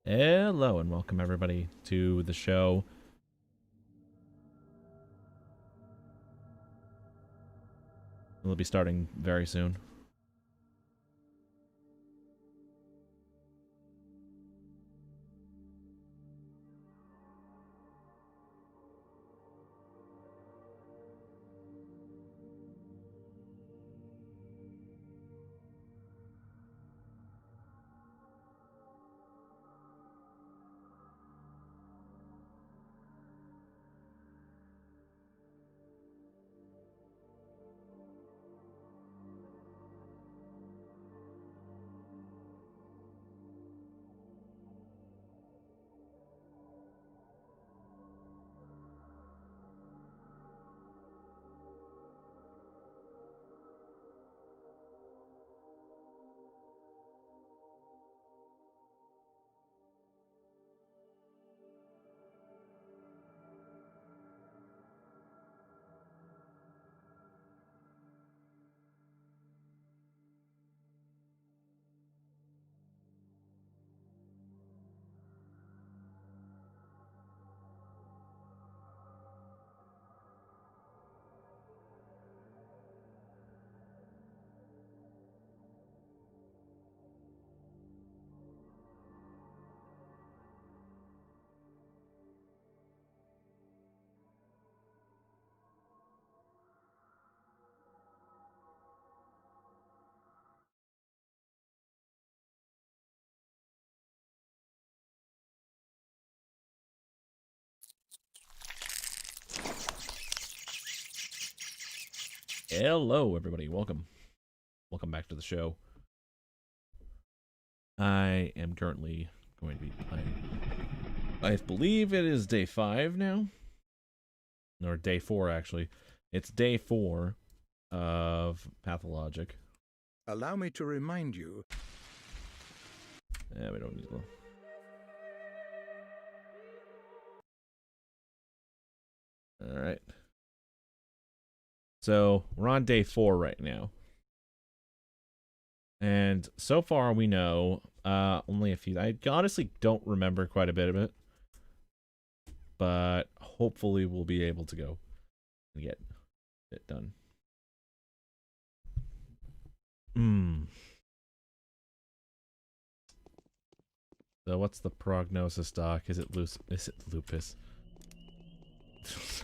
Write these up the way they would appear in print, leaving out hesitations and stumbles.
Hello and welcome everybody to the show. We'll be starting very soon. Hello everybody, welcome back to the show. I am currently going to be playing, I believe it is day 5 now, or day 4 actually. It's day 4 of Pathologic. Allow me to remind you. Yeah, we don't need to. Alright. So, we're on day 4 right now. And so far we know only a few. I honestly don't remember quite a bit of it. But hopefully we'll be able to go and get it done. So what's the prognosis, Doc? Is it lupus?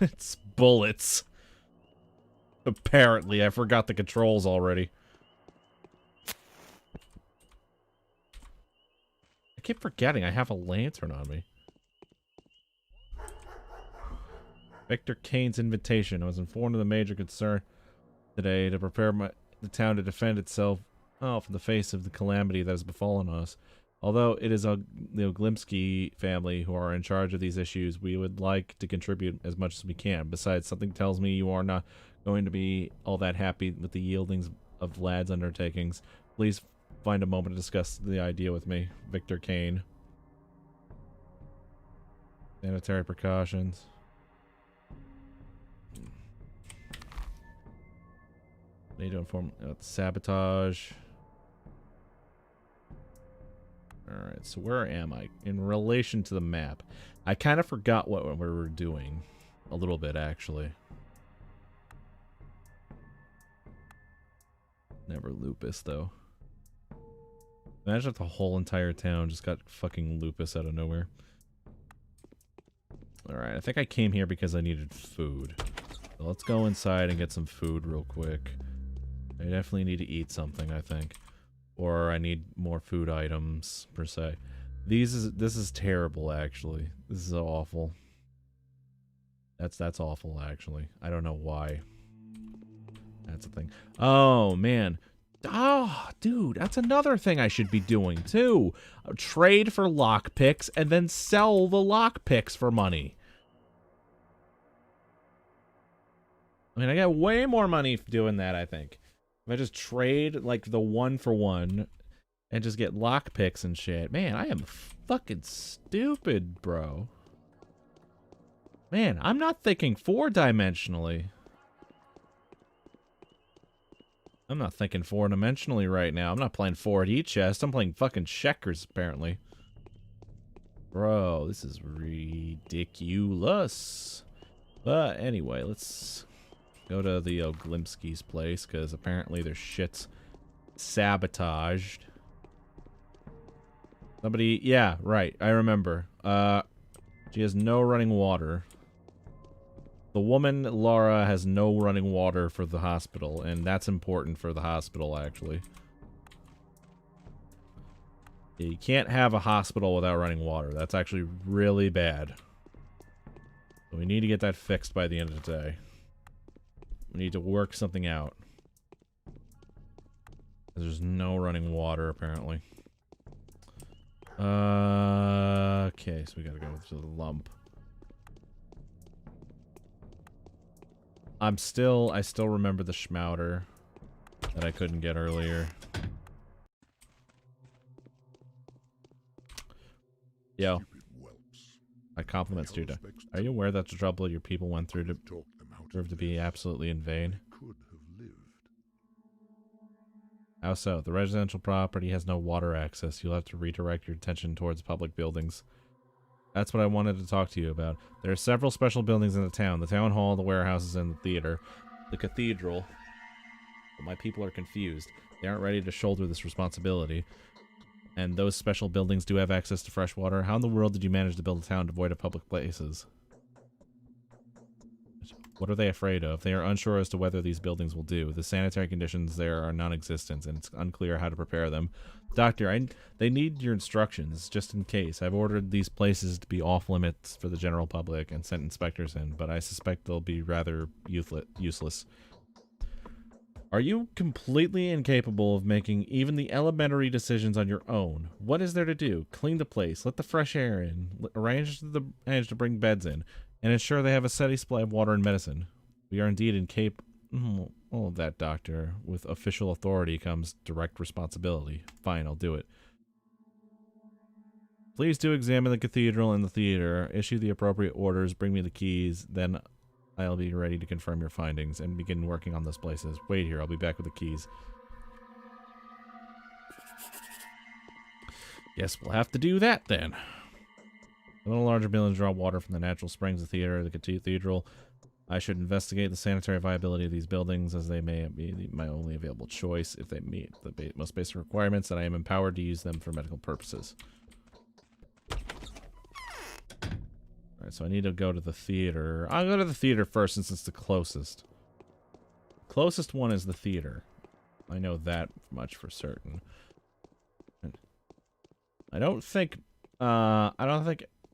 It's bullets. Apparently, I forgot the controls already. I keep forgetting I have a lantern on me. Victor Kane's invitation. I was informed of the major concern today to prepare the town to defend itself from the face of the calamity that has befallen us. Although it is the Oglimsky family who are in charge of these issues, we would like to contribute as much as we can. Besides, something tells me you are not going to be all that happy with the yieldings of Vlad's undertakings. Please find a moment to discuss the idea with me. Victor Kane. Sanitary precautions. Need to inform sabotage. Alright, so where am I in relation to the map? I kind of forgot what we were doing. A little bit, actually. Never lupus, though. Imagine if the whole entire town just got fucking lupus out of nowhere. Alright, I think I came here because I needed food. So let's go inside and get some food real quick. I definitely need to eat something, I think. Or I need more food items, per se. This is terrible, actually. This is awful. That's awful, actually. I don't know why. That's a thing. Oh, man. Oh, dude, that's another thing I should be doing, too. Trade for lockpicks and then sell the lockpicks for money. I mean, I got way more money for doing that, I think. If I just trade, like, the 1-for-1 and just get lockpicks and shit. Man, I am fucking stupid, bro. Man, I'm not thinking 4-dimensionally. I'm not thinking 4-dimensionally right now. I'm not playing 4D chess. I'm playing fucking checkers, apparently. Bro, this is ridiculous. But anyway, let's go to the Oglimski's place, because apparently their shit's sabotaged. Somebody, yeah, right, I remember. She has no running water. The woman, Laura, has no running water for the hospital, and that's important for the hospital, actually. You can't have a hospital without running water. That's actually really bad. So we need to get that fixed by the end of the day. We need to work something out. There's no running water, apparently. Okay, so we gotta go to the lump. I still remember the schmouter that I couldn't get earlier. Yo. My compliments, dude. Are you aware that the trouble your people went through to prove to be absolutely in vain? How so? The residential property has no water access. You'll have to redirect your attention towards public buildings. That's what I wanted to talk to you about. There are several special buildings in the town. The town hall, the warehouses, and the theater. The cathedral. But my people are confused. They aren't ready to shoulder this responsibility. And those special buildings do have access to fresh water. How in the world did you manage to build a town devoid of public places? What are they afraid of? They are unsure as to whether these buildings will do. The sanitary conditions there are non-existent, and it's unclear how to prepare them. Doctor, they need your instructions, just in case. I've ordered these places to be off-limits for the general public and sent inspectors in, but I suspect they'll be rather useless. Are you completely incapable of making even the elementary decisions on your own? What is there to do? Clean the place, let the fresh air in, arrange to bring beds in, and ensure they have a steady supply of water and medicine. We are indeed incapable. All of that, Doctor. With official authority comes direct responsibility. Fine, I'll do it. Please do examine the cathedral and the theater, issue the appropriate orders, bring me the keys, then I'll be ready to confirm your findings and begin working on those places. Wait here, I'll be back with the keys. Guess we'll have to do that then. A little larger buildings draw water from the natural springs, the theater, the cathedral. I should investigate the sanitary viability of these buildings, as they may be my only available choice. If they meet the most basic requirements, then I am empowered to use them for medical purposes. Alright, so I need to go to the theater. I'll go to the theater first since it's the closest. Closest one is the theater. I know that much for certain. I don't think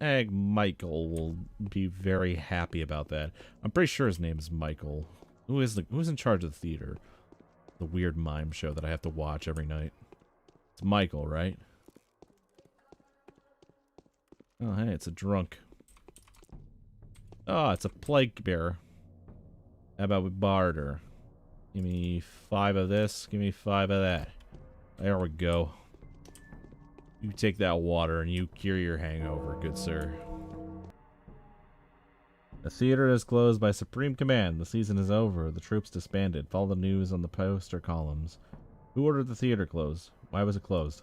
Egg Michael will be very happy about that. I'm pretty sure his name is Michael. Who's in charge of the theater? The weird mime show that I have to watch every night. It's Michael, right? Oh, hey, it's a drunk. Oh, it's a plague bearer. How about we barter? Give me 5 of this, give me 5 of that. There we go. You take that water and you cure your hangover, good sir. The theater is closed by supreme command. The season is over. The troops disbanded. Follow the news on the poster columns. Who ordered the theater closed? Why was it closed?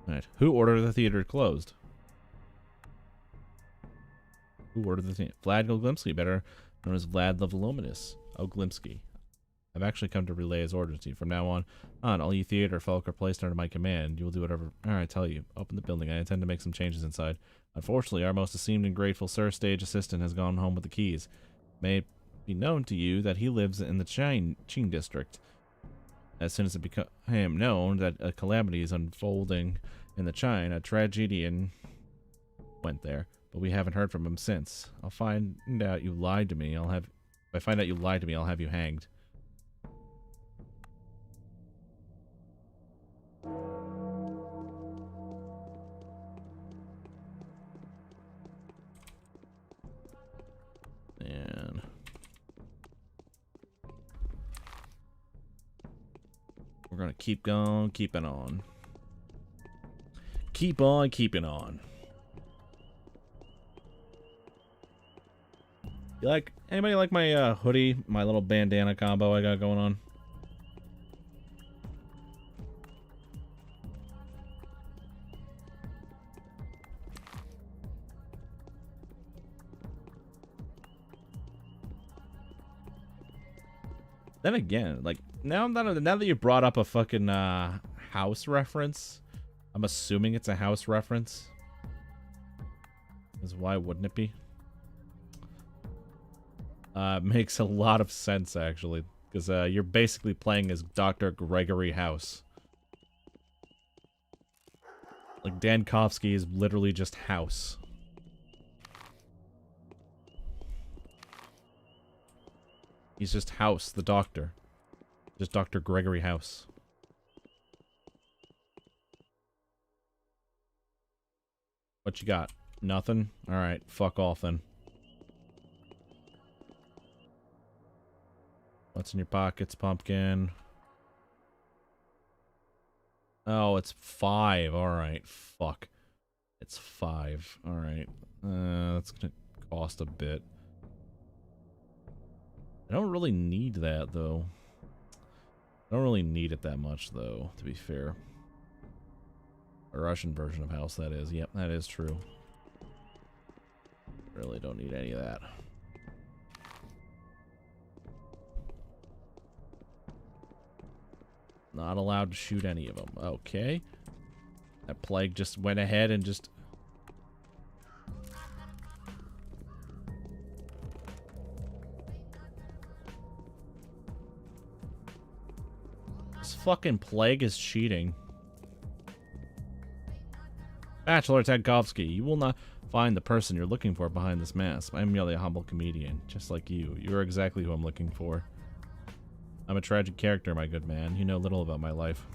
Alright. Who ordered the theater closed? Who ordered the theater? Vlad Oglimsky, better known as Vlad the Voluminous. Oglimsky. I've actually come to relay his orders to you. From now on, all you theater folk are placed under my command. You will do whatever I tell you. Open the building. I intend to make some changes inside. Unfortunately, our most esteemed and grateful Sir Stage Assistant has gone home with the keys. May it be known to you that he lives in the Qing district. As soon as it became known that a calamity is unfolding in the Qing, a tragedian went there. But we haven't heard from him since. I'll find out you lied to me. If I find out you lied to me, I'll have you hanged. And we're gonna keep going, keeping on. Keep on keeping on. Anybody like my hoodie, my little bandana combo I got going on? Then again, like, now that you brought up a fucking house reference, I'm assuming it's a house reference. Because why wouldn't it be? Makes a lot of sense, actually. Because you're basically playing as Dr. Gregory House. Like, Dankovsky is literally just House. He's just House, the doctor. Just Dr. Gregory House. What you got? Nothing? Alright, fuck off then. What's in your pockets, pumpkin? Oh, it's 5. Alright, fuck. It's 5. Alright. That's gonna cost a bit. I don't really need that, though. I don't really need it that much, though, to be fair. A Russian version of house, that is. Yep, that is true. Really don't need any of that. Not allowed to shoot any of them. Okay. That plague just went ahead and just... This fucking plague is cheating. Bachelor Tadkovsky, you will not find the person you're looking for behind this mask. I'm merely a humble comedian, just like you. You're exactly who I'm looking for. I'm a tragic character, my good man. You know little about my life.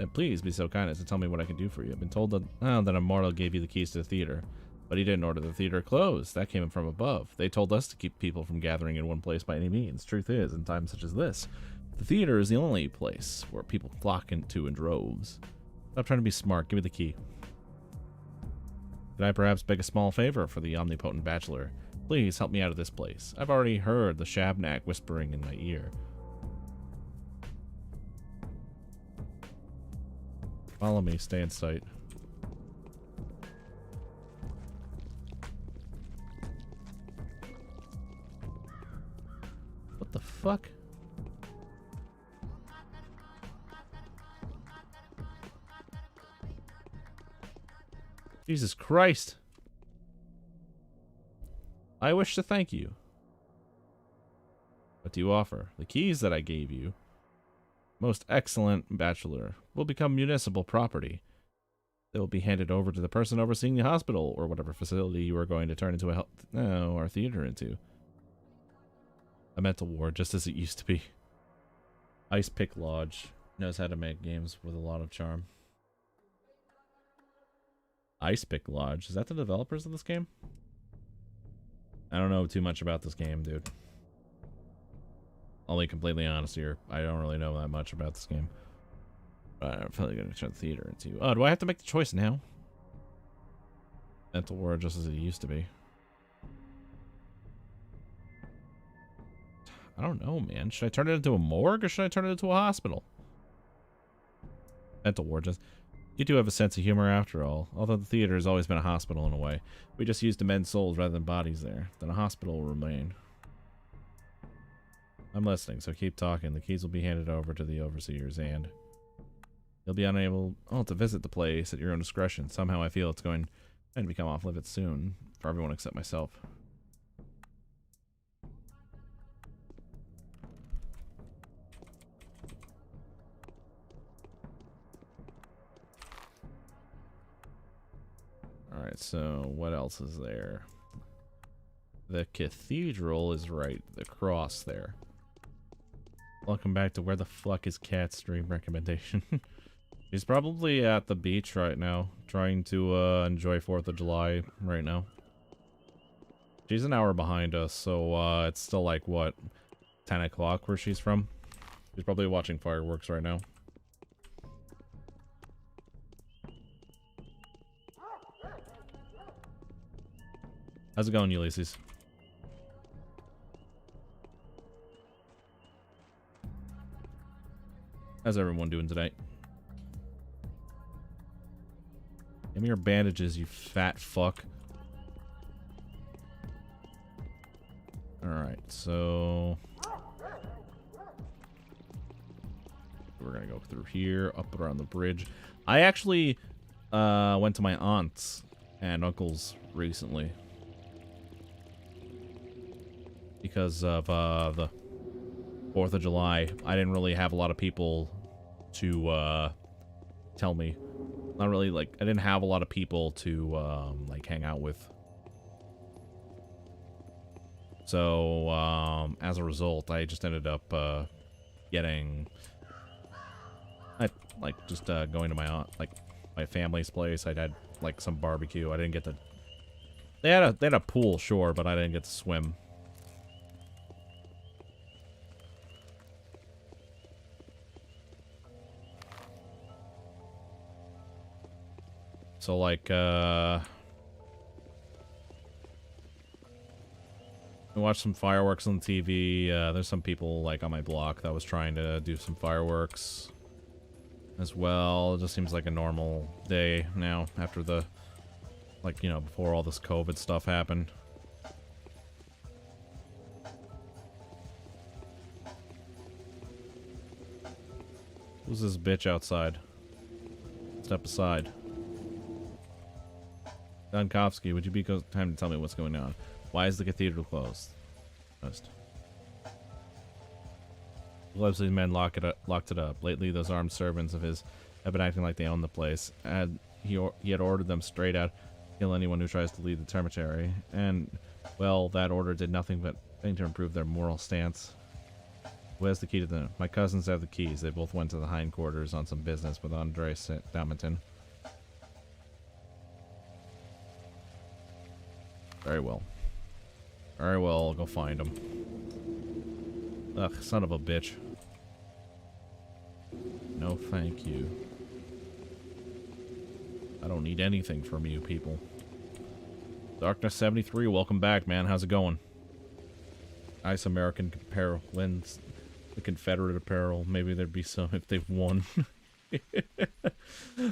And please be so kind as to tell me what I can do for you. I've been told that, that a mortal gave you the keys to the theater, but he didn't order the theater closed. That came from above. They told us to keep people from gathering in one place by any means. Truth is, in times such as this, the theater is the only place where people flock into in droves. Stop trying to be smart. Give me the key. Could I perhaps beg a small favor for the omnipotent bachelor? Please help me out of this place. I've already heard the Shabnak whispering in my ear. Follow me. Stay in sight. What the fuck? Jesus Christ. I wish to thank you. What do you offer? The keys that I gave you, most excellent bachelor, will become municipal property. They will be handed over to the person overseeing the hospital or whatever facility you are going to turn into our theater into. A mental ward, just as it used to be. Ice Pick Lodge knows how to make games with a lot of charm. Ice Pick Lodge, is that the developers of this game? I don't know too much about this game, dude. I'll be completely honest here. I don't really know that much about this game. But I'm probably going to turn the theater into... Oh, do I have to make the choice now? Mental ward just as it used to be. I don't know, man. Should I turn it into a morgue or should I turn it into a hospital? Mental ward just... You do have a sense of humor after all. Although the theater has always been a hospital in a way. We just used to mend souls rather than bodies there. Then a hospital will remain. I'm listening, so keep talking. The keys will be handed over to the overseers and... You'll be unable to visit the place at your own discretion. Somehow I feel it's going to become off limits soon. For everyone except myself. Alright, so what else is there? The cathedral is right. The cross there. Welcome back to Where the Fuck is Cat stream recommendation. He's probably at the beach right now, trying to enjoy 4th of July right now. She's an hour behind us, so it's still like, what, 10 o'clock where she's from? She's probably watching fireworks right now. How's it going, Ulysses? How's everyone doing today? Give me your bandages, you fat fuck. Alright, so... we're gonna go through here, up around the bridge. I actually went to my aunt's and uncle's recently because of the 4th of July. I didn't really have a lot of people to tell me. Not really, like, I didn't have a lot of people to like hang out with. So as a result, I just ended up getting just going to my aunt, like my family's place. I had like some barbecue. I didn't get to. They had a pool, sure, but I didn't get to swim. So like I watched some fireworks on the TV. There's some people like on my block that was trying to do some fireworks as well. It just seems like a normal day now after the, like, you know, before all this COVID stuff happened. Who's this bitch outside? Step aside. Dunkowski, would you be time to tell me what's going on? Why is the cathedral closed? Leslie's men locked it up. Lately, those armed servants of his have been acting like they own the place. He had ordered them straight out, kill anyone who tries to leave the cemetery. And, well, that order did nothing but thing to improve their moral stance. Who has the key to them? My cousins have the keys. They both went to the hindquarters on some business with Andre Damanton. Very well. Very well, I'll go find him. Ugh, son of a bitch. No, thank you. I don't need anything from you people. Darkness 73, welcome back, man. How's it going? Nice American apparel wins the Confederate apparel. Maybe there'd be some if they've won.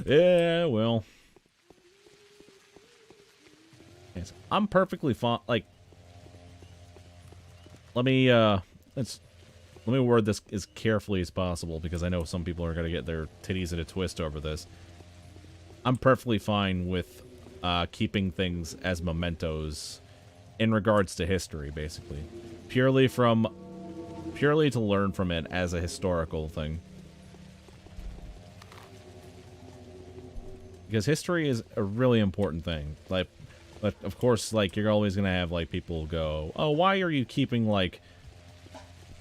Yeah, well. Yes, I'm perfectly fine. Like, let me word this as carefully as possible because I know some people are gonna get their titties in a twist over this. I'm perfectly fine with keeping things as mementos in regards to history, basically, purely to learn from it as a historical thing. Because history is a really important thing. Like, but of course, like, you're always gonna have like people go, "Oh, why are you keeping like?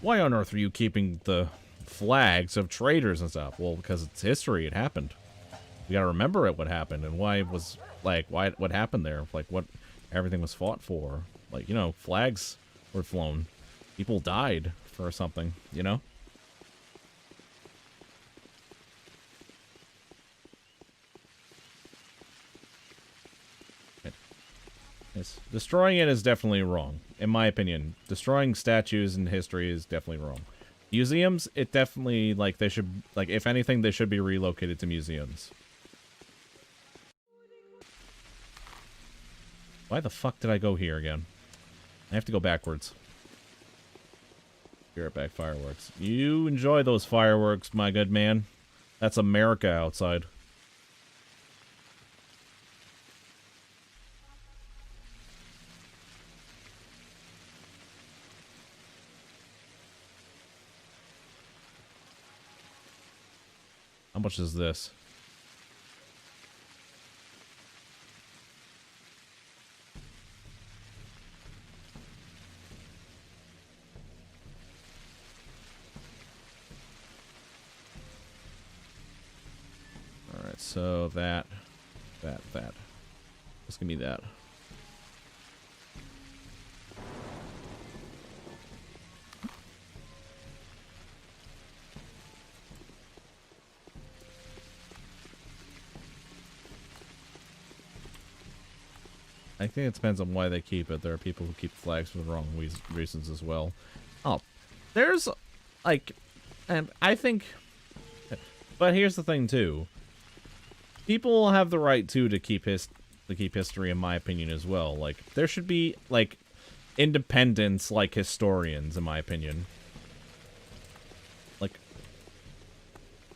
Why on earth are you keeping the flags of traitors and stuff?" Well, because it's history. It happened. You gotta remember it. What happened and why it was like what happened there. Like what everything was fought for. Like, you know, flags were flown. People died for something. You know. Yes. Destroying it is definitely wrong. In my opinion, destroying statues in history is definitely wrong. Museums, it definitely, like, they should, like, if anything, they should be relocated to museums. Why the fuck did I go here again? I have to go backwards. Spirit back fireworks. You enjoy those fireworks, my good man. That's America outside. How much is this? Alright, so that. Just give me that. I think it depends on why they keep it. There are people who keep flags for the wrong reasons as well. Oh, there's, like, and I think, but here's the thing too. People have the right to keep history, in my opinion, as well. Like, there should be like independents, like historians, in my opinion. Like,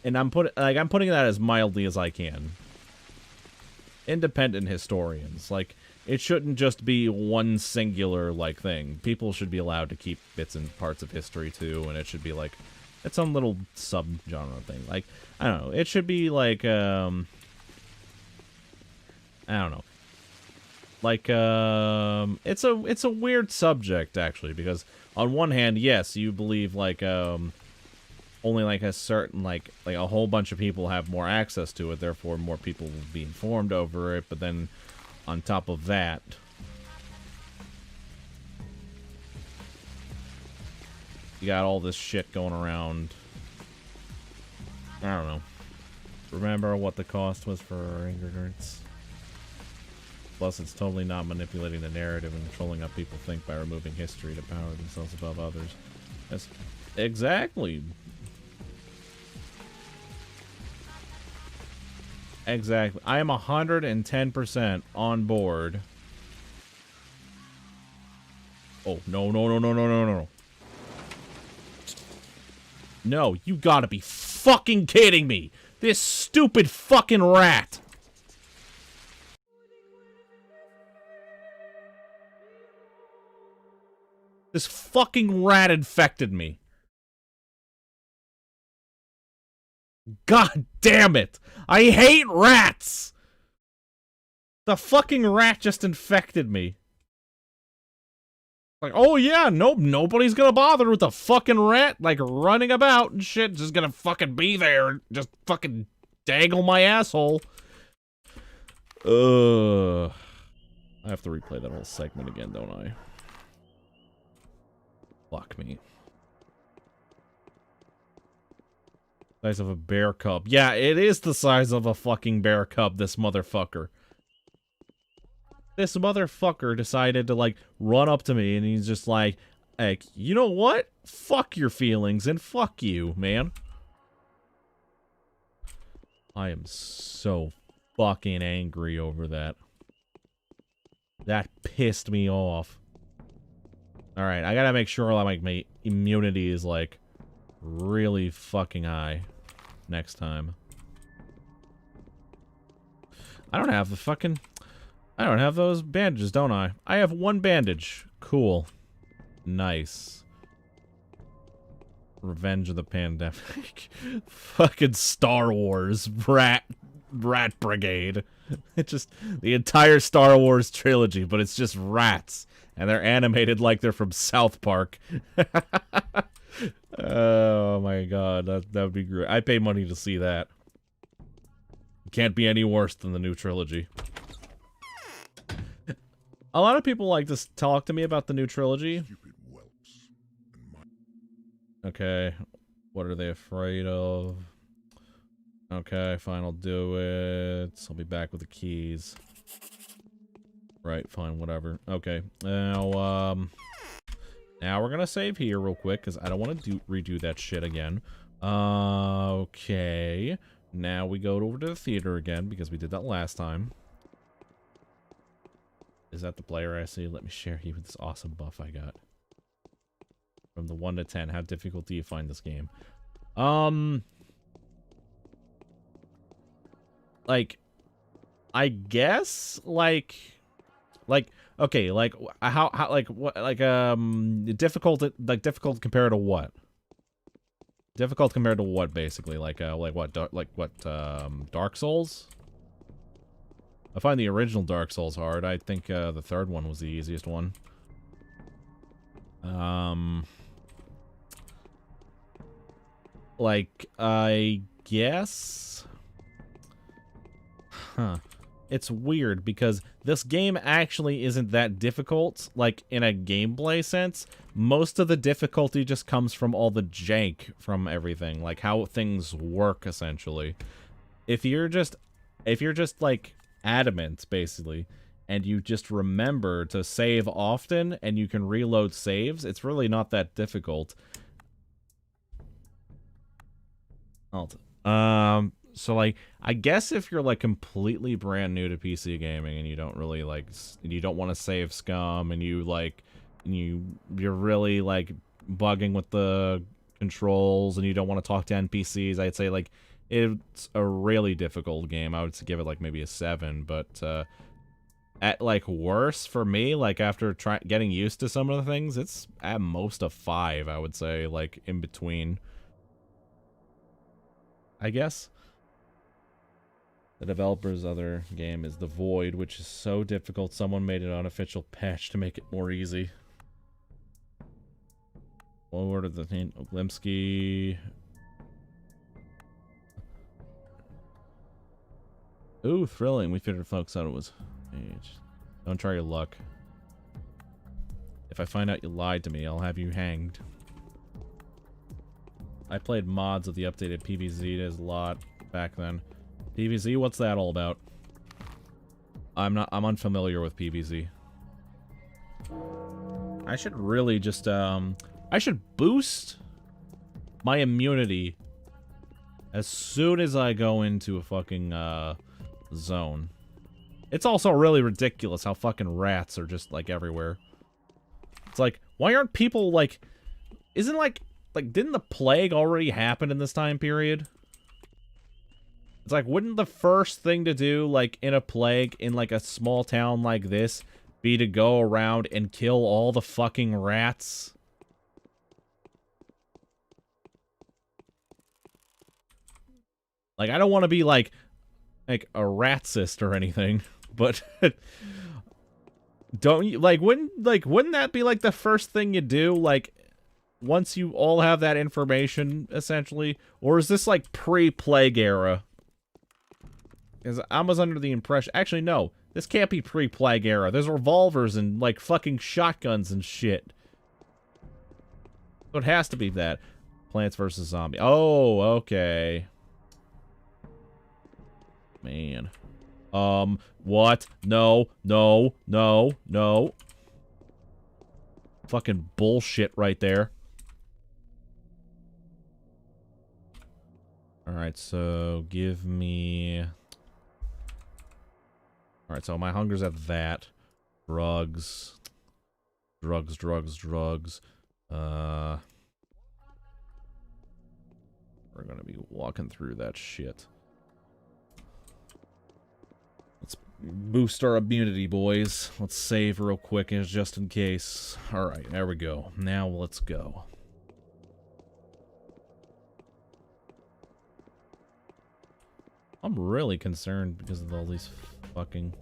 and I'm putting that as mildly as I can. Independent historians, like, it shouldn't just be one singular, like, thing. People should be allowed to keep bits and parts of history, too, and it should be, like, its own little sub-genre thing. Like, I don't know, it should be, like, I don't know. Like, it's a weird subject, actually, because on one hand, yes, you believe, like, only, like, a certain, like a whole bunch of people have more access to it, therefore more people will be informed over it, but then on top of that, you got all this shit going around. I don't know. Remember what the cost was for ignorance? Plus, it's totally not manipulating the narrative and controlling how people think by removing history to power themselves above others. That's exactly. Exactly. I am 110% on board. Oh, no, no, no, no, no, no, no. No, you gotta be fucking kidding me! This stupid fucking rat! This fucking rat infected me. God damn it! I hate rats! The fucking rat just infected me. Like, oh yeah, nope, nobody's gonna bother with the fucking rat, like, running about and shit, just gonna fucking be there and just fucking dangle my asshole. I have to replay that whole segment again, don't I? Fuck me. Size of a bear cub. Yeah, it is the size of a fucking bear cub, this motherfucker. This motherfucker decided to, like, run up to me, and he's just like, hey, you know what? Fuck your feelings, and fuck you, man. I am so fucking angry over that. That pissed me off. Alright, I gotta make sure, like, my immunity is, like, really fucking high next time. I don't have the fucking... I don't have those bandages, don't I? I have one bandage. Cool. Nice. Revenge of the Pandemic. Fucking Star Wars. Rat Brigade. It just... The entire Star Wars trilogy, but it's just rats. And they're animated like they're from South Park. Oh my god, that would be great. I pay money to see that. Can't be any worse than the new trilogy. A lot of people like to talk to me about the new trilogy. Okay, what are they afraid of? Okay, fine, I'll do it. I'll be back with the keys. Right, fine, whatever. Okay, now we're gonna save here real quick, because I don't want to redo that shit again. Okay. Now we go over to the theater again, because we did that last time. Is that the player I see? Let me share you with this awesome buff I got. From the 1 to 10, how difficult do you find this game? Like, I guess, okay, like, how, like, what, like, difficult compared to what? Difficult compared to what, basically? Like what, Dark Souls? I find the original Dark Souls hard. I think, the third one was the easiest one. Like, I guess? Huh. It's weird, because this game actually isn't that difficult, like, in a gameplay sense. Most of the difficulty just comes from all the jank from everything, like, how things work, essentially. If you're just, like, adamant, basically, and you just remember to save often, and you can reload saves, it's really not that difficult. So, like, I guess if you're, like, completely brand new to PC gaming and you don't really, like, you don't want to save scum and you, like, you're really, like, bugging with the controls and you don't want to talk to NPCs, I'd say, like, it's a really difficult game. I would give it like maybe a 7, but at like worse for me, like after getting used to some of the things, it's at most a 5, I would say, like in between, I guess. The developer's other game is The Void, which is so difficult someone made an unofficial patch to make it more easy. What word of the thing? Limsky. Ooh, thrilling. We figured folks out it was age. Don't try your luck. If I find out you lied to me, I'll have you hanged. I played mods of the updated PvZ a lot back then. PvZ, what's that all about? I'm unfamiliar with PvZ. I should really just, I should boost my immunity as soon as I go into a fucking, zone. It's also really ridiculous how fucking rats are just, like, everywhere. It's like, why aren't people, like, isn't, like, didn't the plague already happen in this time period? It's like, wouldn't the first thing to do, like, in a plague, in, like, a small town like this, be to go around and kill all the fucking rats? Like, I don't want to be, like a ratsist or anything, but don't you, wouldn't that be, like, the first thing you do, like, once you all have that information, essentially? Or is this, like, pre-plague era? Because I was under the impression... Actually, no. This can't be pre-plague era. There's revolvers and, like, fucking shotguns and shit. So it has to be that. Plants vs. Zombie. Oh, okay. Man. What? No, no, no, no. Fucking bullshit right there. Alright, so give me... Alright, so my hunger's at that. Drugs. Drugs, drugs, drugs. We're gonna be walking through that shit. Let's boost our immunity, boys. Let's save real quick, just in case. Alright, there we go. Now let's go. I'm really concerned because of all these fucking...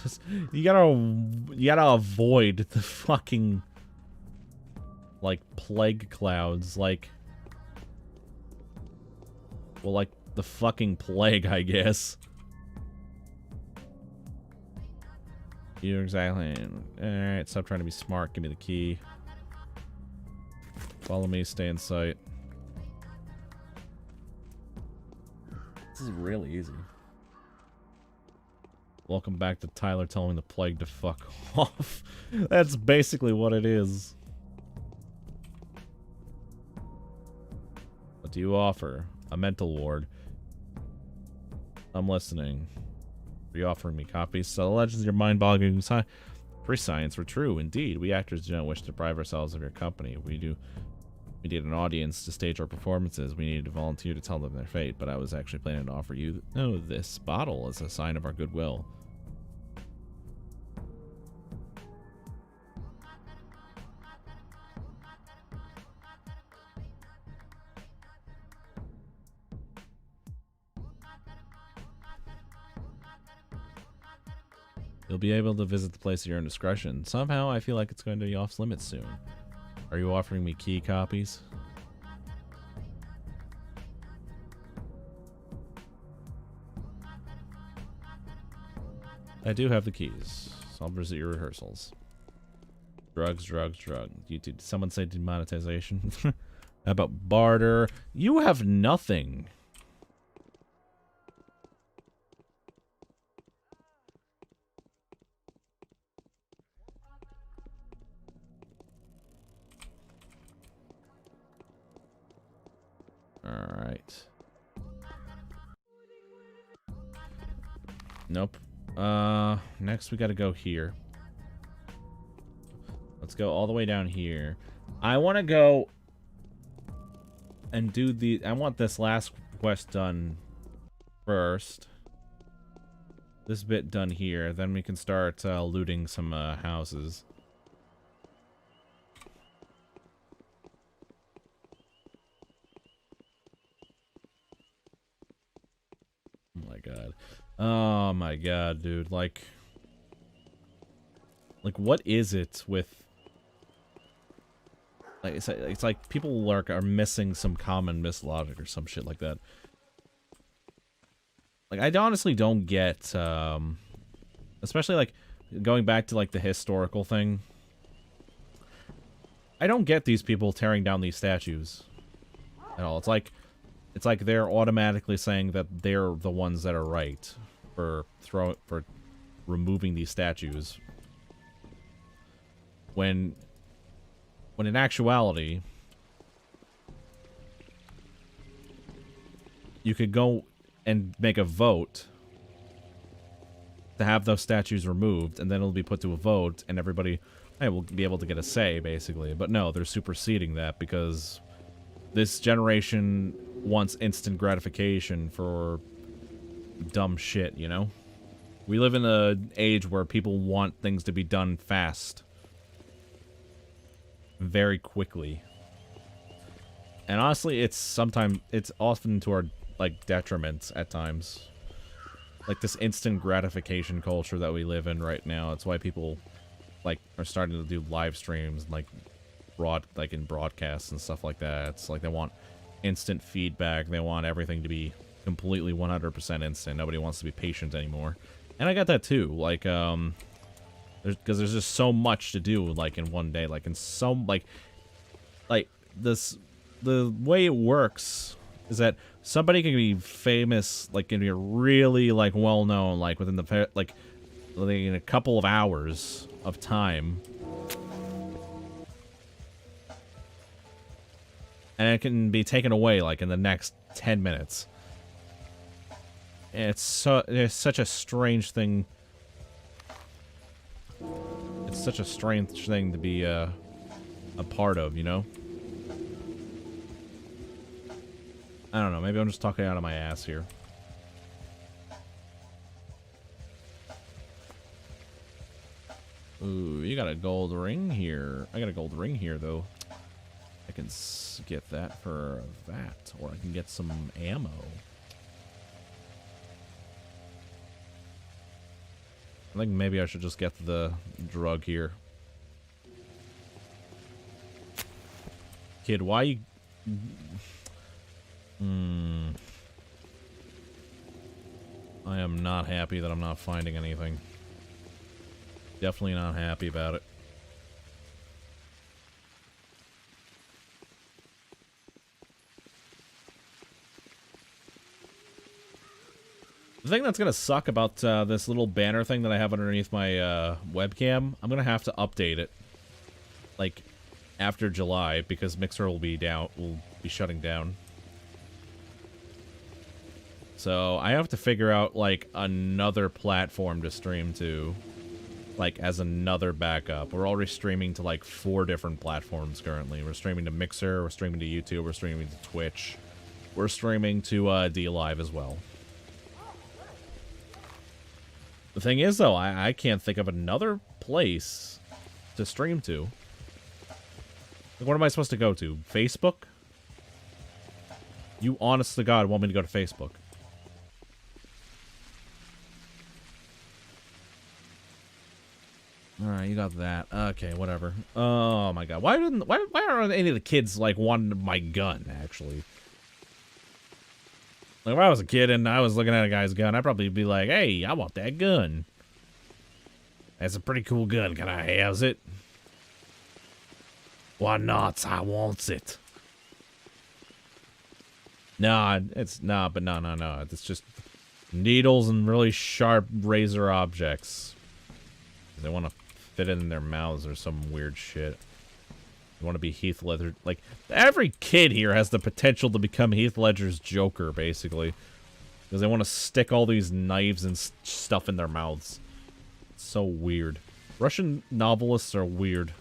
Just, you gotta avoid the fucking, like, plague clouds, like... Well, like, the fucking plague, I guess. You're exactly... Alright, stop trying to be smart. Give me the key. Follow me, stay in sight. This is really easy. Welcome back to Tyler telling the plague to fuck off. That's basically what it is. What do you offer? A mental ward. I'm listening. Are you offering me copies? So the legends of your mind-boggling pre-science were true, indeed. We actors do not wish to deprive ourselves of your company. We need an audience to stage our performances. We needed to volunteer to tell them their fate, but I was actually planning to offer you this bottle as a sign of our goodwill. You'll be able to visit the place at your own discretion. Somehow, I feel like it's going to be off limits soon. Are you offering me key copies? I do have the keys, so I'll visit your rehearsals. Drugs, drugs, drugs. Did someone say demonetization? How about barter? You have nothing. Alright. Nope. Next we gotta go here. Let's go all the way down here. I wanna go... and do the... I want this last quest done first. This bit done here. Then we can start looting some houses. Oh my god. Oh my god, dude. Like, what is it with... Like, it's like people are missing some common mislogic or some shit like that. Like, I honestly don't get, especially, like, going back to, like, the historical thing. I don't get these people tearing down these statues at all. It's like they're automatically saying that they're the ones that are right for removing these statues. When in actuality, you could go and make a vote to have those statues removed, and then it'll be put to a vote, and everybody will be able to get a say, basically. But no, they're superseding that because this generation wants instant gratification for dumb shit, you know? We live in an age where people want things to be done fast. Very quickly. And honestly, it's often to our, like, detriment at times. Like, this instant gratification culture that we live in right now. It's why people, like, are starting to do live streams, like, in broadcasts and stuff like that. It's like they want instant feedback. They want everything to be completely 100% instant. Nobody wants to be patient anymore. And I got that too. Like, because there's just so much to do, like, in one day. Like, in some, like this, the way it works is that somebody can be famous, like, can be really, like, well-known, like, within the, like, in a couple of hours of time. And it can be taken away, like, in the next 10 minutes. And it's such a strange thing. It's such a strange thing to be a part of, you know? I don't know, maybe I'm just talking out of my ass here. Ooh, you got a gold ring here. I got a gold ring here, though. I can get that for that, or I can get some ammo. I think maybe I should just get the drug here. Kid, why you... I am not happy that I'm not finding anything. Definitely not happy about it. The thing that's going to suck about this little banner thing that I have underneath my webcam, I'm going to have to update it, like, after July, because Mixer will be shutting down. So I have to figure out, like, another platform to stream to, like, as another backup. We're already streaming to, like, 4 different platforms currently. We're streaming to Mixer, we're streaming to YouTube, we're streaming to Twitch. We're streaming to D Live as well. The thing is, though, I can't think of another place to stream to. Like, what am I supposed to go to? Facebook? You honest to God want me to go to Facebook? Alright, you got that. Okay, whatever. Oh my god. Why aren't any of the kids, like, wanting my gun, actually? Like, if I was a kid and I was looking at a guy's gun, I'd probably be like, hey, I want that gun. That's a pretty cool gun. Can I have it? Why not? I want it. Nah, it's nah, but no. It's just needles and really sharp razor objects. They want to fit it in their mouths or some weird shit. You want to be Heath Ledger. Like, every kid here has the potential to become Heath Ledger's Joker, basically. Because they want to stick all these knives and stuff in their mouths. It's so weird. Russian novelists are weird.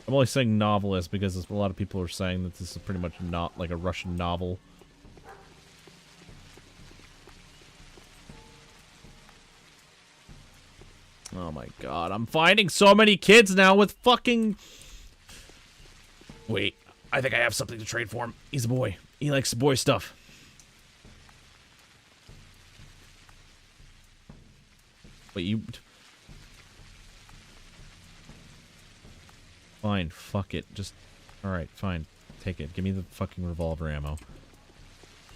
I'm only saying novelist because a lot of people are saying that this is pretty much not like a Russian novel. Oh my god, I'm finding so many kids now with fucking... Wait, I think I have something to trade for him. He's a boy. He likes boy stuff. Wait, you... Fine, fuck it. Just... Alright, fine. Take it. Give me the fucking revolver ammo.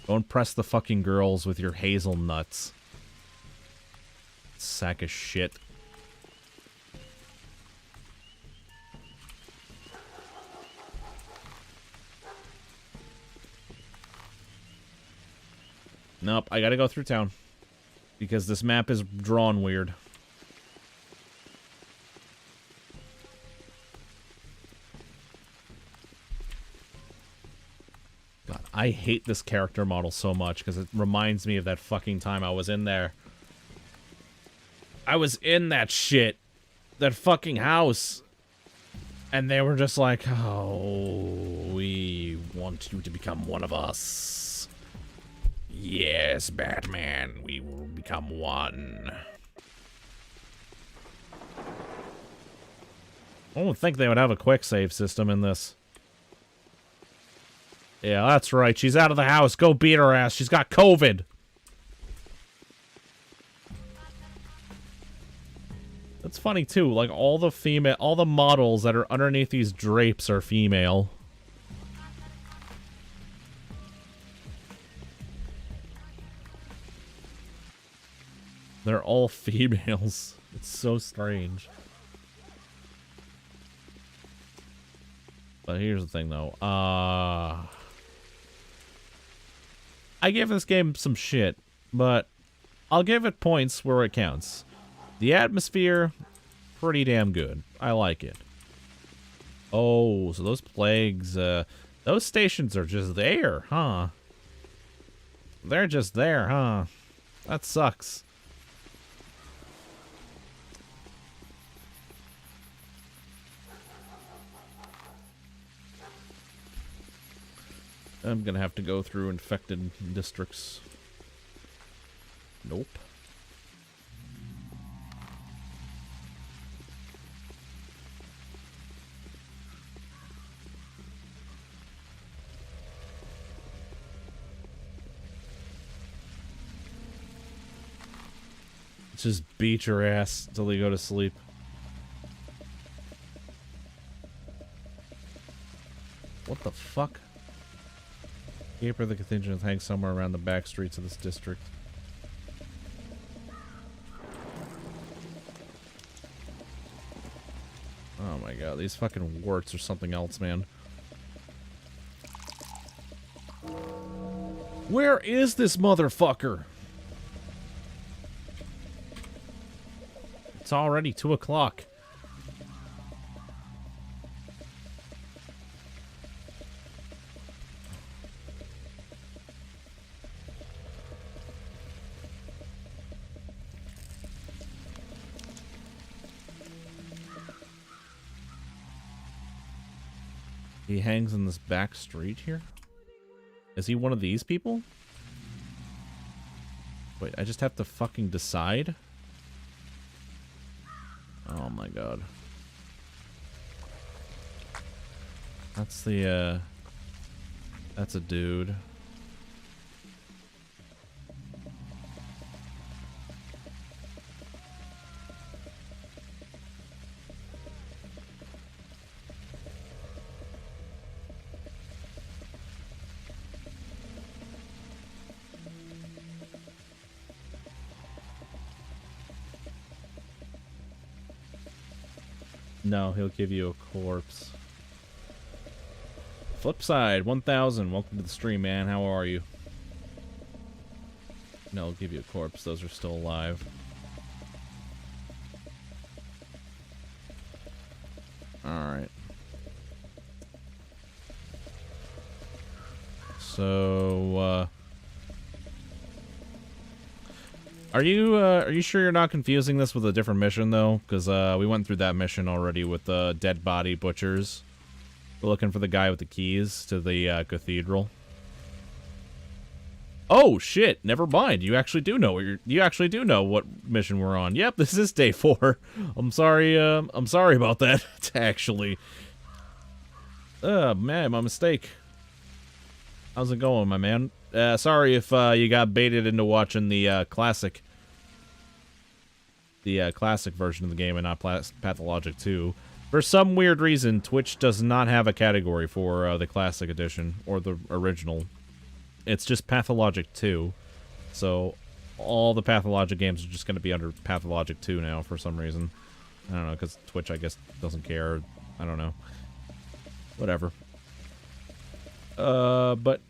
Don't press the fucking girls with your hazelnuts. Sack of shit. Nope, I gotta go through town. Because this map is drawn weird. God, I hate this character model so much because it reminds me of that fucking time I was in there. I was in that shit. That fucking house. And they were just like, oh, we want you to become one of us. Yes, Batman, we will become one. I don't think they would have a quick save system in this. Yeah, that's right. She's out of the house. Go beat her ass. She's got COVID. That's funny too. Like all the models that are underneath these drapes are female. They're all females. It's so strange. But here's the thing, though. I give this game some shit, but I'll give it points where it counts. The atmosphere, pretty damn good. I like it. Oh, so those plagues, those stations are just there, huh? They're just there, huh? That sucks. I'm gonna have to go through infected districts. Nope. Just beat your ass till you go to sleep. What the fuck? Keeper of the contingent hangs somewhere around the back streets of this district. Oh my god, these fucking warts are something else, man. Where is this motherfucker? It's already 2 o'clock. He hangs in this back street here? Is he one of these people? Wait, I just have to fucking decide? Oh my god. That's the, that's a dude. No, he'll give you a corpse. Flipside, 1000. Welcome to the stream, man. How are you? No, he'll give you a corpse. Those are still alive. Alright. So, Are you sure you're not confusing this with a different mission, though? Because, we went through that mission already with the dead body butchers. We're looking for the guy with the keys to the, cathedral. Oh, shit, never mind. You actually do know what mission we're on. Yep, this is day 4. I'm sorry about that, actually. Man, my mistake. How's it going, my man? Sorry if you got baited into watching the classic version of the game and not Pathologic 2. For some weird reason, Twitch does not have a category for the classic edition or the original. It's just Pathologic 2. So all the Pathologic games are just going to be under Pathologic 2 now for some reason. I don't know, because Twitch, I guess, doesn't care. I don't know. Whatever. But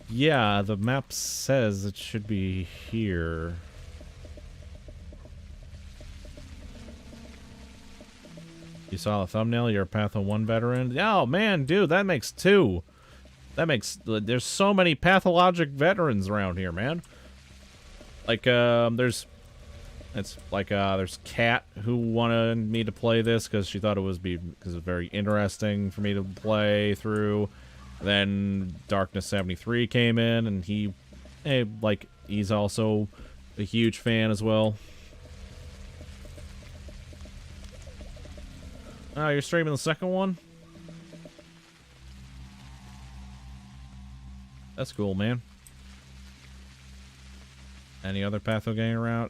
yeah, the map says it should be here. You saw the thumbnail, you're a Patho 1 veteran? Oh man, dude, that makes 2. There's so many Pathologic veterans around here, man. Like, there's Kat who wanted me to play this because she thought it was very interesting for me to play through. Then Darkness 73 came in, and he's also a huge fan as well. Oh, you're streaming the second one? That's cool, man. Any other Patho gang around?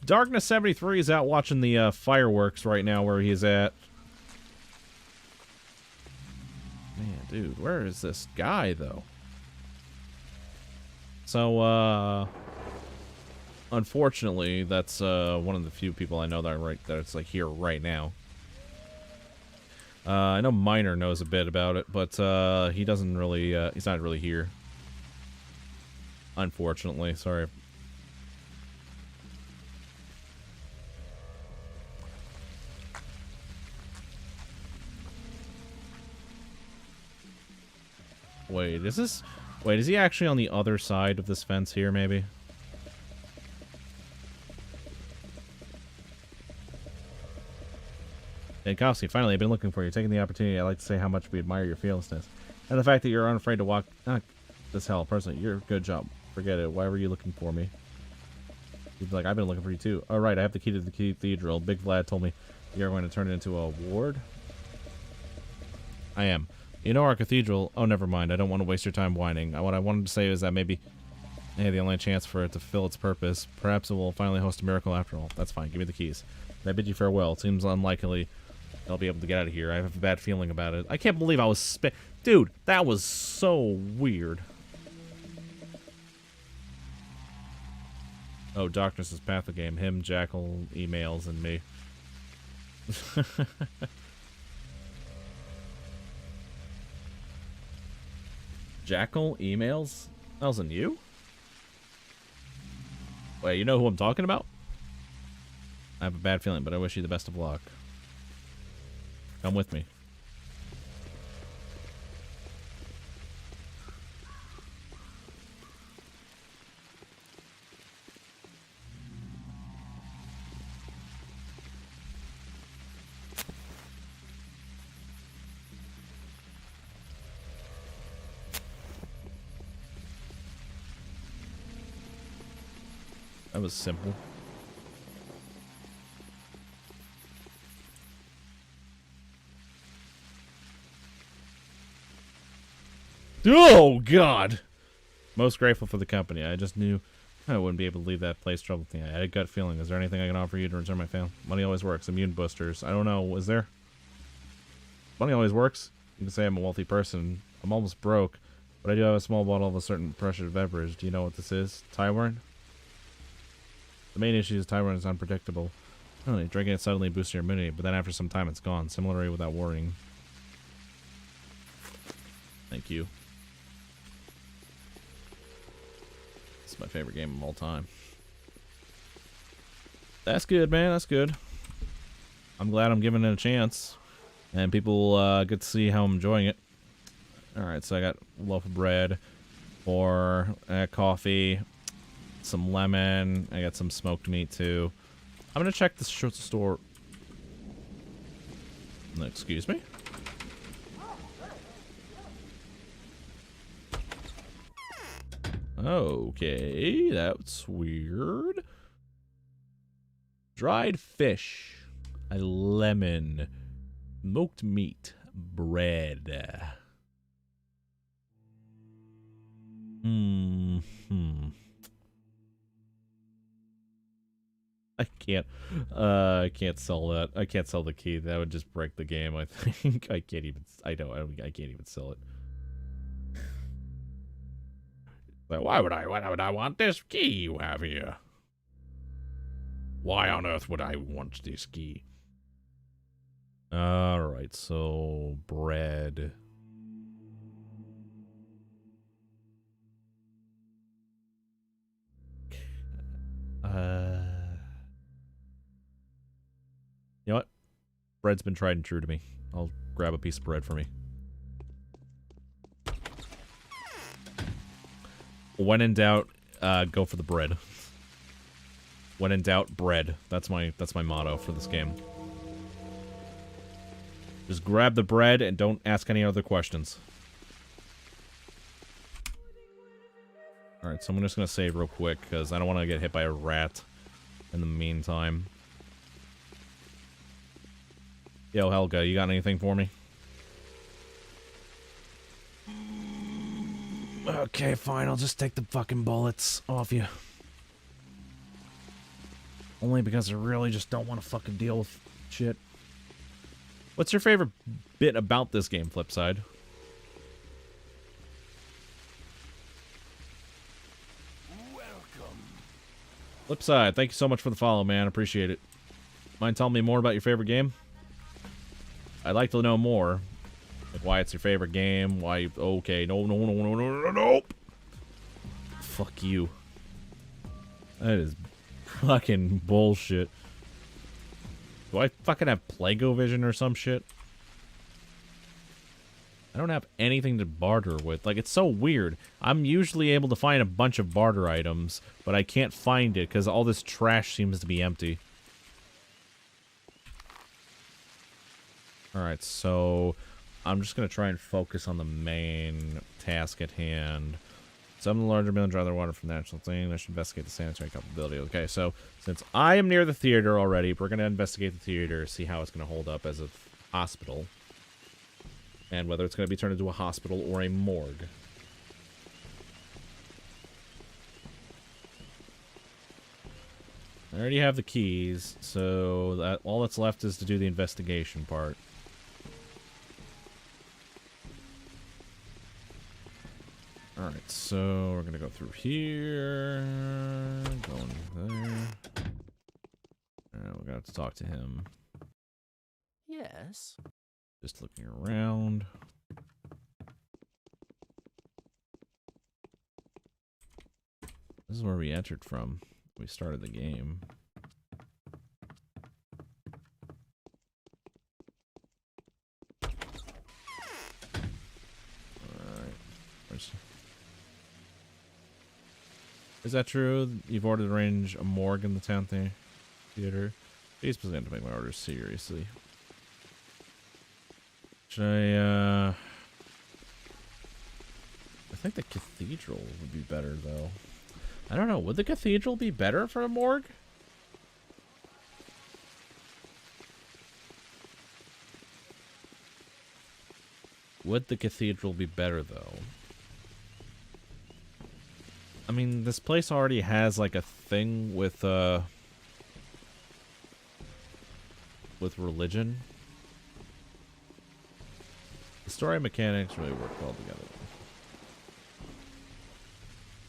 Darkness 73 is out watching the fireworks right now where he's at. Man, dude, where is this guy, though? So, unfortunately, that's one of the few people I know that's like here right now. I know Miner knows a bit about it, but he doesn't really. He's not really here. Unfortunately, sorry. Wait, is he actually on the other side of this fence here, maybe? Hey, Kowski, finally, I've been looking for you. Taking the opportunity, I'd like to say how much we admire your fearlessness. And the fact that you're unafraid to walk this hell. Personally, you're a good job. Forget it. Why were you looking for me? He'd be like, I've been looking for you too. Oh, right, I have the key to the cathedral. Big Vlad told me you're going to turn it into a ward. I am. You know our cathedral... Oh, never mind. I don't want to waste your time whining. What I wanted to say is that maybe... Hey, the only chance for it to fulfill its purpose. Perhaps it will finally host a miracle after all. That's fine. Give me the keys. I bid you farewell. It seems unlikely I'll be able to get out of here. I have a bad feeling about it. I can't believe I was Dude, that was so weird. Oh, Darkness is Patho game. Him, Jackal, emails, and me. Jackal, emails? That wasn't you? Wait, you know who I'm talking about? I have a bad feeling, but I wish you the best of luck. Come with me. That was simple. Oh, God! Most grateful for the company. I just knew I wouldn't be able to leave that place troubled thing. I had a gut feeling. Is there anything I can offer you to return my family? Money always works. Immune boosters. I don't know. Is there? Money always works. You can say I'm a wealthy person. I'm almost broke, but I do have a small bottle of a certain precious beverage. Do you know what this is? Tywern? The main issue is Tywern is unpredictable. Really, drinking it suddenly boosts your immunity, but then after some time it's gone. Similarly without worrying. Thank you. It's my favorite game of all time. That's good, man. That's good. I'm glad I'm giving it a chance. And people get to see how I'm enjoying it. Alright, so I got a loaf of bread. Or coffee. some lemon. I got some smoked meat, too. I'm gonna check the store. Excuse me? Okay, that's weird. Dried fish. A lemon. Smoked meat. Bread. I can't sell that. I can't sell the key. That would just break the game, I think. I can't even sell it. But why would I want this key you have here? Why on earth would I want this key? Alright, so bread. You know what? Bread's been tried and true to me. I'll grab a piece of bread for me. When in doubt, go for the bread. When in doubt, bread. That's my motto for this game. Just grab the bread and don't ask any other questions. Alright, so I'm just gonna save real quick, because I don't want to get hit by a rat in the meantime. Yo, Helga, you got anything for me? Okay, fine, I'll just take the fucking bullets off you. Only because I really just don't want to fucking deal with shit. What's your favorite bit about this game, Flipside? Flipside, thank you so much for the follow, man. Appreciate it. Mind telling me more about your favorite game? I'd like to know more. Like why it's your favorite game, why you... Okay, nope. Fuck you. That is fucking bullshit. Do I fucking have Plago vision or some shit? I don't have anything to barter with. Like, it's so weird. I'm usually able to find a bunch of barter items, but I can't find it because all this trash seems to be empty. Alright, so I'm just going to try and focus on the main task at hand. Some of the larger men draw their water from the natural thing. They should investigate the sanitary capability. Okay, so since I am near the theater already, we're going to investigate the theater, see how it's going to hold up as a hospital. And whether it's going to be turned into a hospital or a morgue. I already have the keys, so that all that's left is to do the investigation part. Alright, so we're gonna go through here, going there. And we got to talk to him. Yes. Just looking around. This is where we entered from. We started the game. Alright. Is that true? You've ordered to arrange a morgue in the town theater? He's beginning to make my orders seriously. Should I think the cathedral would be better, though. I don't know. Would the cathedral be better for a morgue? Would the cathedral be better, though? I mean, this place already has, like, a thing with religion. The story mechanics really work well together.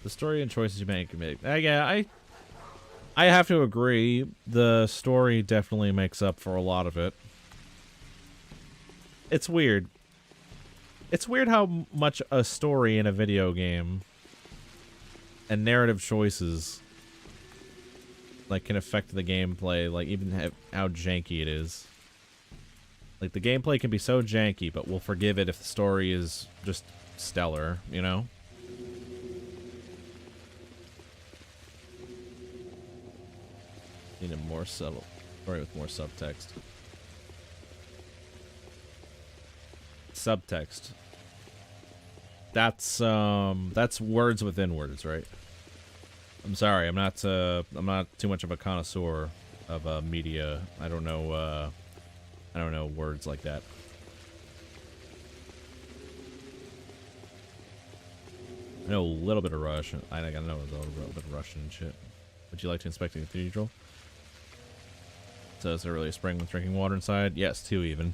The story and choices you make. Yeah, I have to agree. The story definitely makes up for a lot of it. It's weird. It's weird how much a story in a video game and narrative choices like can affect the gameplay, like even how janky it is. Like the gameplay can be so janky, but we'll forgive it if the story is just stellar, you know? Need a more subtle story with more subtext. Subtext. That's words within words, right? I'm sorry, I'm not too much of a connoisseur of media. I don't know words like that. I know a little bit of Russian. I know a little bit of Russian and shit. Would you like to inspect the cathedral? So is there really a spring with drinking water inside? Yes, 2 even.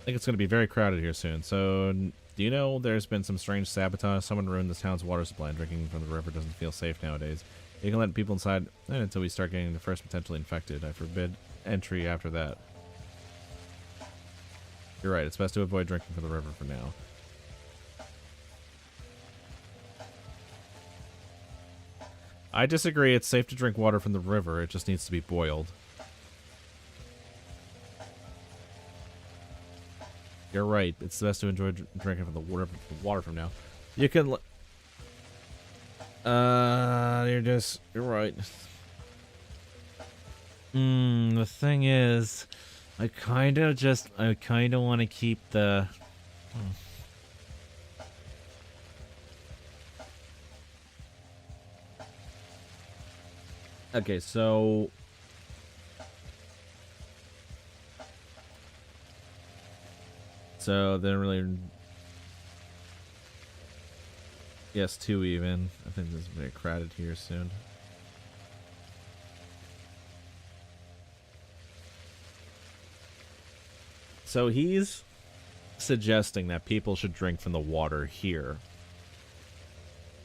I think it's going to be very crowded here soon. So, do you know there's been some strange sabotage? Someone ruined this town's water supply, and drinking from the river doesn't feel safe nowadays. You can let people inside until we start getting the first potentially infected. I forbid entry after that. You're right. It's best to avoid drinking from the river for now. I disagree. It's safe to drink water from the river. It just needs to be boiled. You're right. It's best to enjoy drinking from the water from now. You can... You're right. The thing is, I kind of want to keep the... Okay, so... So, then really... Yes, 2 even. I think this is very crowded here soon. So he's suggesting that people should drink from the water here.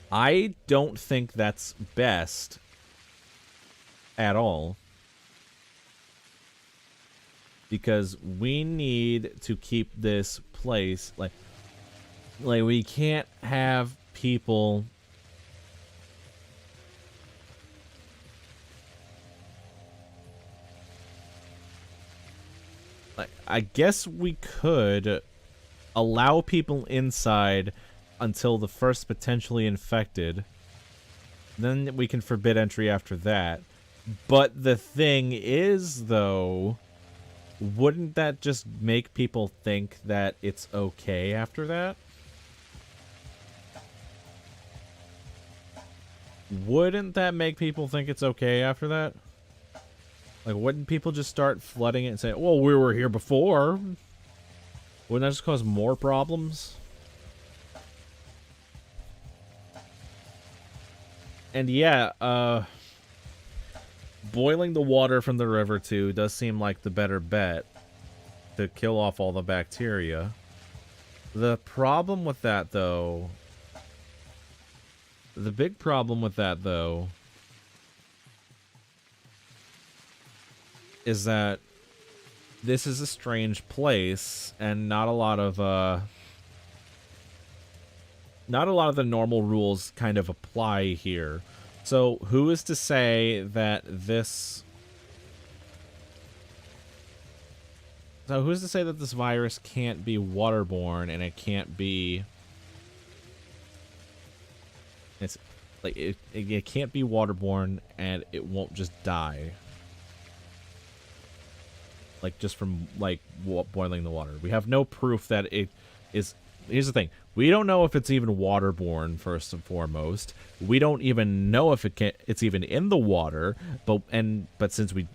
I don't think that's best at all. Because we need to keep this place like we can't have people like I guess we could allow people inside until the first potentially infected. Then we can forbid entry after that. But the thing is though, wouldn't that just make people think that it's okay after that? Wouldn't that make people think it's okay after that? Like, wouldn't people just start flooding it and say, well, we were here before? Wouldn't that just cause more problems? And yeah, boiling the water from the river, too, does seem like the better bet to kill off all the bacteria. The problem with that, though... The big problem with that, though... is that this is a strange place, and not a lot of the normal rules kind of apply here. So who is to say that this... So who's to say that this virus can't be waterborne and it can't be... It's like it can't be waterborne and it won't just die. Like just from like boiling the water. We have no proof that it is. Here's the thing: we don't know if it's even waterborne. First and foremost, we don't even know if it's even in the water. But since we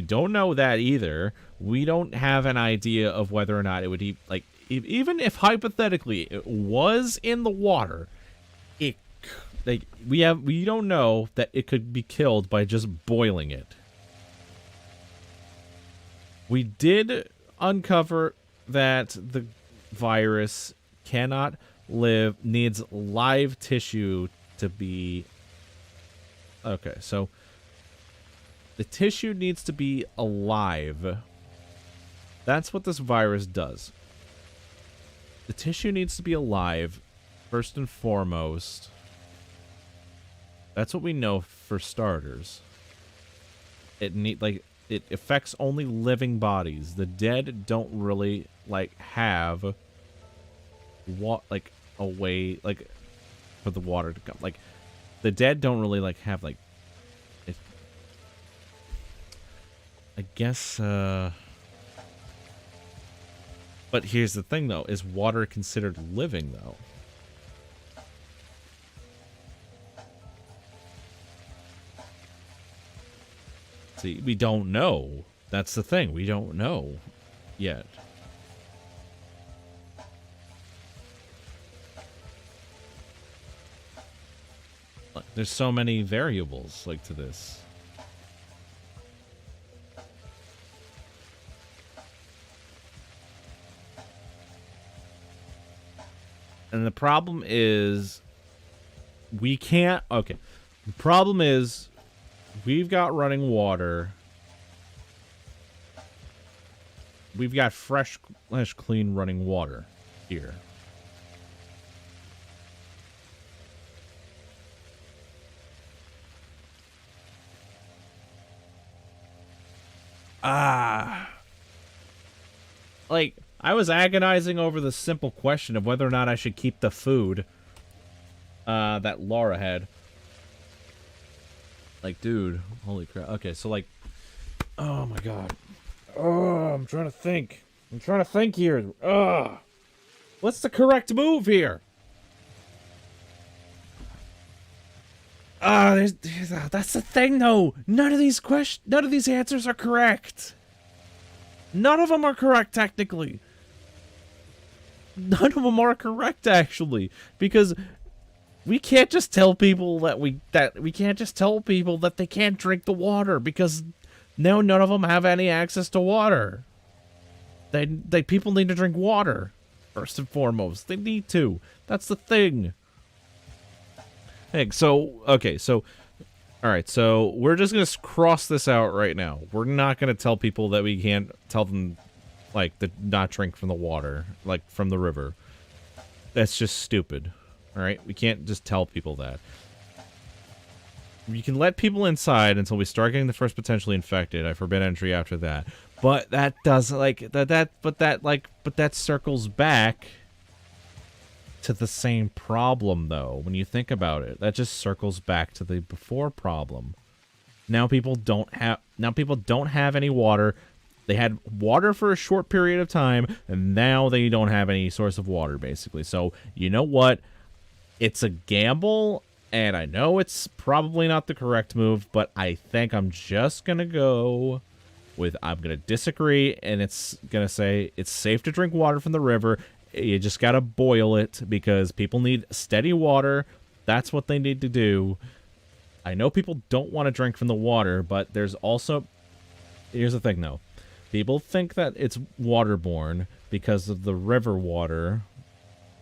don't know that either, we don't have an idea of whether or not it would even if hypothetically it was in the water, we don't know that it could be killed by just boiling it. We did uncover that the virus cannot live, needs live tissue to be... Okay, so the tissue needs to be alive. That's what this virus does. The tissue needs to be alive, first and foremost. That's what we know for starters. It affects only living bodies. The dead don't really have a way for the water to come. Like the dead don't really have I guess, but here's the thing, though. Is water considered living, though? See, we don't know. That's the thing. We don't know yet. There's so many variables, like, to this. And the problem is, we can't... Okay. The problem is, we've got running water. We've got fresh, clean running water here. Like, I was agonizing over the simple question of whether or not I should keep the food that Laura had. Like, dude, holy crap. Okay, so, like, oh my god. Oh, I'm trying to think. I'm trying to think here. What's the correct move here? That's the thing, though. None of these answers are correct. None of them are correct, technically. None of them are correct, actually, because we can't just tell people that we can't just tell people that they can't drink the water, because now none of them have any access to water. People need to drink water first and foremost. They need to. That's the thing. Hey, so okay, so all right, so we're just gonna cross this out right now. We're not gonna tell people that we can't tell them, like, to not drink from the water, like from the river. That's just stupid. All right, we can't just tell people that. You can let people inside until we start getting the first potentially infected. I forbid entry after that. But that does but that circles back to the same problem, though. When you think about it, that just circles back to the before problem. Now people don't have any water. They had water for a short period of time, and now they don't have any source of water, basically. So, you know what? It's a gamble, and I know it's probably not the correct move, but I think I'm just gonna go with, I'm gonna disagree, and it's gonna say it's safe to drink water from the river. You just gotta boil it, because people need steady water. That's what they need to do. I know people don't want to drink from the water, but there's also... Here's the thing, though. People think that it's waterborne because of the river water,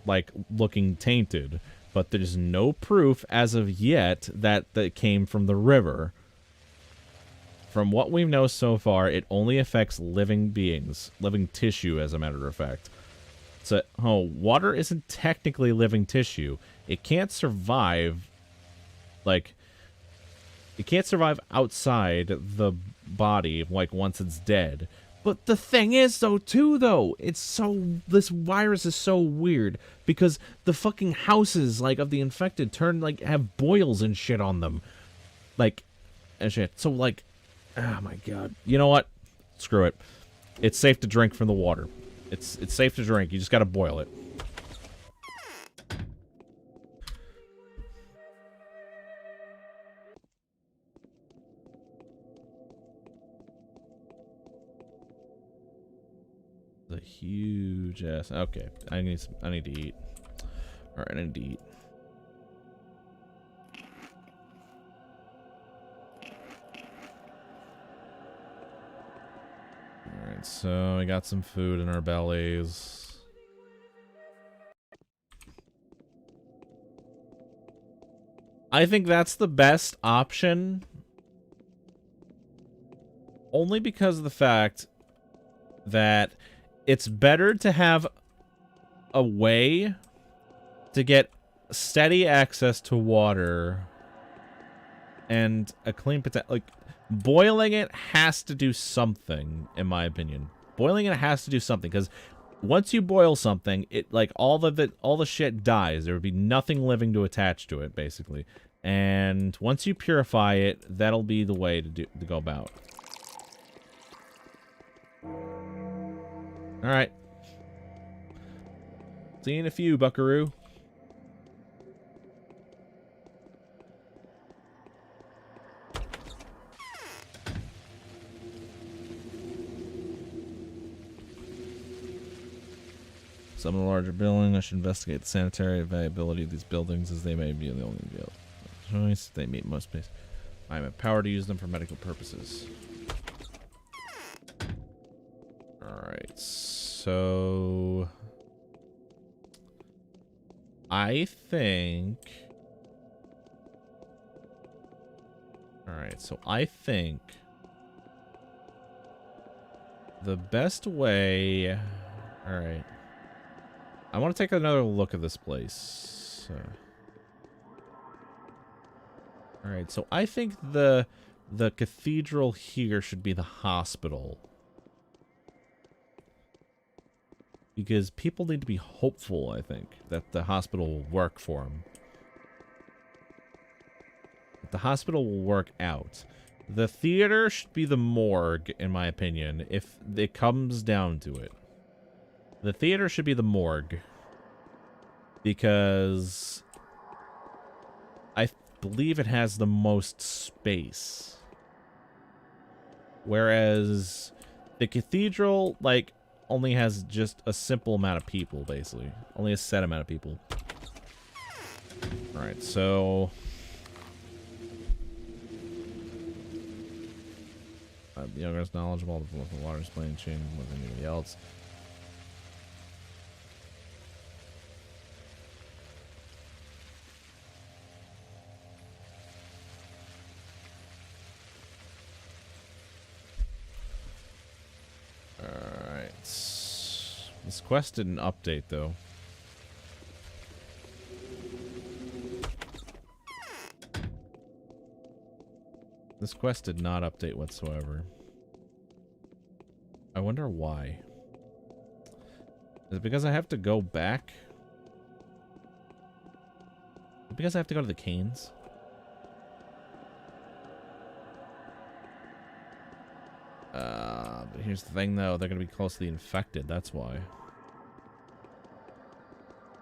like, looking tainted. But there's no proof, as of yet, that it came from the river. From what we know so far, it only affects living beings. Living tissue, as a matter of fact. So, water isn't technically living tissue. It can't survive, like, it can't survive outside the body, like, once it's dead. But the thing is, this virus is so weird, because the fucking houses, like, of the infected have boils and shit on them. Like, and shit. So, like, oh my god. You know what? Screw it. It's safe to drink from the water. It's safe to drink. You just gotta boil it. The huge ass. Okay, I need to eat. All right, I need to eat. All right, so we got some food in our bellies. I think that's the best option, only because of the fact that it's better to have a way to get steady access to water and a clean potential. Like, boiling it has to do something, in my opinion. Boiling it has to do something, because once you boil something, it, like, all the shit dies. There would be nothing living to attach to it, basically. And once you purify it, that'll be the way to go about. Alright. See you in a few, buckaroo. Some of the larger buildings, I should investigate the sanitary viability of these buildings, as they may be the only choice. They meet most space. I am empowered to use them for medical purposes. Alright, so... I think... Alright, so I think... the best way... Alright. I want to take another look at this place. Alright, so I think the cathedral here should be the hospital. Because people need to be hopeful, I think, that the hospital will work for them. That the hospital will work out. The theater should be the morgue, in my opinion, if it comes down to it. The theater should be the morgue. Because I believe it has the most space. Whereas the cathedral, like, only has just a simple amount of people, basically. Only a set amount of people. Alright, so... the youngest knowledgeable of the largest plane chain more than anybody else. Alright. This quest didn't update, though. This quest did not update whatsoever. I wonder why. Is it because I have to go back? Is it because I have to go to the Canes? But here's the thing, though. They're going to be close to the infected. That's why.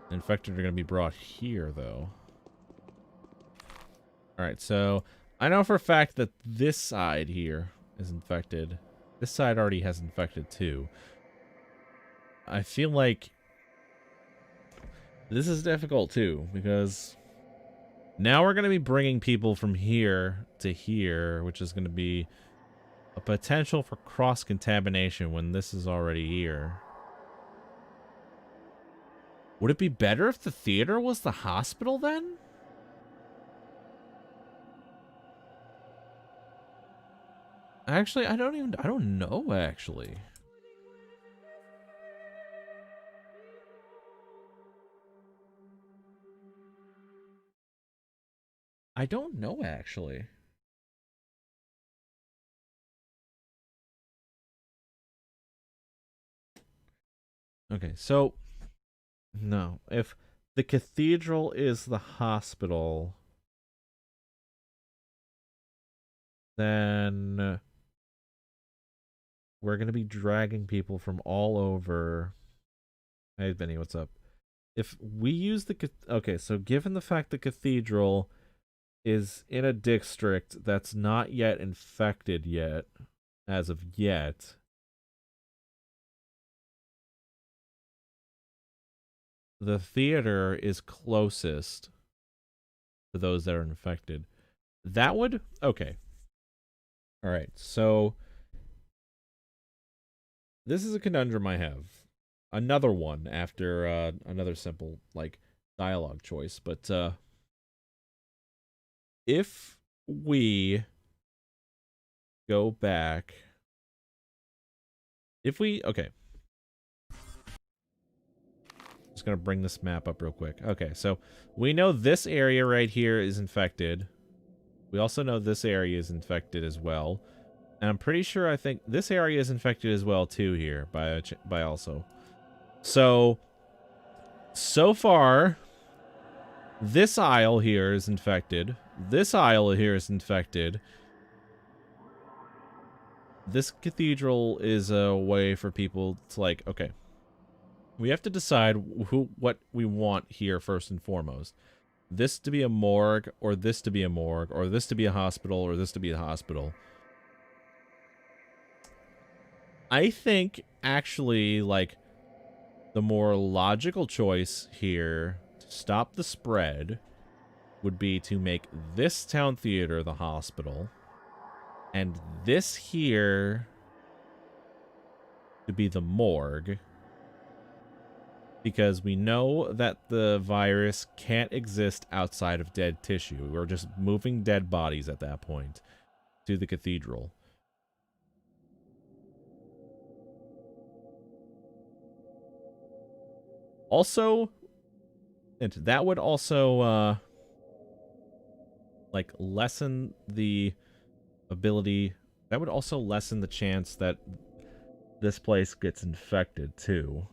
The infected are going to be brought here, though. Alright, so... I know for a fact that this side here is infected. This side already has infected, too. I feel like... this is difficult, too, because... now we're going to be bringing people from here to here, which is going to be... a potential for cross-contamination when this is already here. Would it be better if the theater was the hospital then? Actually, I don't know, actually. I don't know, actually. Okay, so... no. If the cathedral is the hospital... then... we're going to be dragging people from all over... Hey, Benny, what's up? If we use the... okay, so given the fact the cathedral is in a district that's not yet infected yet, as of yet... the theater is closest to those that are infected. That would... okay. Alright, so... this is a conundrum I have. Another one after another simple, like, dialogue choice. But, if we go back... if we... okay. Just gonna bring this map up real quick. Okay, so we know this area right here is infected. We also know this area is infected as well. And I'm pretty sure I think this area is infected as well too here by also. So far, this aisle here is infected. This aisle here is infected. this cathedral is a way for people to, like, okay, we have to decide what we want here first and foremost. This to be a morgue, or this to be a morgue, or this to be a hospital, or this to be a hospital. I think, actually, like, the more logical choice here to stop the spread would be to make this town theater the hospital, and this here to be the morgue, because we know that the virus can't exist outside of dead tissue. We're just moving dead bodies at that point to the cathedral. Also, and that would also, like, lessen the ability. That would also lessen the chance that this place gets infected, too.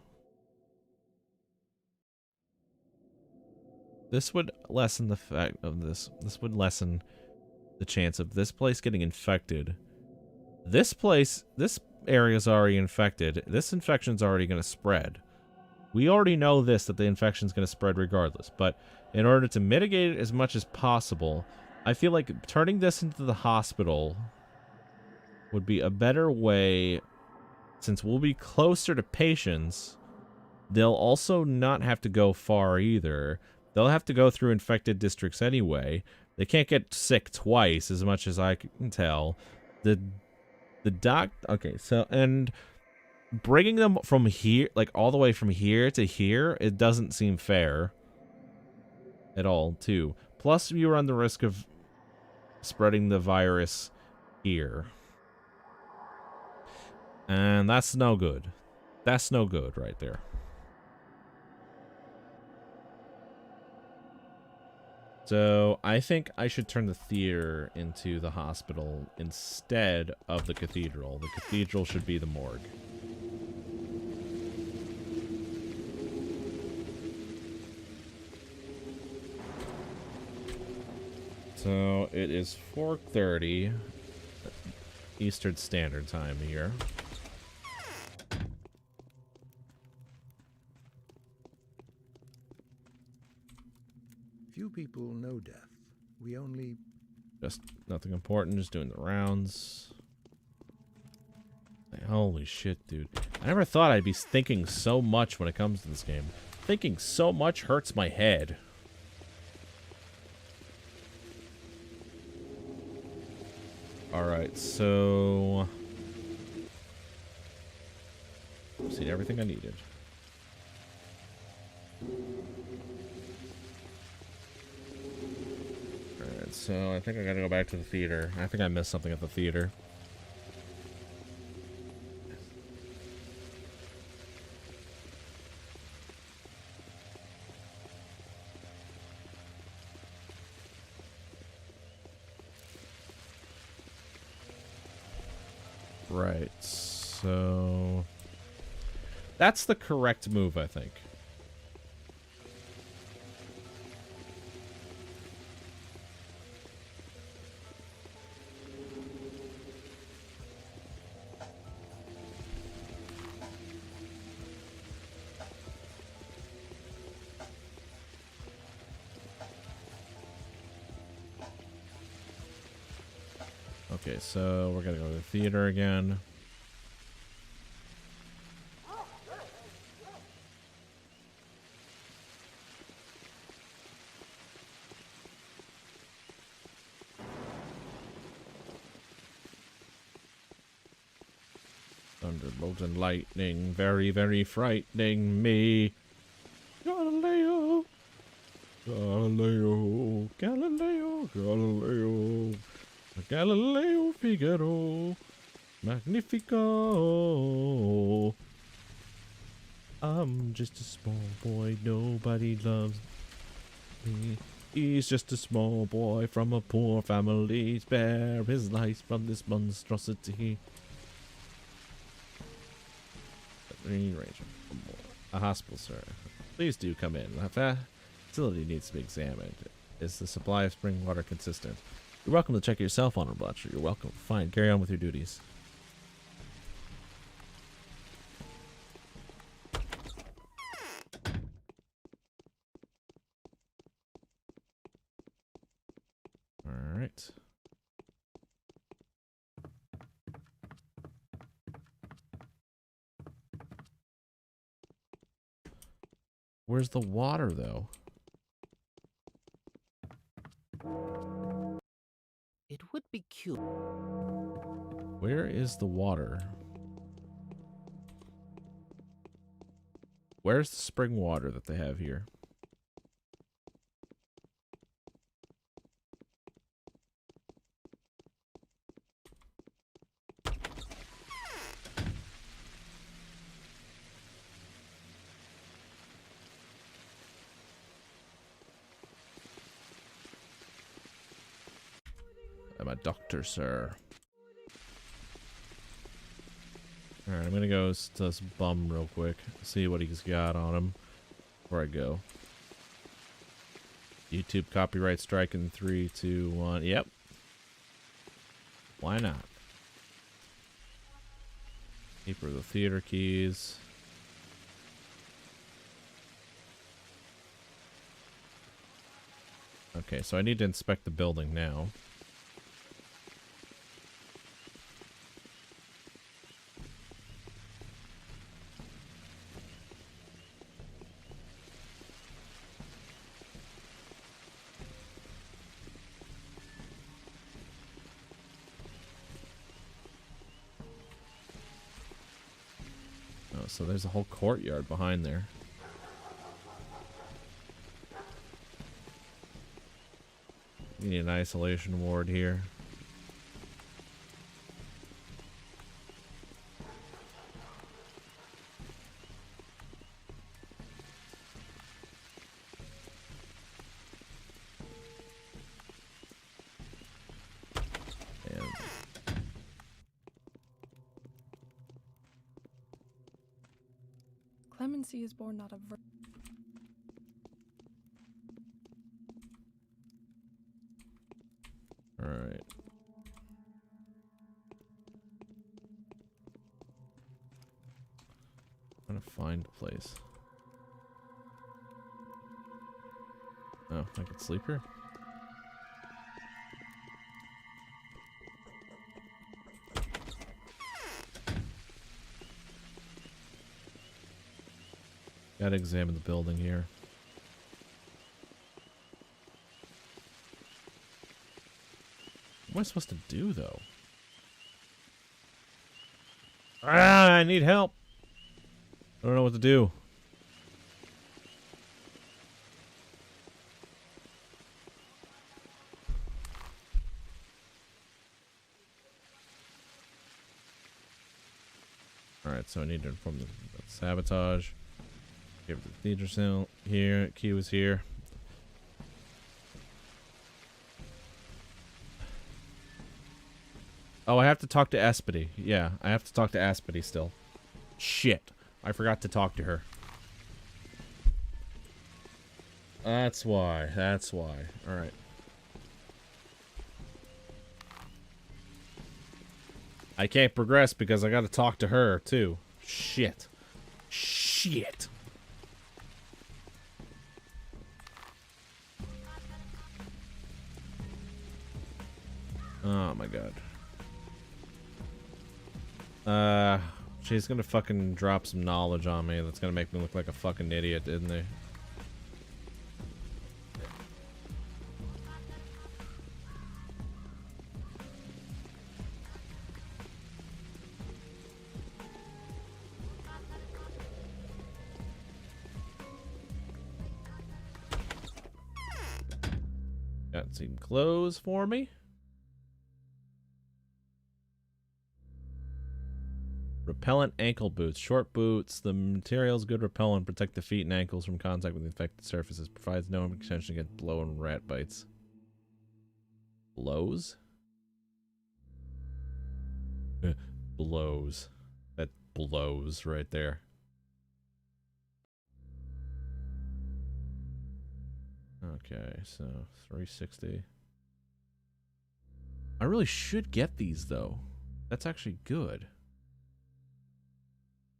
This would lessen the fact of this. This would lessen the chance of this place getting infected. This area is already infected. This infection's already going to spread. We already know this, that the infection's going to spread regardless. But in order to mitigate it as much as possible, I feel like turning this into the hospital would be a better way, since we'll be closer to patients. They'll also not have to go far either. They'll have to go through infected districts anyway. They can't get sick twice, as much as I can tell. Okay, so, and bringing them from here, like, all the way from here to here, it doesn't seem fair at all, too. Plus, you run the risk of spreading the virus here. And that's no good. That's no good right there. So, I think I should turn the theater into the hospital instead of the cathedral. The cathedral should be the morgue. So, it is 4:30 Eastern Standard Time here. Few people know death. We only... Just nothing important, just doing the rounds. Like, holy shit, dude. I never thought I'd be thinking so much when it comes to this game. Thinking so much hurts my head. Alright, so... I've seen everything I needed. Alright, so I think I gotta go back to the theater. I think I missed something at the theater. Right, so... That's the correct move, I think. Okay, so we're gonna go to the theater again. Thunderbolt and lightning, very, very frightening me. Galileo, Galileo, Galileo, Galileo. Galileo Figaro, Magnifico. I'm just a small boy, nobody loves me. He's just a small boy from a poor family, spare his life from this monstrosity. A hospital, sir. Please do come in. The facility needs to be examined. Is the supply of spring water consistent? You're welcome to check it yourself, Honorable Butcher. You're welcome. Fine, carry on with your duties. Where's the water, though? It would be cute. Where is the water? Where's the spring water that they have here? I'm a doctor, sir. Alright, I'm gonna go to this bum real quick. See what he's got on him before I go. YouTube copyright strike in 3, 2, 1. Yep. Why not? Keeper of the theater keys. Okay, so I need to inspect the building now. Oh, so there's a whole courtyard behind there. We need an isolation ward here. And Clemency is born not of alright. I'm trying to find a place. Oh, I can sleep here? Gotta examine the building here. What am I supposed to do, though? Ah, I need help. I don't know what to do. Alright, so I need to inform the sabotage. Give the theater cell here. Q is here. Oh, I have to talk to Aspity. Yeah, I have to talk to Aspity still. Shit. I forgot to talk to her. That's why. That's why. Alright. I can't progress because I gotta talk to her, too. Shit. Shit. Oh my god. She's gonna fucking drop some knowledge on me that's gonna make me look like a fucking idiot, isn't they? Got some clothes for me. Repellent ankle boots. Short boots. The material's good repellent. Protect the feet and ankles from contact with infected surfaces. Provides no protection against blow and rat bites. Blows? Blows. That blows right there. Okay, so 360. I really should get these, though. That's actually good.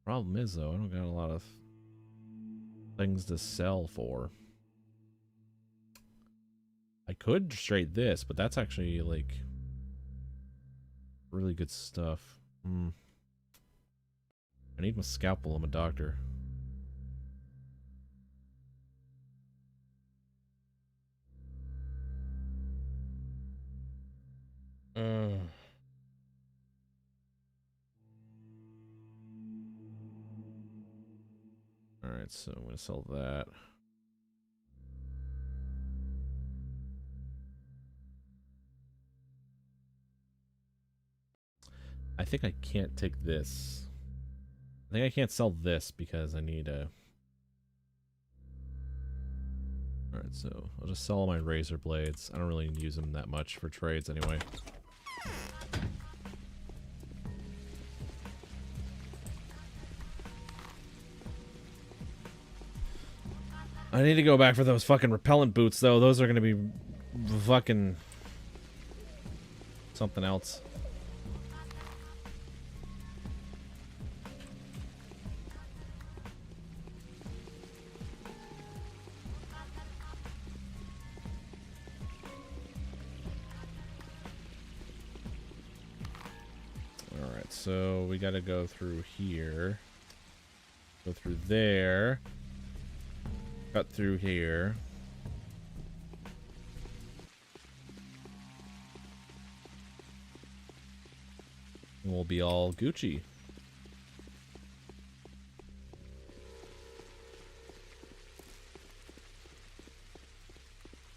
Problem is, though, I don't got a lot of things to sell for. I could trade this, but that's actually, like, really good stuff. I need my scalpel. I'm a doctor. Alright, so I'm gonna sell that. I think I can't take this. I think I can't sell this because I need a... Alright, so I'll just sell all my razor blades. I don't really use them that much for trades anyway. I need to go back for those fucking repellent boots, though. Those are gonna be fucking... something else. Alright, so we gotta go through here. Go through there. Cut through here. And we'll be all Gucci.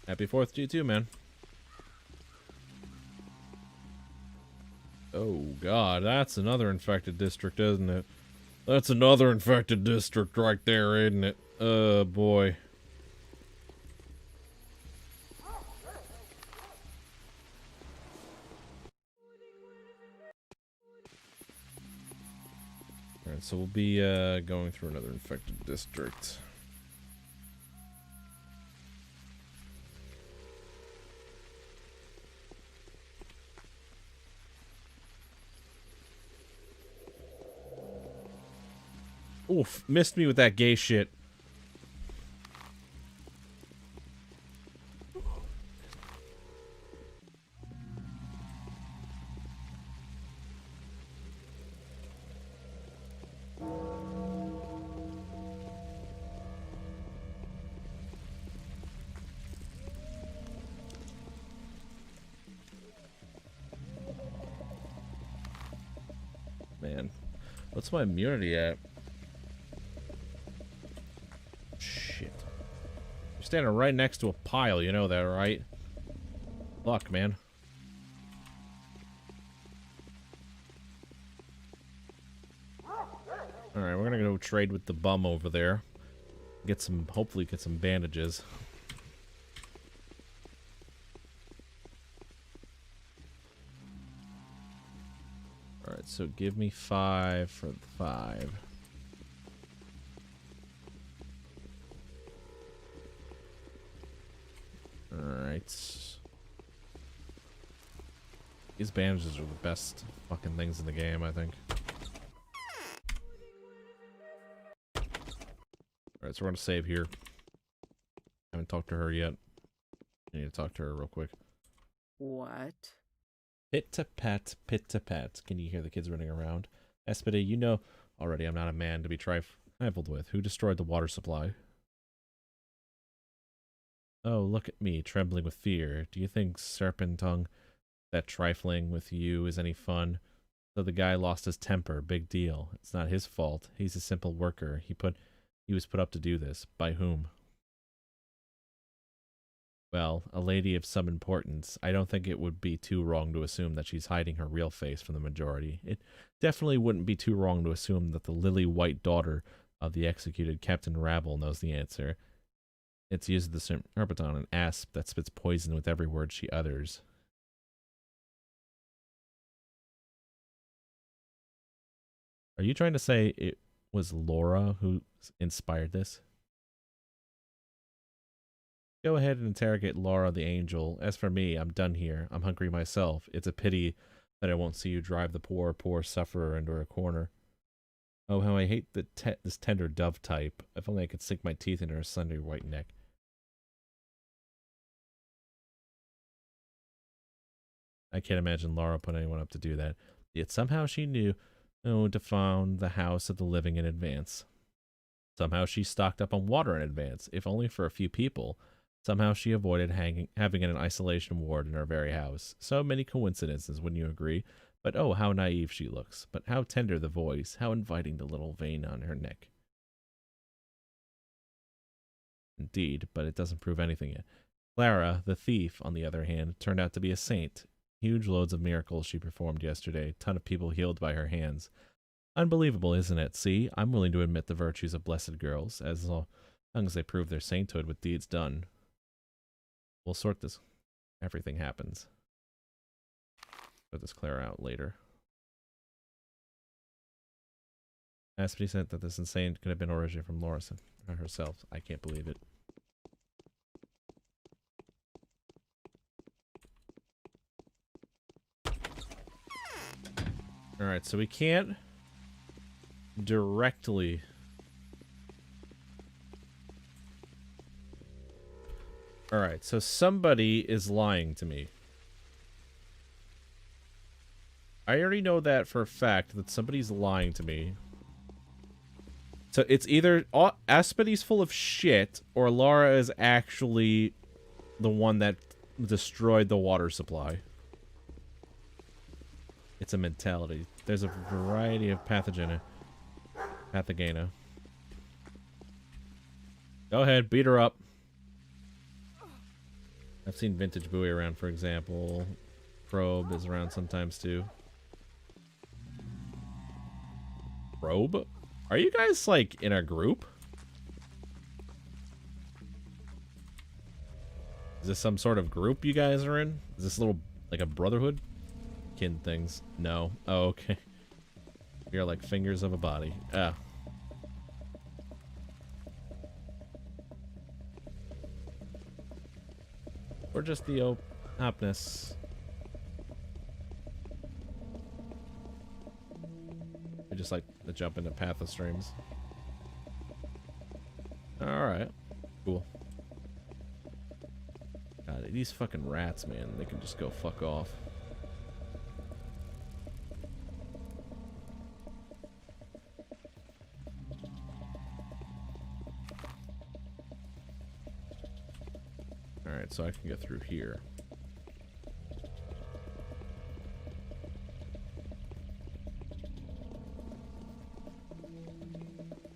Happy 4th G2, man. Oh god, that's another infected district, isn't it? That's another infected district right there, isn't it? Oh boy. Alright, so we'll be going through another infected district. Oof, missed me with that gay shit. Man, what's my immunity at? Shit. You're standing right next to a pile, you know that, right? Luck, man. Alright, we're gonna go trade with the bum over there. Get some, hopefully get some bandages. Alright, so give me 5 for the 5. Alright. These bandages are the best fucking things in the game, I think. Alright, so we're gonna save here. Haven't talked to her yet. I need to talk to her real quick. What? Pit-to-pat, pit-to-pat. Can you hear the kids running around? Espedy, you know already I'm not a man to be trifled with. Who destroyed the water supply? Oh, look at me, trembling with fear. Do you think, serpent tongue, that trifling with you is any fun? So the guy lost his temper, big deal. It's not his fault. He's a simple worker. He was put up to do this. By whom? Well, a lady of some importance. I don't think it would be too wrong to assume that she's hiding her real face from the majority. It definitely wouldn't be too wrong to assume that the lily-white daughter of the executed Captain Rabble knows the answer. It's used the serpenton, an asp that spits poison with every word she utters. Are you trying to say it was Laura who inspired this? Go ahead and interrogate Laura the Angel. As for me, I'm done here. I'm hungry myself. It's a pity that I won't see you drive the poor, poor sufferer into a corner. Oh, how I hate this tender dove type. If only I could sink my teeth into her slender white neck. I can't imagine Laura put anyone up to do that. Yet somehow she knew to found the house of the living in advance. Somehow she stocked up on water in advance, if only for a few people. Somehow she avoided having an isolation ward in her very house. So many coincidences, wouldn't you agree? But oh, how naive she looks. But how tender the voice, how inviting the little vein on her neck. Indeed, but it doesn't prove anything yet. Clara, the thief, on the other hand, turned out to be a saint. Huge loads of miracles she performed yesterday. A ton of people healed by her hands. Unbelievable, isn't it? See, I'm willing to admit the virtues of blessed girls, as long as they prove their sainthood with deeds done. We'll sort this. Everything happens. Sort this Clara out later. Aspity said that this insane could have been originated from Lorison herself. I can't believe it. Alright, so we can't directly... Alright, so somebody is lying to me. I already know that for a fact, that somebody's lying to me. So it's either Aspity's full of shit, or Laura is actually the one that destroyed the water supply. It's a mentality. There's a variety of pathogena. Go ahead, beat her up. I've seen vintage buoy around, for example. Probe is around sometimes too. Probe? Are you guys like in a group? Is this some sort of group you guys are in? Is this a little like a brotherhood? Kin things. No. Oh, okay. You're like fingers of a body. Ah. Or just the opness. We just like to jump into path streams. Alright. Cool. God, these fucking rats, man. They can just go fuck off. Alright, so I can get through here.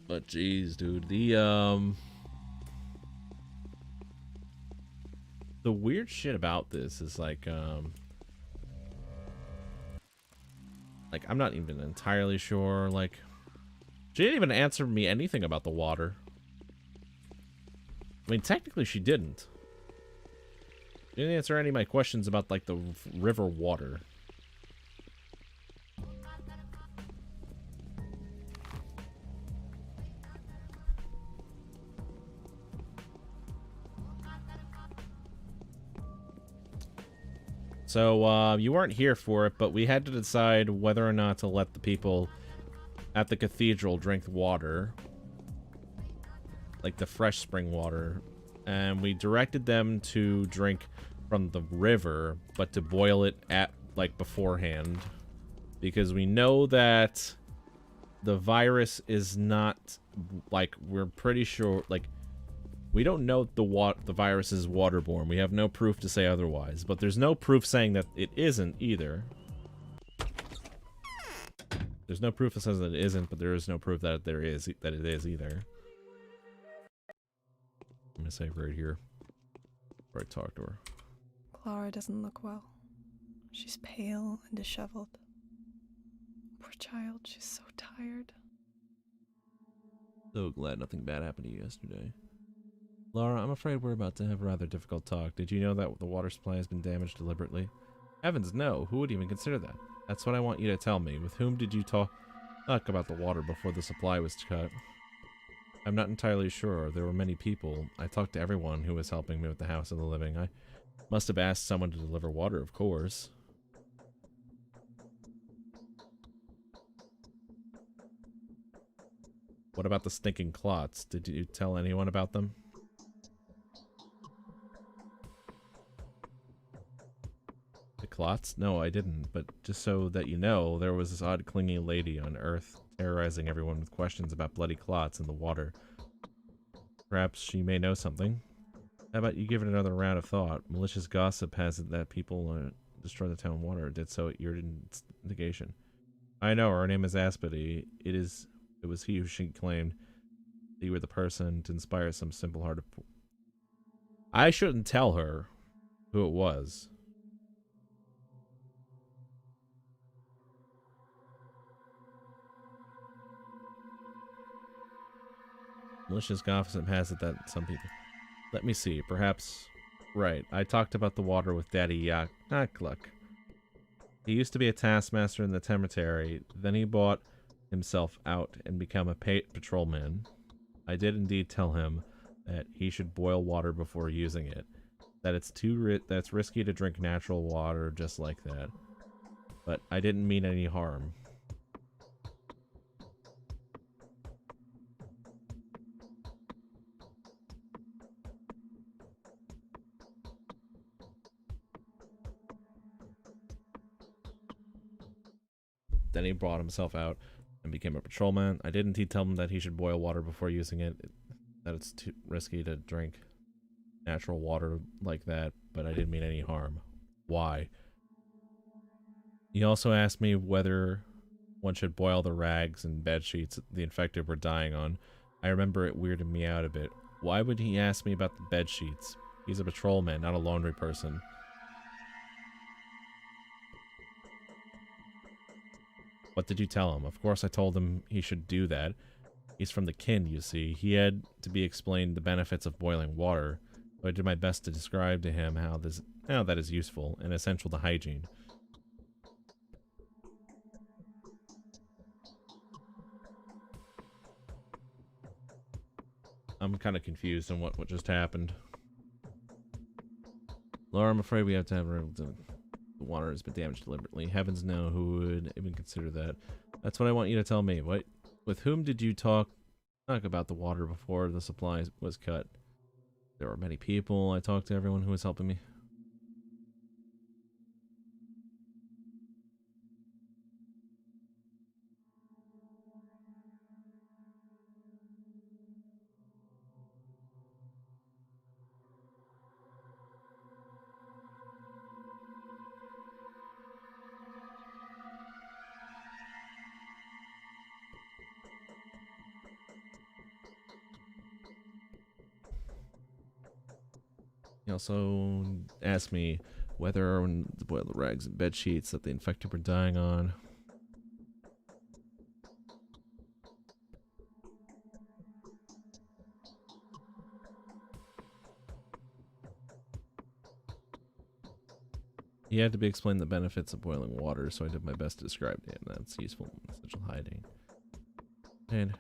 But jeez, dude, the weird shit about this is like I'm not even entirely sure, like, she didn't even answer me anything about the water. I mean, technically she didn't. She didn't answer any of my questions about, like, the river water. So, you weren't here for it, but we had to decide whether or not to let the people at the cathedral drink water. Like the fresh spring water. And we directed them to drink from the river, but to boil it at, like, beforehand. Because we know that the virus is not, like, we're pretty sure, like, we don't know the virus is waterborne. We have no proof to say otherwise, but there's no proof saying that it isn't either. There's no proof that says that it isn't, but there is no proof that it is either. I'm gonna save right here before I talk to her. Clara doesn't look well. She's pale and disheveled. Poor child, she's so tired. So glad nothing bad happened to you yesterday. Laura, I'm afraid we're about to have a rather difficult talk. Did you know that the water supply has been damaged deliberately? Heavens, no. Who would even consider that? That's what I want you to tell me. With whom did you talk about the water before the supply was cut? I'm not entirely sure. There were many people. I talked to everyone who was helping me with the house of the living. I must have asked someone to deliver water, of course. What about the stinking clots? Did you tell anyone about them? The clots? No, I didn't. But just so that you know, there was this odd clinging lady on Earth terrorizing everyone with questions about bloody clots in the water. Perhaps she may know something. How about you give it another round of thought? Malicious gossip has it that people destroy the town water. Did so at your instigation. I know, her name is Aspity. It was he who she claimed. You were the person to inspire some simple-hearted... I shouldn't tell her who it was. Malicious gossip has it that some people... Let me see, perhaps... Right, I talked about the water with Daddy Yakluk. He used to be a taskmaster in the cemetery, then he bought himself out and became a patrolman. I did indeed tell him that he should boil water before using it. That it's risky to drink natural water just like that. But I didn't mean any harm. Then he brought himself out and became a patrolman. I didn't tell him that he should boil water before using it, that it's too risky to drink natural water like that, but I didn't mean any harm. Why? He also asked me whether one should boil the rags and bed sheets the infected were dying on. I remember it weirded me out a bit. Why would he ask me about the bed sheets? He's a patrolman, not a laundry person. What did you tell him? Of course I told him he should do that. He's from the kin, you see. He had to be explained the benefits of boiling water. So I did my best to describe to him how that is useful and essential to hygiene. I'm kind of confused on what just happened. Laura, I'm afraid we have to have the water has been damaged deliberately. Heavens know who would even consider that. That's what I want you to tell me. What? With whom did you talk about the water before the supply was cut? There were many people. I talked to everyone who was helping me. He also asked me whether to boil the rags and bed sheets that the infected were dying on. He had to be explained the benefits of boiling water, so I did my best to describe to him that's useful in essential hiding. And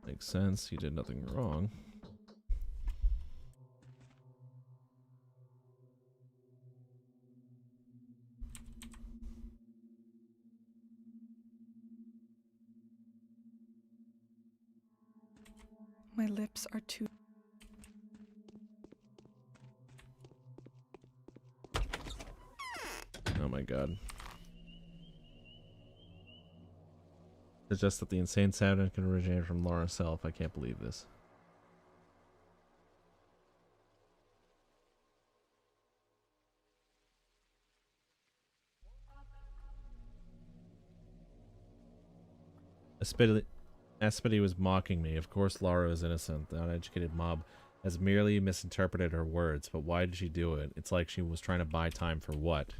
makes sense, he did nothing wrong. My lips are too... Oh my god. It's just that the insane sound can originate from Laura herself. I can't believe this. Aspity was mocking me. Of course Laura is innocent. The uneducated mob has merely misinterpreted her words, but why did she do it? It's like she was trying to buy time for what?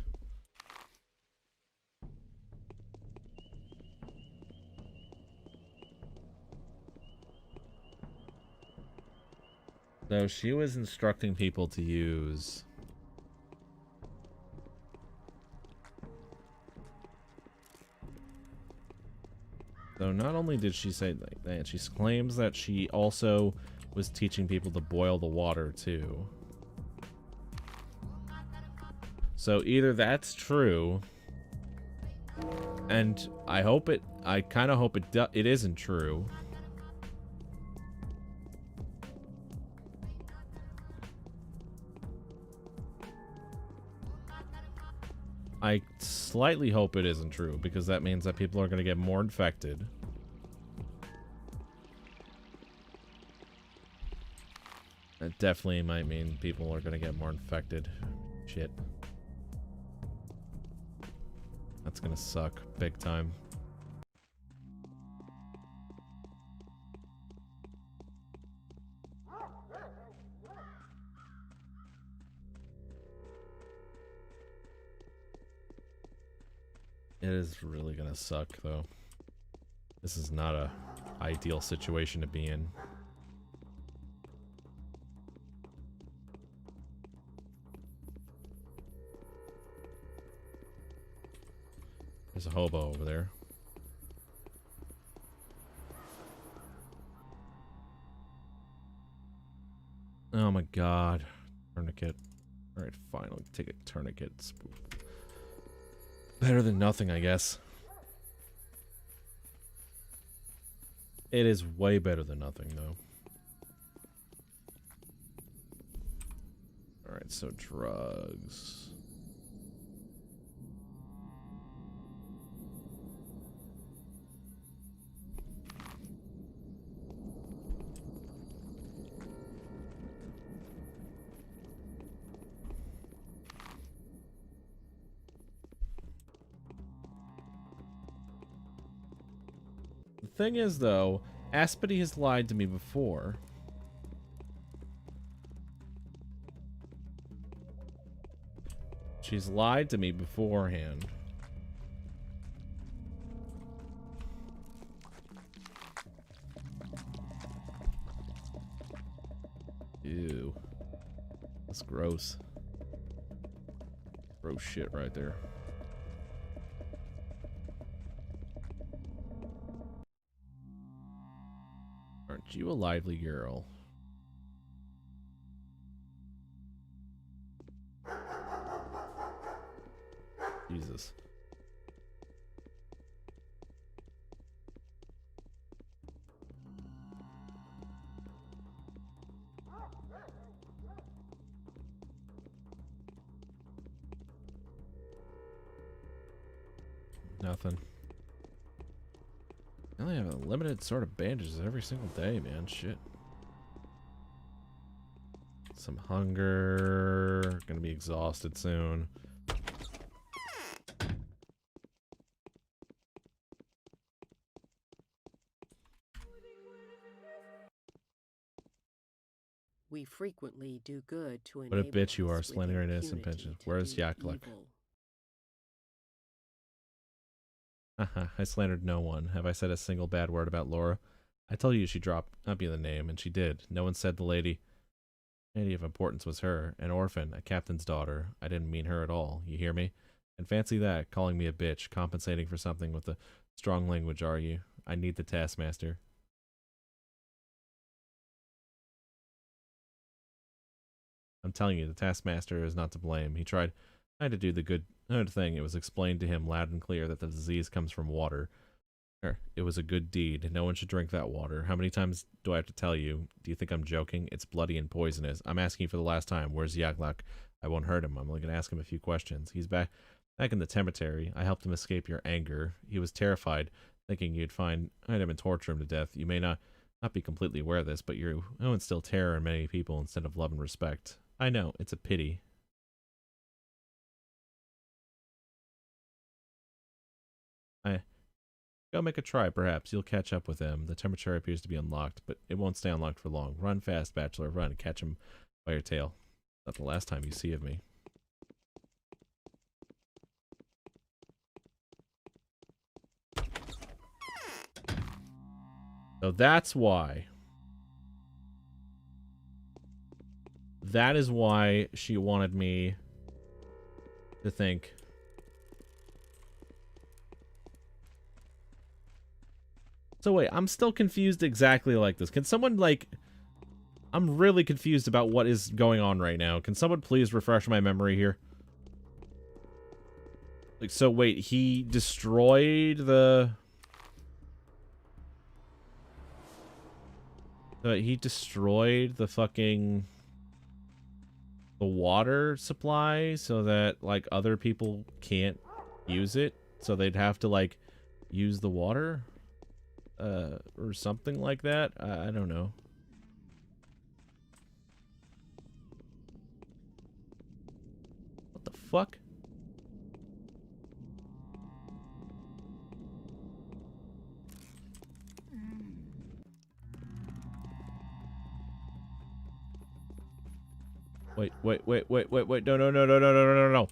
So she was instructing people to use... So not only did she say like that, she claims that she also was teaching people to boil the water too. So either that's true, and I kind of hope it isn't true. I slightly hope it isn't true, because that means that people are going to get more infected. That definitely might mean people are going to get more infected. Shit. That's going to suck big time. It is really gonna suck, though. This is not a ideal situation to be in. There's a hobo over there. Oh my god. Tourniquet. Alright, fine. I'll take a tourniquet. It's better than nothing, I guess. It is way better than nothing, though. Alright, so drugs. The thing is, though, Aspity has lied to me before. She's lied to me beforehand. Ew. That's gross. Gross shit right there. Aren't you a lively girl? Jesus. Nothing. I only have a limited sort of bandages every single day, man. Shit. Some hunger. Gonna be exhausted soon. We frequently do good to What a enable bitch you are, us with slandering innocent impunity pensions. to Where's do Yakluk? evil. Haha, I slandered no one. Have I said a single bad word about Laura? I told you she dropped not be the name, and she did. No one said the lady of importance was her. An orphan, a captain's daughter. I didn't mean her at all. You hear me? And fancy that, calling me a bitch, compensating for something with a strong language, are you? I need the taskmaster. I'm telling you, the taskmaster is not to blame. He tried to do the good thing. It was explained to him loud and clear that the disease comes from water. It was a good deed. No one should drink that water. How many times do I have to tell you? Do you think I'm joking? It's bloody and poisonous. I'm asking you for the last time. Where's Yakluk? I won't hurt him. I'm only going to ask him a few questions. He's back in the cemetery. I helped him escape your anger. He was terrified, thinking you'd find him and torture him to death. You may not be completely aware of this, but you instill terror in many people instead of love and respect. I know. It's a pity. Go make a try, perhaps. You'll catch up with him. The temperature appears to be unlocked, but it won't stay unlocked for long. Run fast, Bachelor. Run. Catch him by your tail. Not the last time you see of me. So that's why. That is why she wanted me to think. So wait, I'm still confused exactly like this. Can someone, like... I'm really confused about what is going on right now. Can someone please refresh my memory here? Like, so wait, he destroyed the... he destroyed the fucking... the water supply so that, like, other people can't use it? So they'd have to, like, use the water? Or something like that? I don't know. What the fuck? Wait. No. No.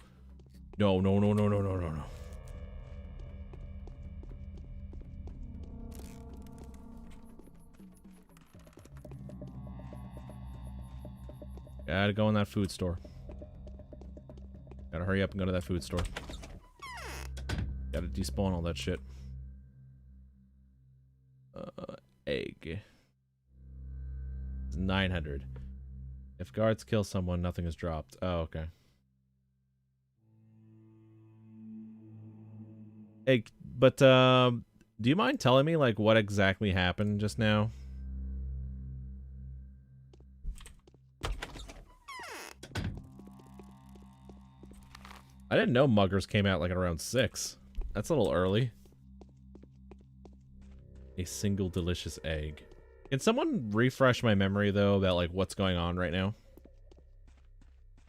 Gotta go in that food store. Gotta hurry up and go to that food store. Gotta despawn all that shit. Egg. 900. If guards kill someone, nothing is dropped. Oh, okay. Hey, but, do you mind telling me, like, what exactly happened just now? I didn't know muggers came out, like, around 6. That's a little early. A single delicious egg. Can someone refresh my memory, though, about, like, what's going on right now?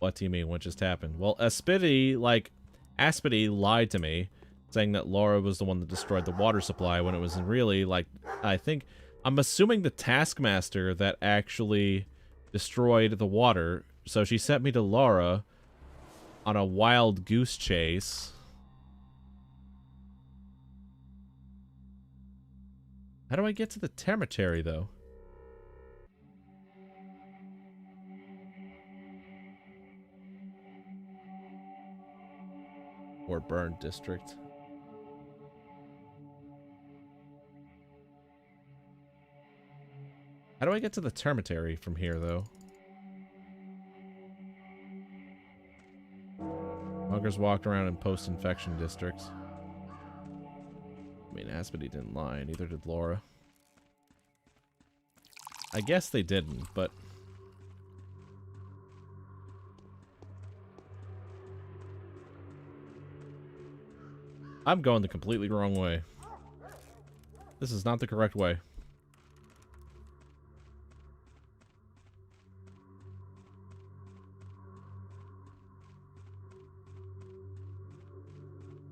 What do you mean? What just happened? Well, Aspity lied to me, saying that Laura was the one that destroyed the water supply when it was really, like, I'm assuming the Taskmaster that actually destroyed the water. So she sent me to Laura on a wild goose chase. How do I get to the cemetery, though? Or burned district. How do I get to the cemetery from here, though? Muggers walked around in post-infection districts. I mean, Aspity didn't lie, neither did Laura. I guess they didn't, but... I'm going the completely wrong way. This is not the correct way.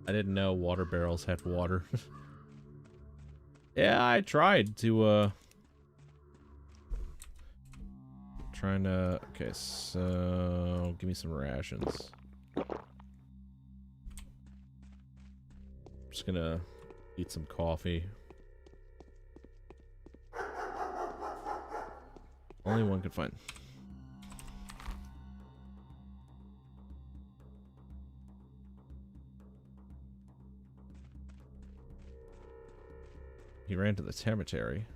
I didn't know water barrels had water. Yeah, I tried to, trying to... Okay, so... Give me some rations. Just gonna eat some coffee. Only one could find. He ran to the cemetery.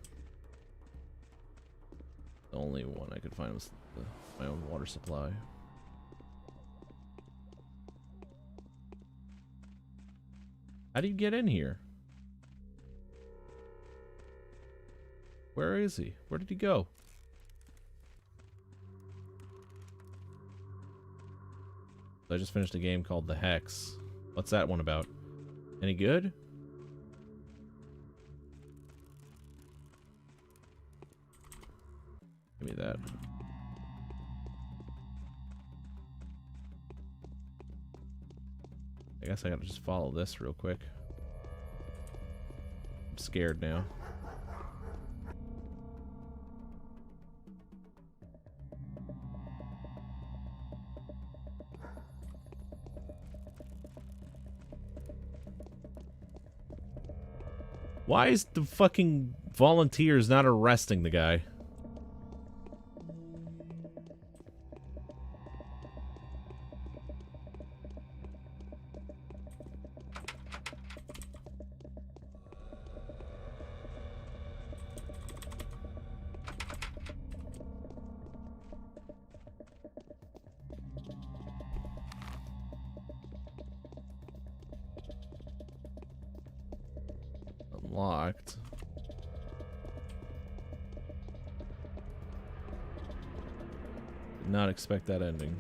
The only one I could find was my own water supply. How do you get in here? Where is he? Where did he go? I just finished a game called The Hex. What's that one about? Any good? Give me that. I guess I gotta just follow this real quick. I'm scared now. Why is the fucking volunteers not arresting the guy? Unlocked. Did not expect that ending.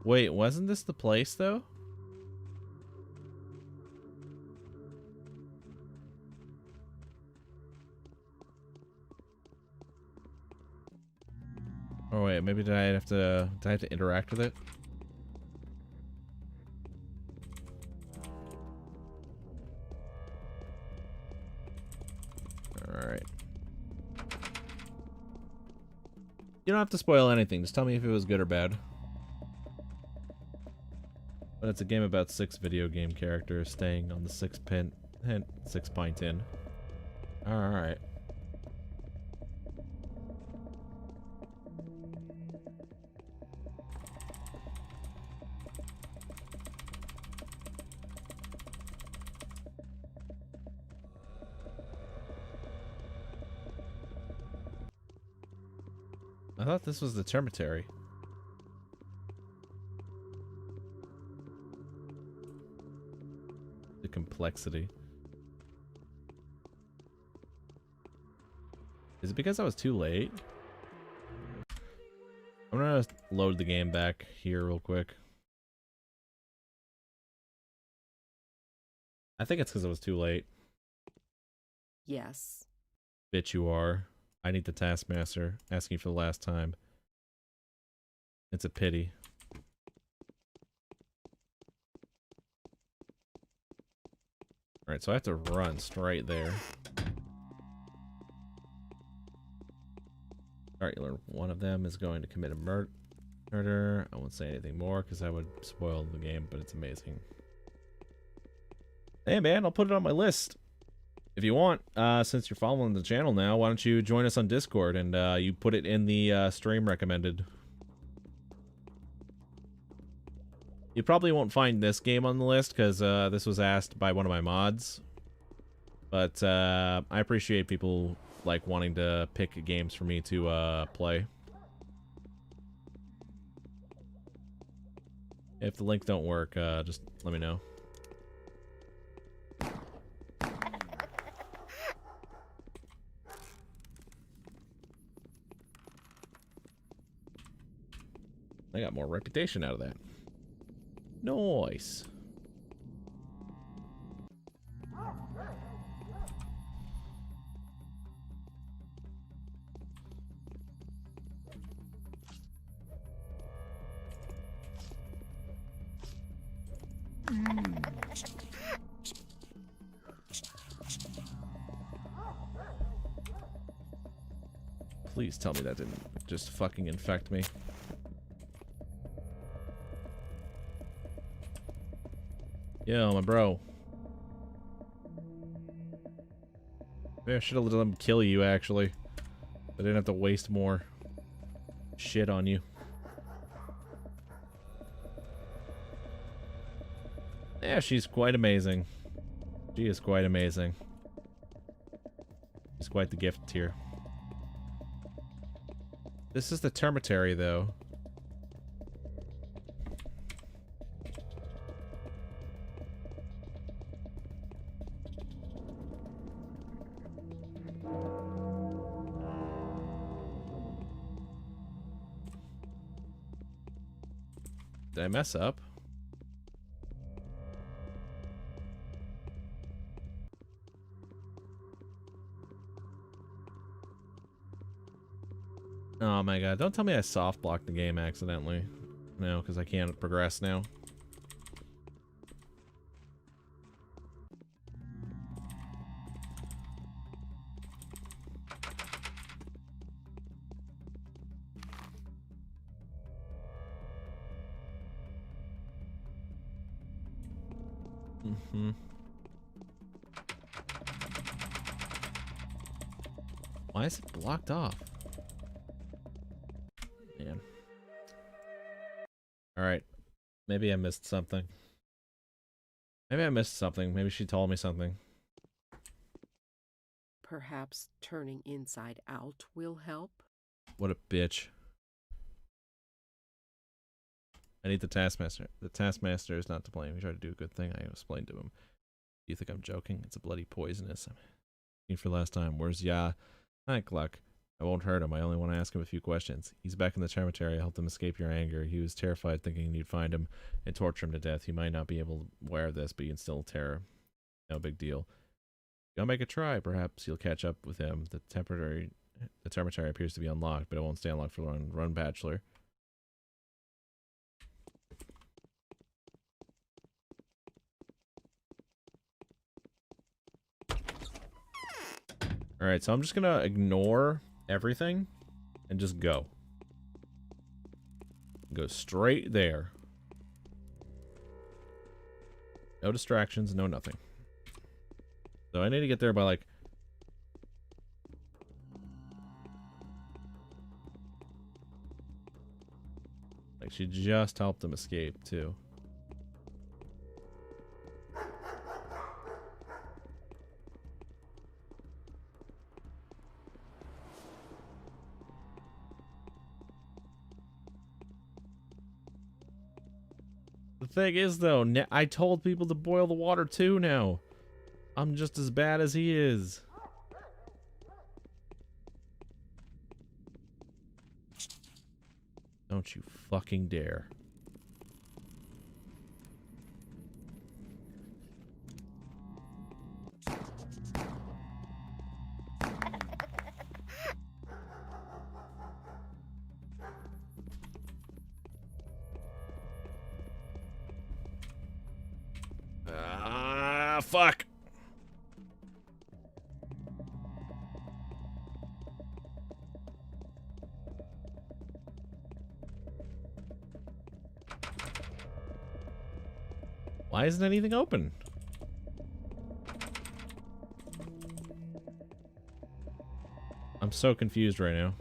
Wait, wasn't this the place, though? Oh wait, maybe did I have to interact with it? Alright. You don't have to spoil anything, just tell me if it was good or bad. But it's a game about 6 video game characters staying on the 6-pint inn. Alright. I thought this was the cemetery. The complexity. Is it because I was too late? I'm gonna load the game back here real quick. I think it's because I was too late. Yes. Bitch you are. I need the taskmaster. Asking for the last time. It's a pity. Alright, so I have to run straight there. Alright, you learn one of them is going to commit a murder. I won't say anything more because I would spoil the game, but it's amazing. Hey man, I'll put it on my list. If you want, since you're following the channel now, why don't you join us on Discord and you put it in the stream recommended. You probably won't find this game on the list because this was asked by one of my mods. But I appreciate people like wanting to pick games for me to play. If the link don't work, just let me know. I got more reputation out of that. Nice. Please tell me that didn't just fucking infect me. Yo, my bro. Maybe I should have let them kill you, actually. I didn't have to waste more shit on you. Yeah, she's quite amazing. She is quite amazing. She's quite the gift here. This is the cemetery, though. Did I mess up? Oh my god, don't tell me I soft blocked the game accidentally. No, because I can't progress now. Why is it blocked off? Man. Alright. Maybe I missed something. Maybe she told me something. Perhaps turning inside out will help. What a bitch. I need the taskmaster. The taskmaster is not to blame. He tried to do a good thing. I explained to him. Do you think I'm joking? It's a bloody poisonous. I'm looking for last time. Where's Ya? Hi, Gluck. I won't hurt him. I only want to ask him a few questions. He's back in the cemetery. I helped him escape your anger. He was terrified thinking you'd find him and torture him to death. He might not be able to wear this, but you instill terror. No big deal. Go make a try. Perhaps you'll catch up with him. The cemetery The termitary appears to be unlocked, but it won't stay unlocked for long. Run Bachelor. Alright, so I'm just gonna ignore everything and just go. Go straight there. No distractions, no nothing. So I need to get there by like... Like she just helped him escape too. The thing is, though, I told people to boil the water too now. I'm just as bad as he is. Don't you fucking dare. Ah, fuck. Why isn't anything open? I'm so confused right now.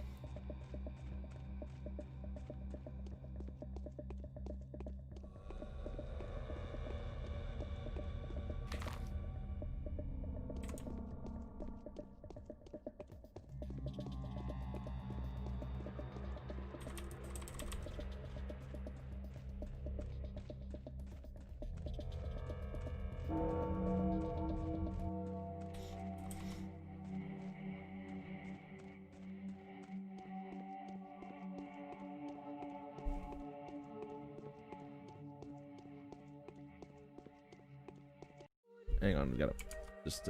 Hang on, we gotta just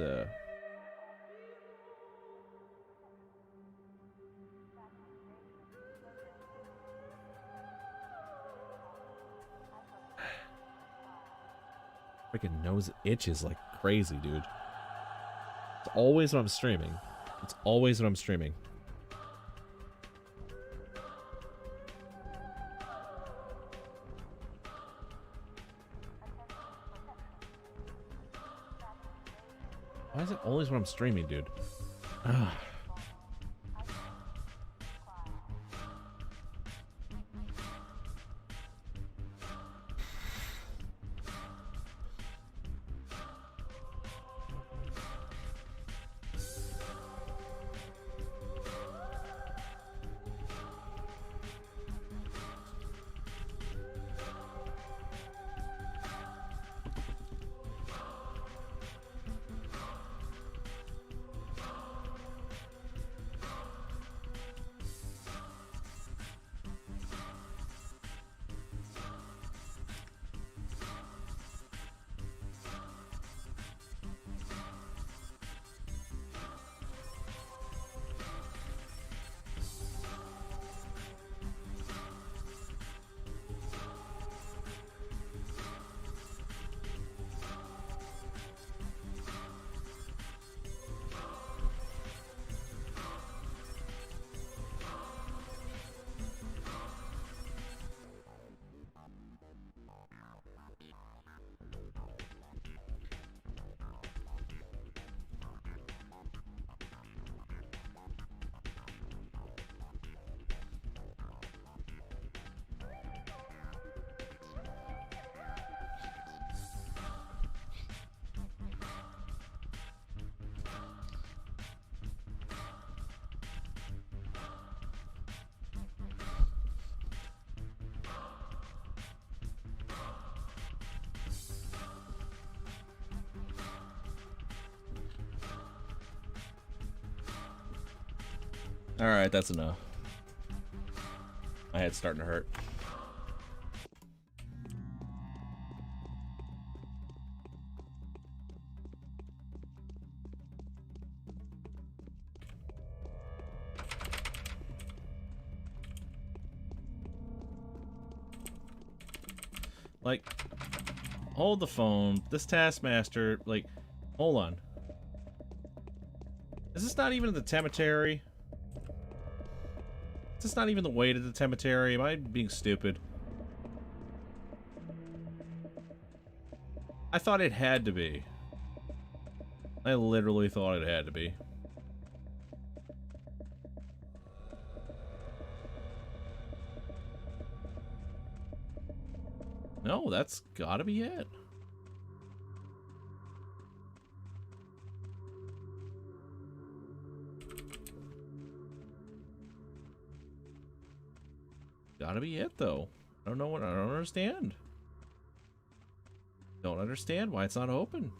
freaking nose itches like crazy, dude. It's always when I'm streaming. It's always when I'm streaming. Why is it always when I'm streaming, dude? Ugh. Alright, that's enough. My head's starting to hurt. Like, hold the phone. This taskmaster, like, hold on. Is this not even the cemetery? Is this not even the way to the cemetery? Am I being stupid? I thought it had to be. I literally thought it had to be. No, that's gotta be it. Gotta be it, though. I don't understand. Don't understand why it's not open.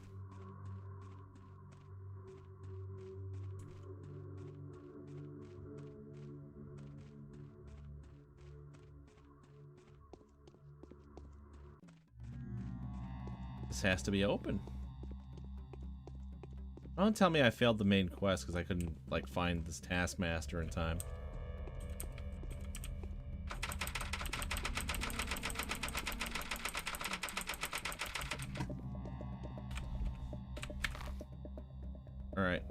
This has to be open. Don't tell me I failed the main quest because I couldn't, like, find this taskmaster in time. Alright.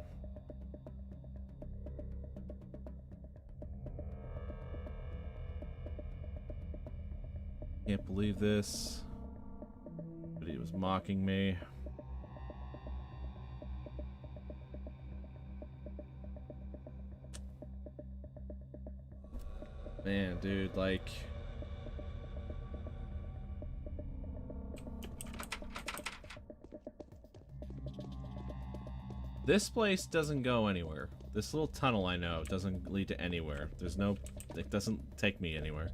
Can't believe this. But he was mocking me. Man, dude, like... This place doesn't go anywhere. This little tunnel, I know, doesn't lead to anywhere. There's no... It doesn't take me anywhere.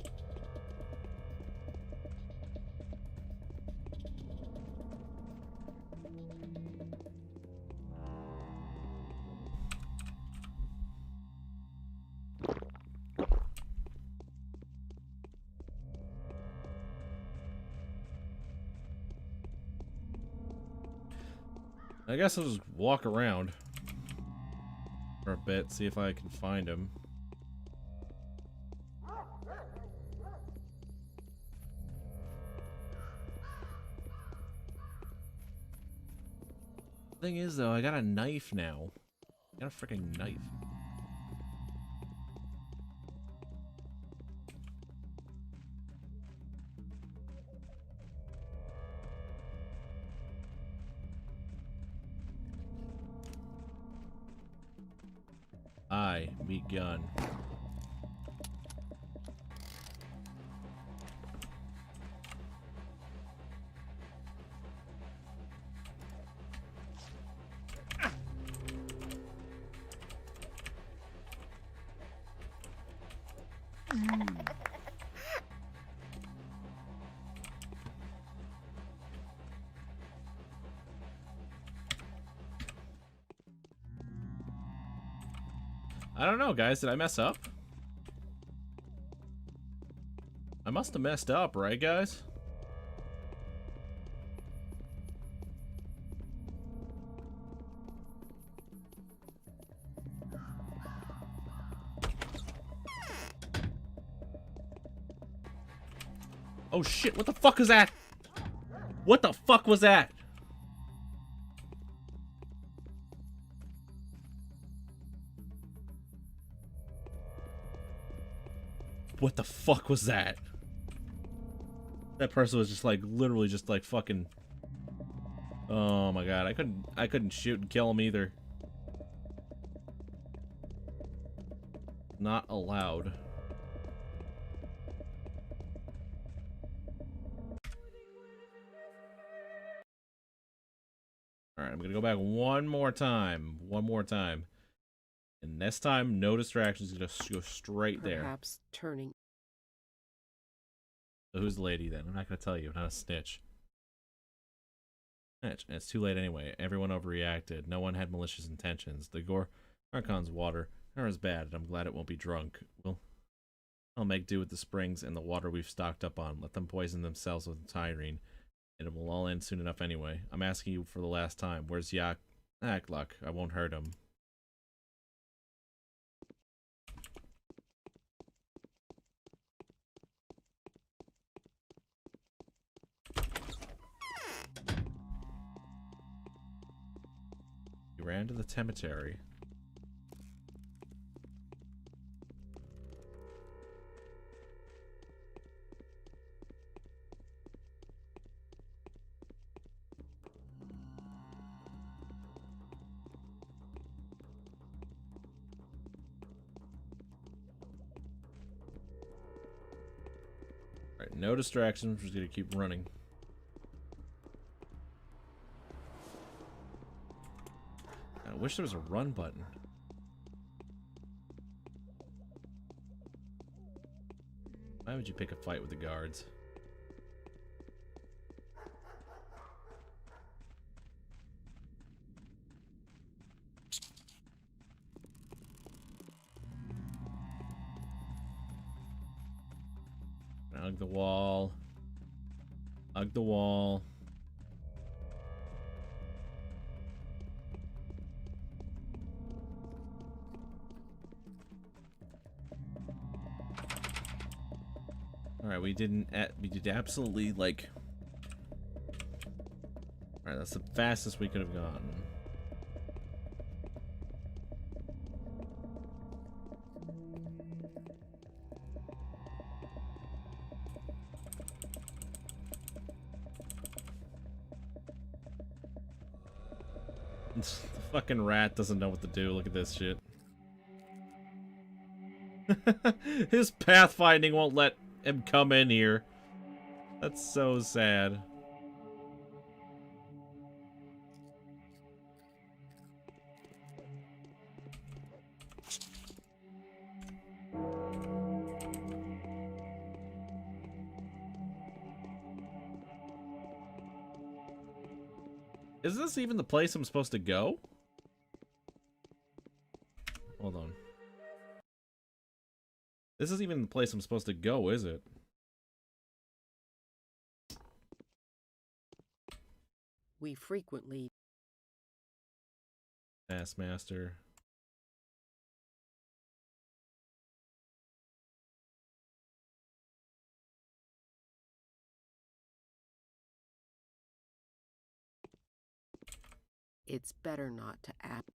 I guess I'll just walk around for a bit, see if I can find him. Thing is, though, I got a knife now. I got a freaking knife. I begun. I don't know, guys. Did I mess up? I must have messed up, right, guys? Oh shit, what the fuck is that? What the fuck was that? What the fuck was that? That person was just like literally just like fucking. Oh my god, I couldn't shoot and kill him either. Not allowed. Alright, I'm gonna go back one more time. One more time. And this time, no distractions. Just go straight there. Perhaps turning. So who's the lady then? I'm not gonna tell you. I'm not a snitch. Snitch. And it's too late anyway. Everyone overreacted. No one had malicious intentions. The Archon's water are as bad, and I'm glad it won't be drunk. I'll make do with the springs and the water we've stocked up on. Let them poison themselves with tyrene, and it will all end soon enough anyway. I'm asking you for the last time. Where's Yak? Luck. I won't hurt him. We ran to the cemetery. Alright, no distractions. We're just gonna keep running. I wish there was a run button. Why would you pick a fight with the guards? Hug the wall. Hug the wall. Alright, we did absolutely, like... Alright, that's the fastest we could have gotten. The fucking rat doesn't know what to do. Look at this shit. His pathfinding won't let him come in here. That's so sad. Is this even the place I'm supposed to go? Hold on. This isn't even the place I'm supposed to go, is it? We frequently... Taskmaster. It's better not to act.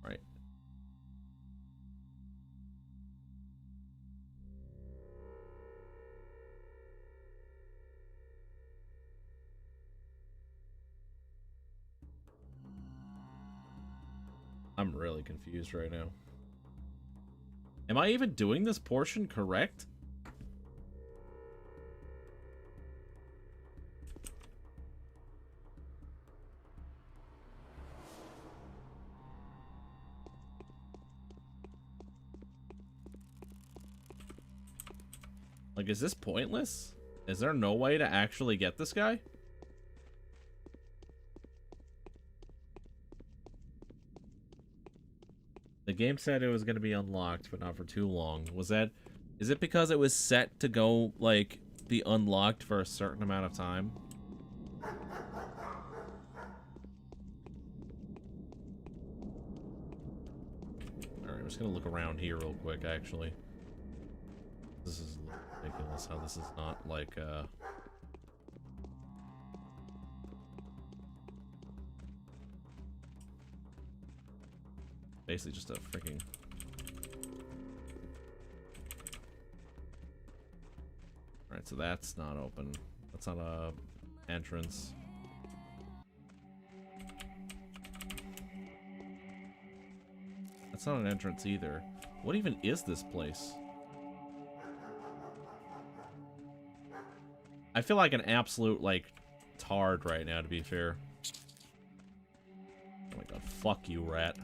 Right. I'm really confused right now. Am I even doing this portion correct? Like, is this pointless? Is there no way to actually get this guy? The game said it was going to be unlocked, but not for too long. Was that... Is it because it was set to go, like, be unlocked for a certain amount of time? Alright, I'm just going to look around here real quick, actually. This is ridiculous how this is not, like, basically just a freaking... Alright, so that's not open. That's not a entrance. That's not an entrance either. What even is this place? I feel like an absolute, like, tard right now, to be fair. Oh my god, fuck you, rat.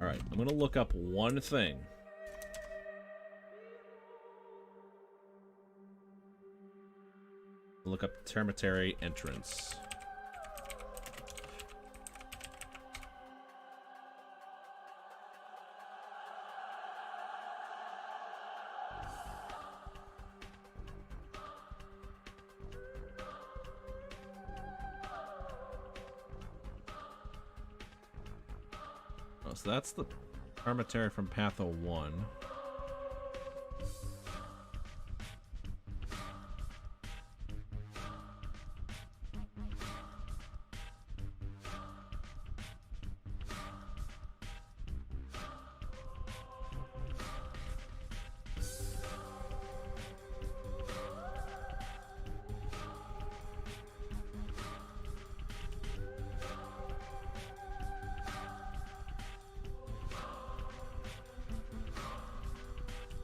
Alright, I'm gonna look up one thing. Look up cemetery entrance. So that's the Armatary from Patho 1.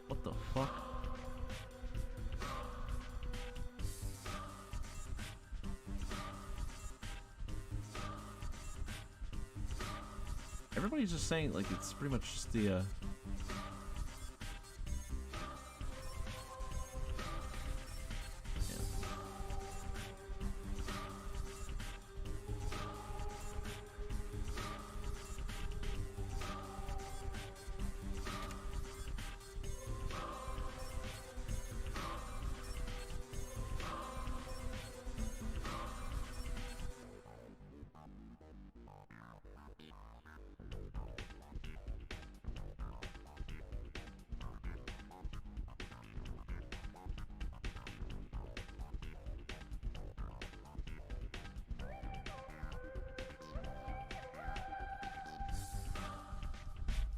What the fuck? Everybody's just saying, like, it's pretty much just the,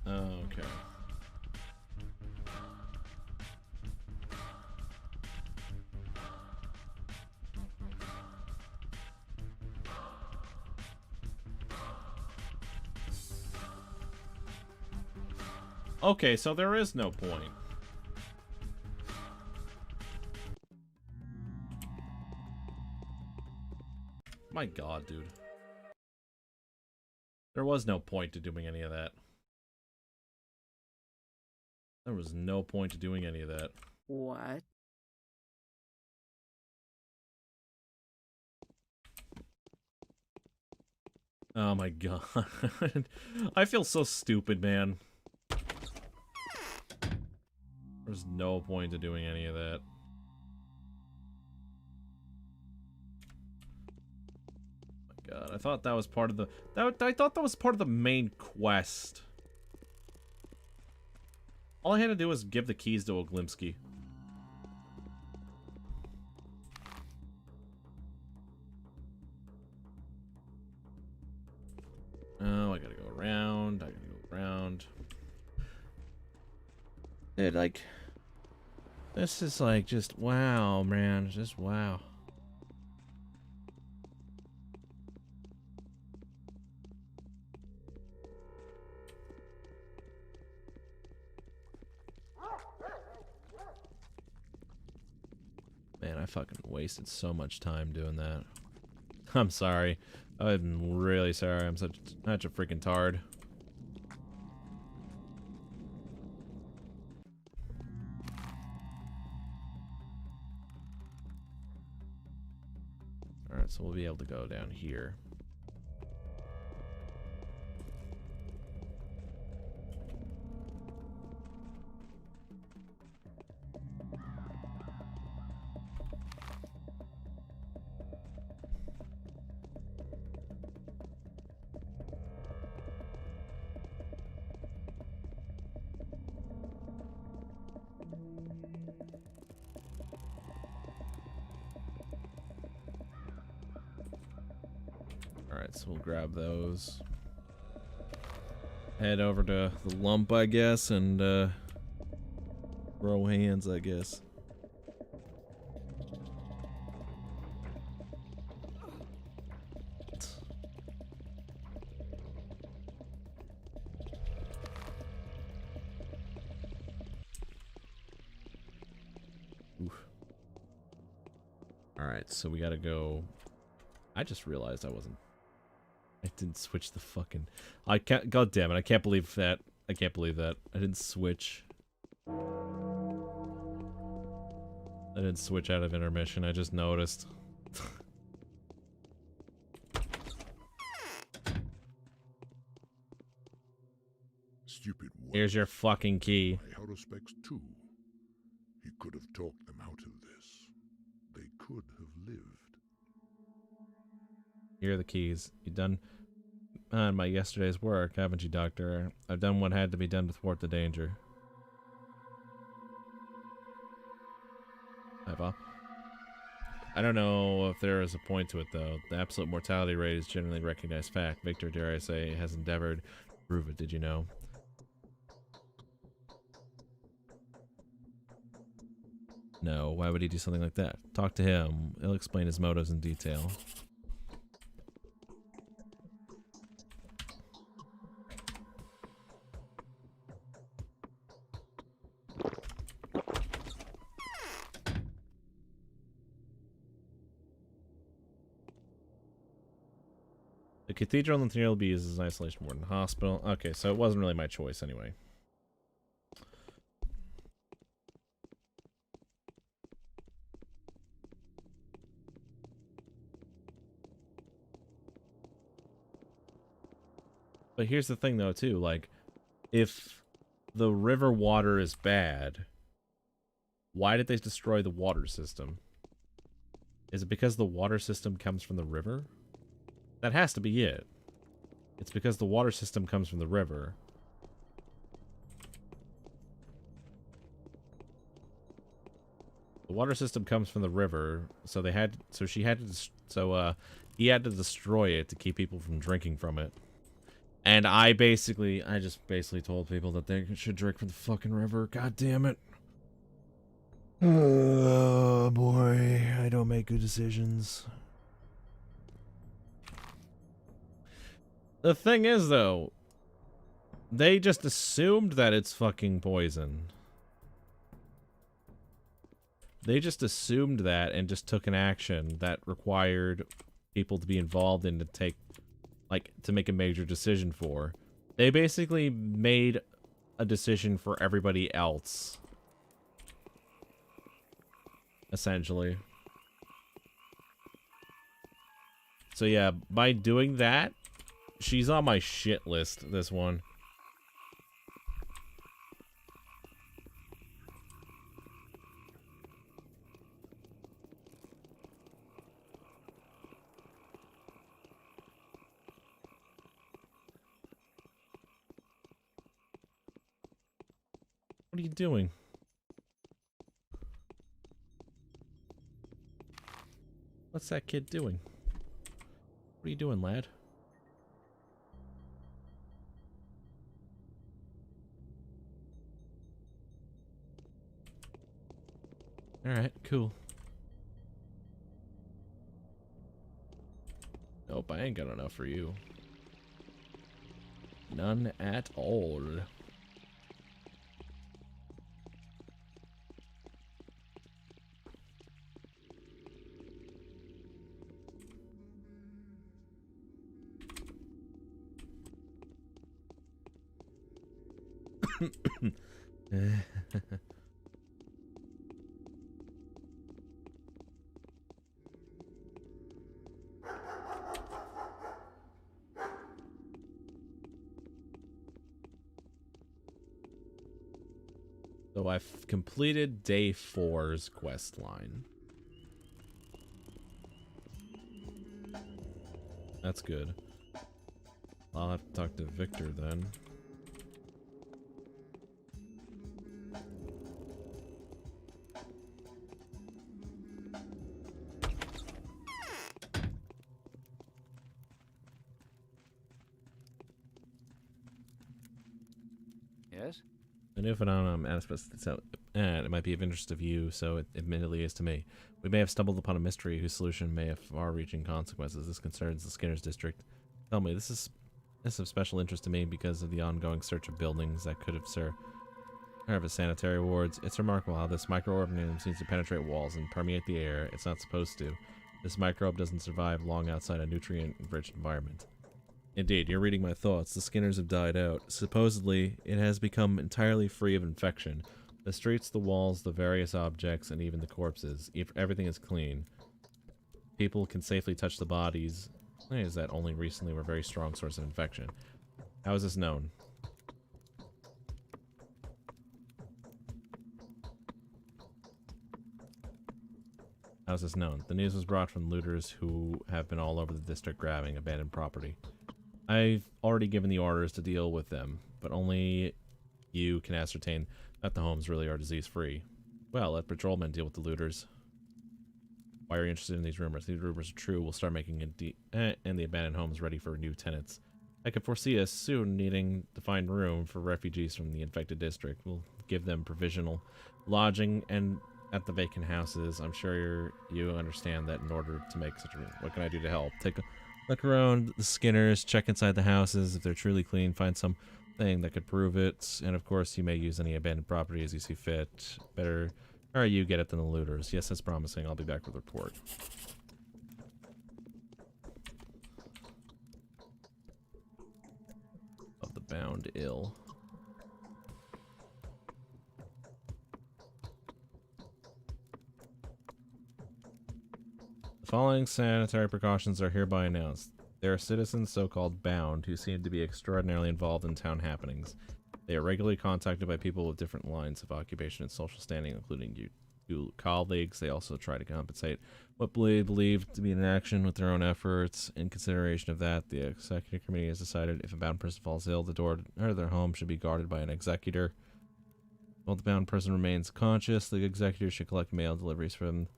okay. Okay, so there is no point. My god, dude. There was no point to doing any of that. There was no point to doing any of that. What? Oh my god. I feel so stupid, man. There's no point to doing any of that. Oh my god, I thought that was part of the... I thought that was part of the main quest. All I had to do was give the keys to Oglimsky. Oh, I gotta go around. I gotta go around. Dude, like... This is like just wow, man. Just wow. Man, I fucking wasted so much time doing that. I'm sorry. I'm really sorry. I'm such a freaking tard. Alright, so we'll be able to go down here. Alright, so we'll grab those. Head over to the lump, I guess, and throw hands, I guess. Oof. Alright, so we gotta go. I just realized I didn't switch the fucking... I can't... God damn it, I can't believe that. I can't believe that. I didn't switch. I didn't switch out of intermission, I just noticed. Stupid what? Here's your fucking key. My Haruspecs too. He could have talked them out of this. They could have lived. Here are the keys. You done? on my yesterday's work, haven't you, Doctor? I've done what had to be done to thwart the danger. Hi, Bob. I don't know if there is a point to it, though. The absolute mortality rate is generally recognized fact. Victor, dare I say, has endeavored to prove it. Did you know? No, why would he do something like that? Talk to him. He'll explain his motives in detail. The cathedral in Theodore will be used as an isolation ward in the hospital. Okay, so it wasn't really my choice anyway. But here's the thing, though, too. Like, if the river water is bad, why did they destroy the water system? Is it because the water system comes from the river? That has to be it. It's because the water system comes from the river. The water system comes from the river, so he had to destroy it to keep people from drinking from it. And I just basically told people that they should drink from the fucking river. God damn it. Oh boy, I don't make good decisions. The thing is, though, they just assumed that it's fucking poison. They just assumed that and just took an action that required people to be involved in to make a major decision for. They basically made a decision for everybody else. Essentially. So yeah, by doing that, she's on my shit list, this one. What are you doing? What's that kid doing? What are you doing, lad? Alright, cool. Nope, I ain't got enough for you. None at all. So I've completed day 4's quest line. That's good. I'll have to talk to Victor then. Yes? A new phenomenon it might be of interest to you, so it admittedly is to me. We may have stumbled upon a mystery whose solution may have far-reaching consequences. This concerns the Skinner's district. Tell me, this is of special interest to me because of the ongoing search of buildings that could have served as sanitary wards. It's remarkable how this microorganism seems to penetrate walls and permeate the air. It's not supposed to. This microbe doesn't survive long outside a nutrient-enriched environment. Indeed, you're reading my thoughts. The Skinners have died out. Supposedly, it has become entirely free of infection. The streets, the walls, the various objects, and even the corpses. Everything is clean. People can safely touch the bodies. Is that only recently were a very strong source of infection. How is this known? How is this known? The news was brought from looters who have been all over the district grabbing abandoned property. I've already given the orders to deal with them, but only you can ascertain that the homes really are disease-free. Well, let patrolmen deal with the looters. Why are you interested in these rumors? These rumors are true. We'll start making and the abandoned homes ready for new tenants. I could foresee us soon needing to find room for refugees from the infected district. We'll give them provisional lodging and at the vacant houses. I'm sure you understand that in order to make such a room. What can I do to help? Take a look around the Skinners, check inside the houses. If they're truly clean, find something that could prove it. And of course, you may use any abandoned property as you see fit. Better you get it than the looters. Yes, that's promising. I'll be back with a report. Of the bound ill. The following sanitary precautions are hereby announced. There are citizens, so-called bound, who seem to be extraordinarily involved in town happenings. They are regularly contacted by people with different lines of occupation and social standing, including you colleagues. They also try to compensate what they believe to be an action with their own efforts. In consideration of that, the executive committee has decided if a bound person falls ill, the door to their home should be guarded by an executor. While the bound person remains conscious, the executor should collect mail deliveries from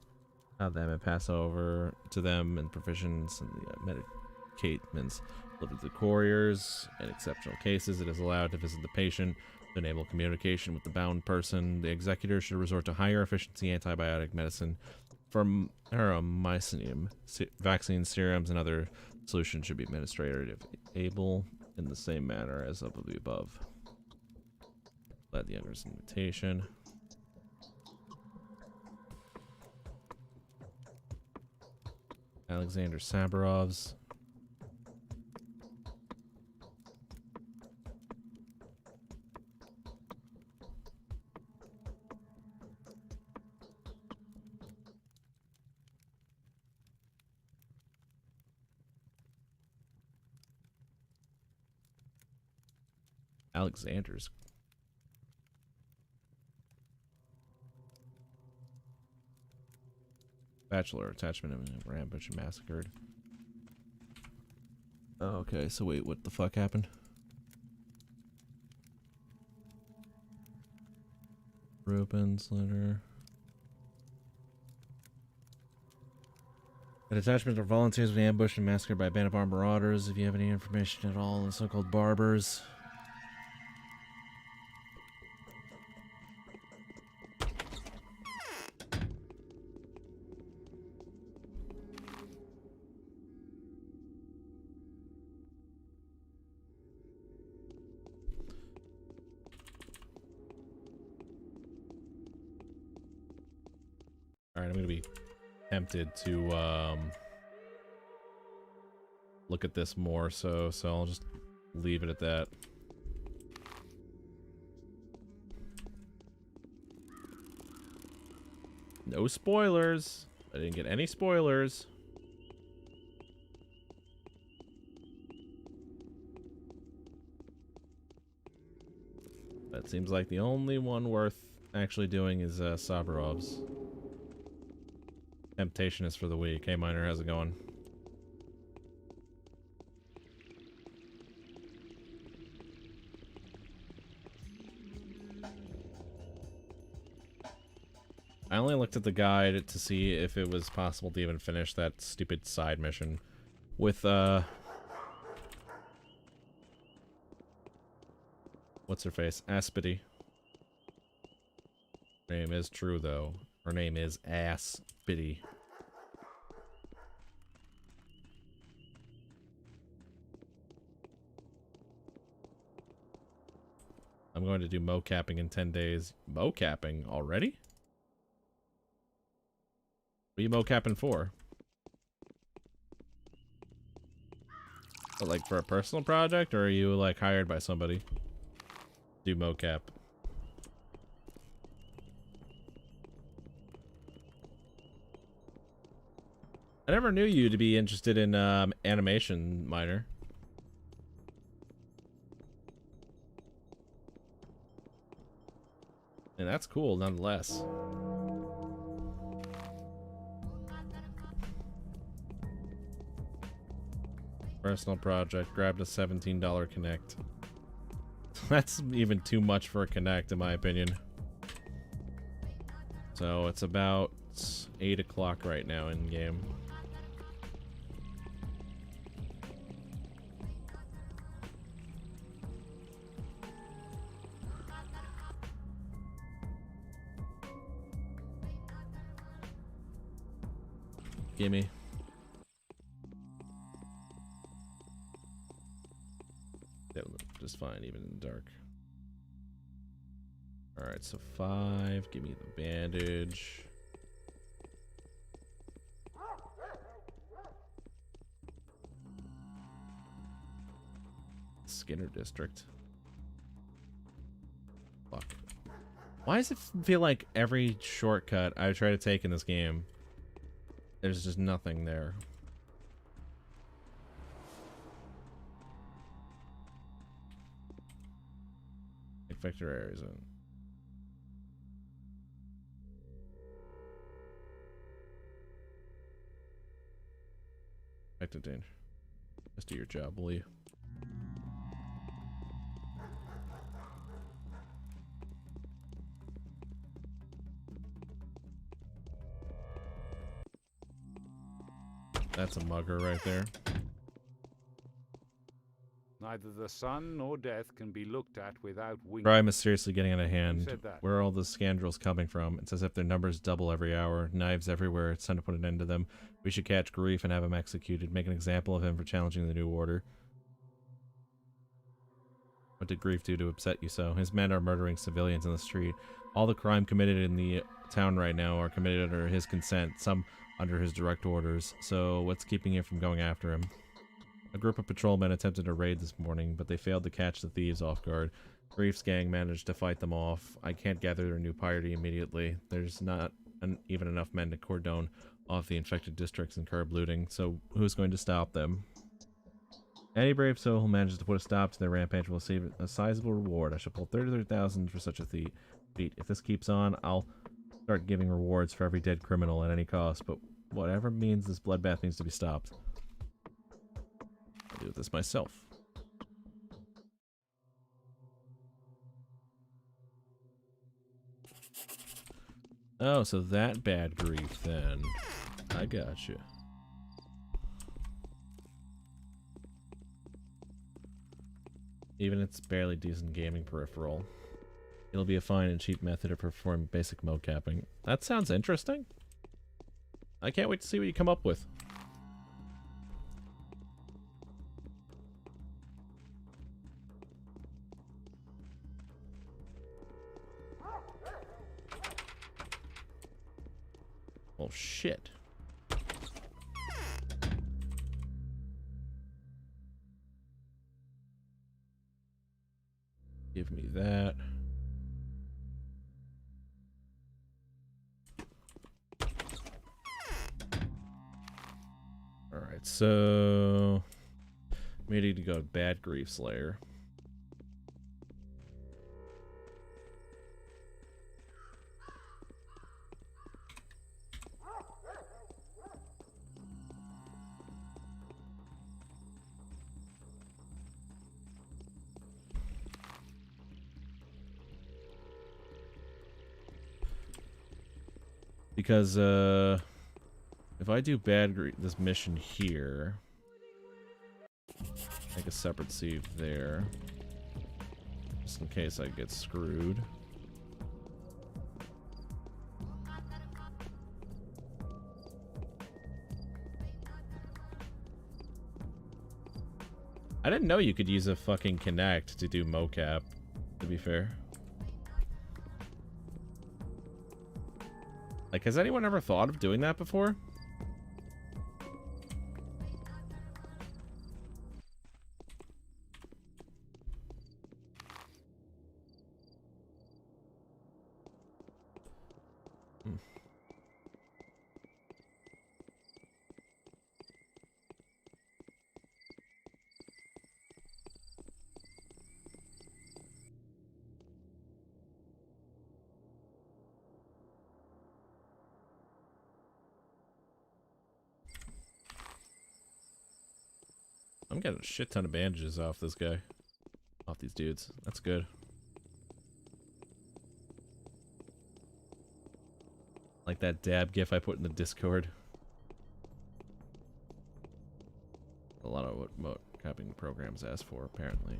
them and pass over to them and provisions and the medicaments delivered to the couriers. In exceptional cases, it is allowed to visit the patient to enable communication with the bound person. The executor should resort to higher efficiency antibiotic medicine from mycelium. Vaccine serums and other solutions should be administered if able in the same manner as of the above. Glad the owner's invitation. Alexander Sabarov's. Alexander's. Bachelor attachment and ambush and massacred. Oh, okay, so wait, what the fuck happened? Rubens letter. The detachment are volunteers being ambushed and massacred by a band of armed marauders. If you have any information at all on the so-called barbers. Alright, I'm gonna be tempted to look at this more, so I'll just leave it at that. No spoilers. I didn't get any spoilers. That seems like the only one worth actually doing is Sabarov's. Temptation is for the weak. Hey, Miner, how's it going? I only looked at the guide to see if it was possible to even finish that stupid side mission with, what's her face? Aspity. Her name is true, though. Her name is Aspity. I'm going to do mocapping in 10 days. Mocapping already? What are you mocapping for? Like for a personal project, or are you like hired by somebody? Do mocap. I never knew you to be interested in animation, Miner. And that's cool, nonetheless. Personal project. Grabbed a $17 Connect. That's even too much for a Connect, in my opinion. So it's about 8 o'clock right now in game. Gimme. That would look just fine, even in the dark. Alright, so 5. Give me the bandage. Skinner District. Fuck. Why does it feel like every shortcut I try to take in this game, there's just nothing there? Infected areas. Infected danger. Just do your job, will you? That's a mugger right there. Neither the sun nor death can be looked at without winking. Crime is seriously getting out of Who hand. said that? Where are all the scoundrels coming from? It's as if their numbers double every hour. Knives everywhere. It's time to put an end to them. We should catch Grief and have him executed. Make an example of him for challenging the new order. What did Grief do to upset you so? His men are murdering civilians in the street. All the crime committed in the town right now are committed under his consent, some under his direct orders. So what's keeping you from going after him? A group of patrolmen attempted a raid this morning, but they failed to catch the thieves off guard. Grief's gang managed to fight them off. I can't gather their new party immediately. There's not even enough men to cordon off the infected districts and curb looting, so who's going to stop them? Any brave soul who manages to put a stop to their rampage will receive a sizable reward. I shall pull 33,000 for such a feat. If this keeps on, I'll start giving rewards for every dead criminal at any cost, but whatever means this bloodbath needs to be stopped. I'll do this myself. Oh, so that bad Grief then. I gotcha. Even its barely decent gaming peripheral. It'll be a fine and cheap method of performing basic mocapping. That sounds interesting. I can't wait to see what you come up with. Oh shit. Give me that. Alright, so we need to go to Bad Grief Slayer. Because, if I do this mission here, make a separate save there, just in case I get screwed. I didn't know you could use a fucking Kinect to do mocap, to be fair. Like, has anyone ever thought of doing that before? I'm getting a shit ton of bandages off this guy. Off these dudes. That's good. Like that dab gif I put in the Discord. A lot of what capping programs ask for, apparently.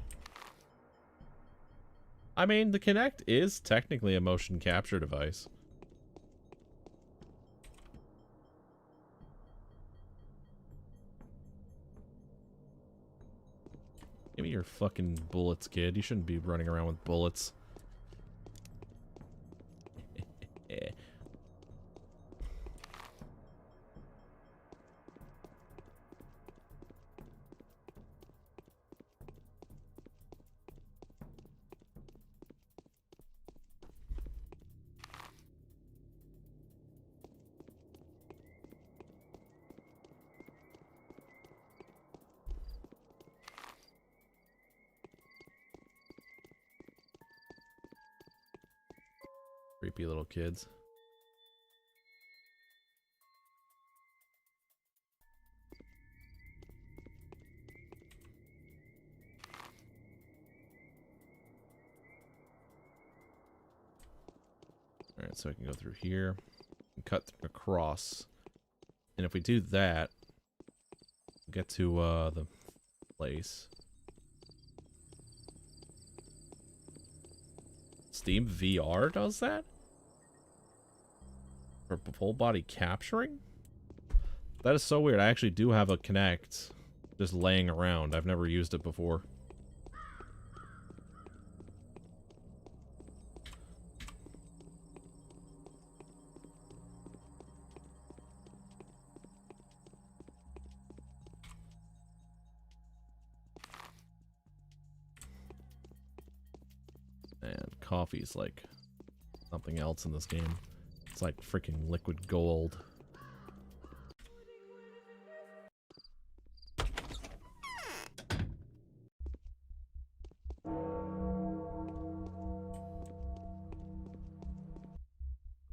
I mean, the Kinect is technically a motion capture device. Give me your fucking bullets, kid. You shouldn't be running around with bullets. Creepy little kids. Alright, so I can go through here and cut across. And if we do that, get to the place. Steam VR does that? For full body capturing? That is so weird. I actually do have a Kinect just laying around. I've never used it before. And coffee's like something else in this game. It's like freaking liquid gold.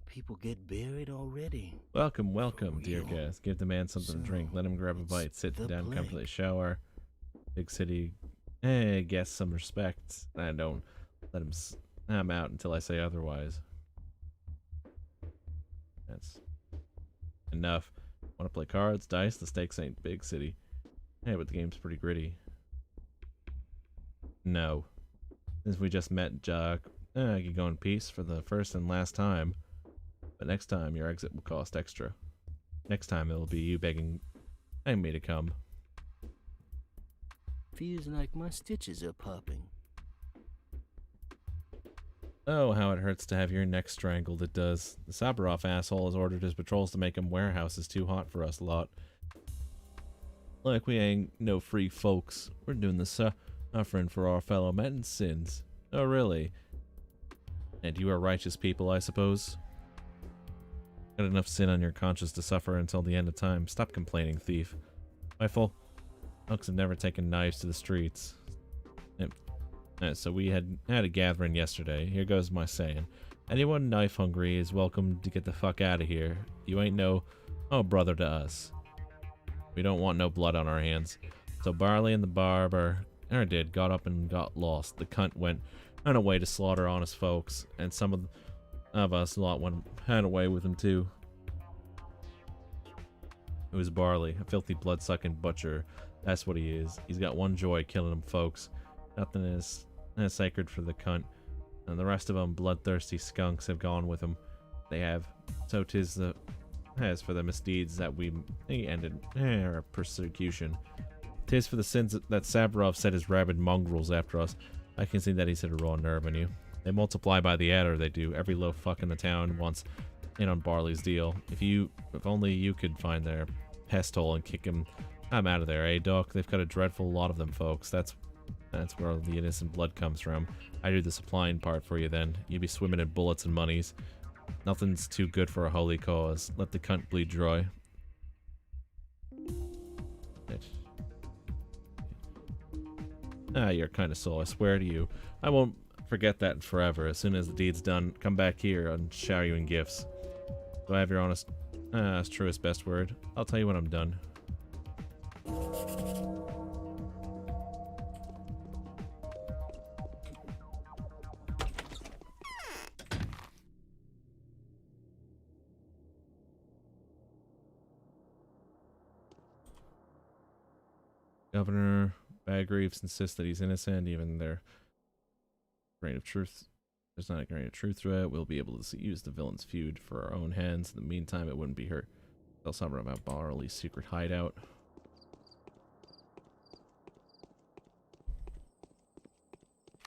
People get buried already. Welcome, welcome, For dear real? guest. Give the man something to drink. Let him grab a it's bite. Sit the down, play. comfortably shower. Big city. Guess some respect. I don't let him. I'm out until I say otherwise. That's enough. Want to play cards, dice? The stakes ain't big, city. Hey, but the game's pretty gritty. No. Since we just met, Jock, I could go in peace for the first and last time. But next time, your exit will cost extra. Next time, it'll be you begging me to come. Feels like my stitches are popping. Oh, how it hurts to have your neck strangled, it does. The Sabarov asshole has ordered his patrols to make him warehouses too hot for us lot. Like we ain't no free folks. We're doing the suffering for our fellow men's sins. Oh, really? And you are righteous people, I suppose? Got enough sin on your conscience to suffer until the end of time. Stop complaining, thief. Rifle. Folks have never taken knives to the streets. So we had a gathering yesterday. Here goes my saying. Anyone knife hungry is welcome to get the fuck out of here. You ain't no brother to us. We don't want no blood on our hands. So Barley and the barber got up and got lost. The cunt went on away to slaughter honest folks, and some of us lot went away with him too. It was Barley, a filthy blood-sucking butcher. That's what he is. He's got one joy, killing them folks. Nothing is sacred for the cunt, and the rest of them bloodthirsty skunks have gone with him. They have. So 'tis as for the misdeeds that we ended our persecution. 'Tis for the sins that Sabarov set his rabid mongrels after us. I can see that he's hit a raw nerve in you. They multiply by the adder, they do. Every low fuck in the town wants in on Barley's deal. If only you could find their pest hole and kick him. I'm out of there, eh, Doc? They've got a dreadful lot of them folks. That's where the innocent blood comes from. I do the supplying part for you then. You'd be swimming in bullets and monies. Nothing's too good for a holy cause. Let the cunt bleed dry. You're kinda soul, I swear to you. I won't forget that forever. As soon as the deed's done, come back here and shower you in gifts. Do I have your honest, truest best word? I'll tell you when I'm done. Governor Bag Reefs insists that he's innocent, even their grain of truth. There's not a grain of truth to it. We'll be able to use the villain's feud for our own hands. In the meantime, it wouldn't be hurt. Tell someone about Barley's secret hideout.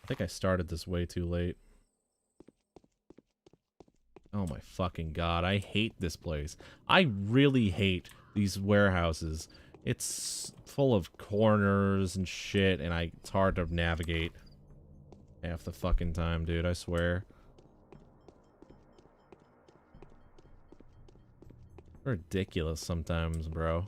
I think I started this way too late. Oh my fucking god, I hate this place. I really hate these warehouses. It's full of corners and shit, and it's hard to navigate half the fucking time, dude, I swear. Ridiculous sometimes, bro.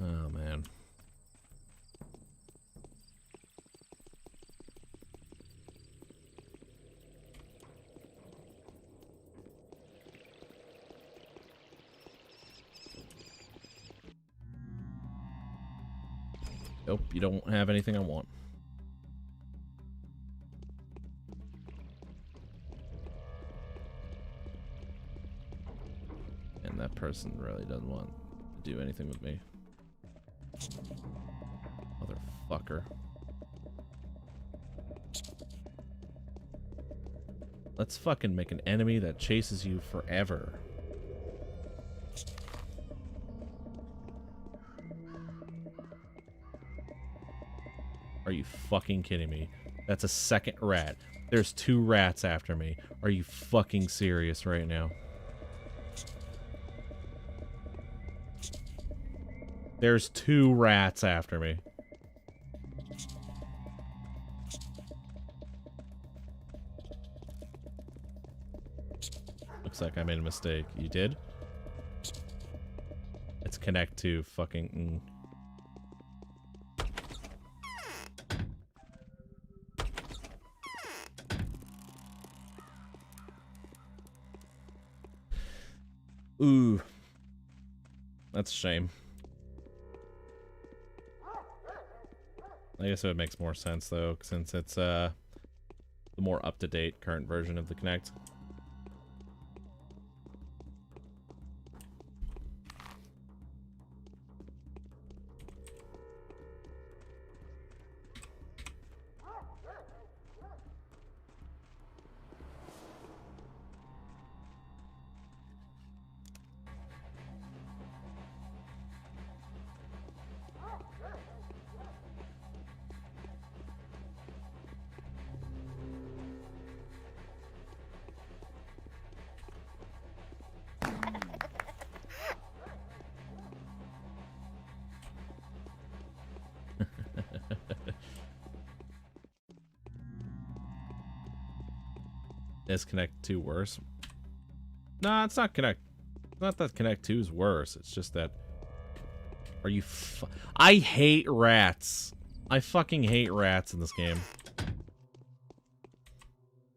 Oh, man. Nope, you don't have anything I want. And that person really doesn't want to do anything with me. Motherfucker. Let's fucking make an enemy that chases you forever. Are you fucking kidding me? That's a second rat. There's 2 rats after me. Are you fucking serious right now? There's 2 rats after me. Looks like I made a mistake. You did? Let's connect to fucking... Ooh. That's a shame. I guess it makes more sense, though, since it's the more up-to-date current version of the Kinect. Is Connect 2 worse? Nah, it's not Connect. Not that Connect 2 is worse. It's just that... Are you I hate rats. I fucking hate rats in this game.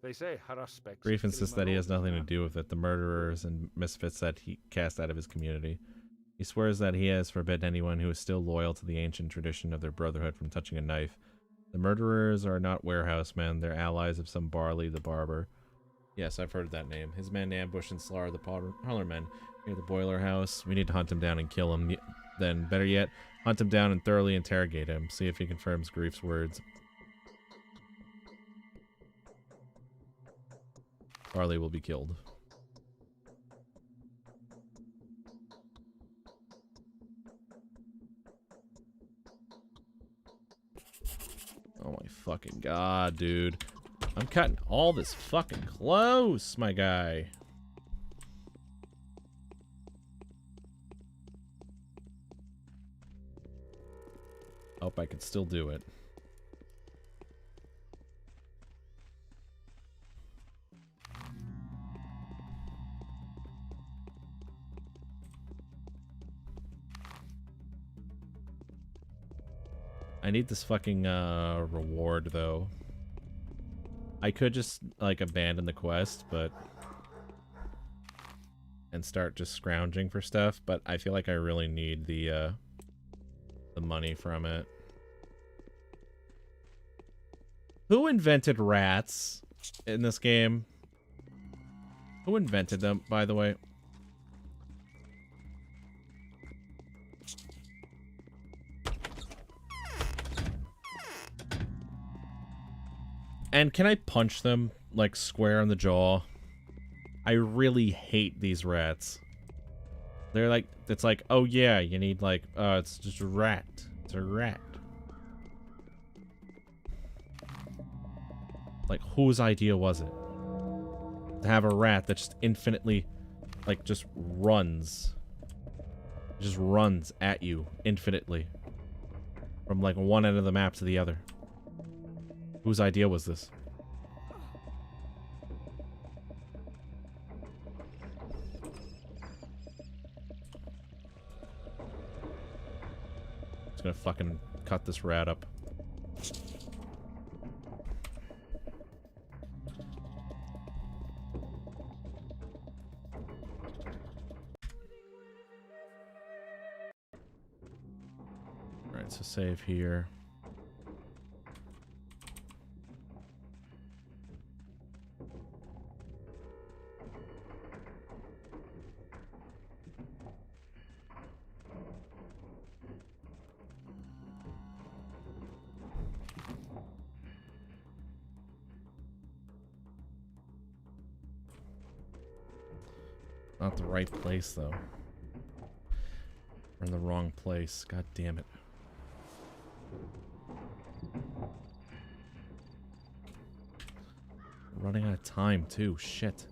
They say Haruspex. Grief insists that he has nothing to do with it. The murderers and misfits that he cast out of his community. He swears that he has forbidden anyone who is still loyal to the ancient tradition of their brotherhood from touching a knife. The murderers are not warehouse men. They're allies of some Barley the Barber. Yes, I've heard that name. His men ambush and slaughter the parlormen near the boiler house. We need to hunt him down and kill him. Then, better yet, hunt him down and thoroughly interrogate him. See if he confirms Grief's words. Barley will be killed. Oh my fucking god, dude. I'm cutting all this fucking close, my guy. Hope I can still do it. I need this fucking reward though. I could just, like, abandon the quest, but... and start just scrounging for stuff, but I feel like I really need the money from it. Who invented rats in this game? Who invented them, by the way? And can I punch them, like, square in the jaw? I really hate these rats. They're like, it's like, oh yeah, you need like, it's just a rat. It's a rat. Like, whose idea was it? To have a rat that just infinitely, like, just runs. Just runs at you infinitely. From like one end of the map to the other. Whose idea was this? Just gonna fucking cut this rat up. Alright, so save here. Not the right place, though. We're in the wrong place. God damn it. Running out of time, too. Shit.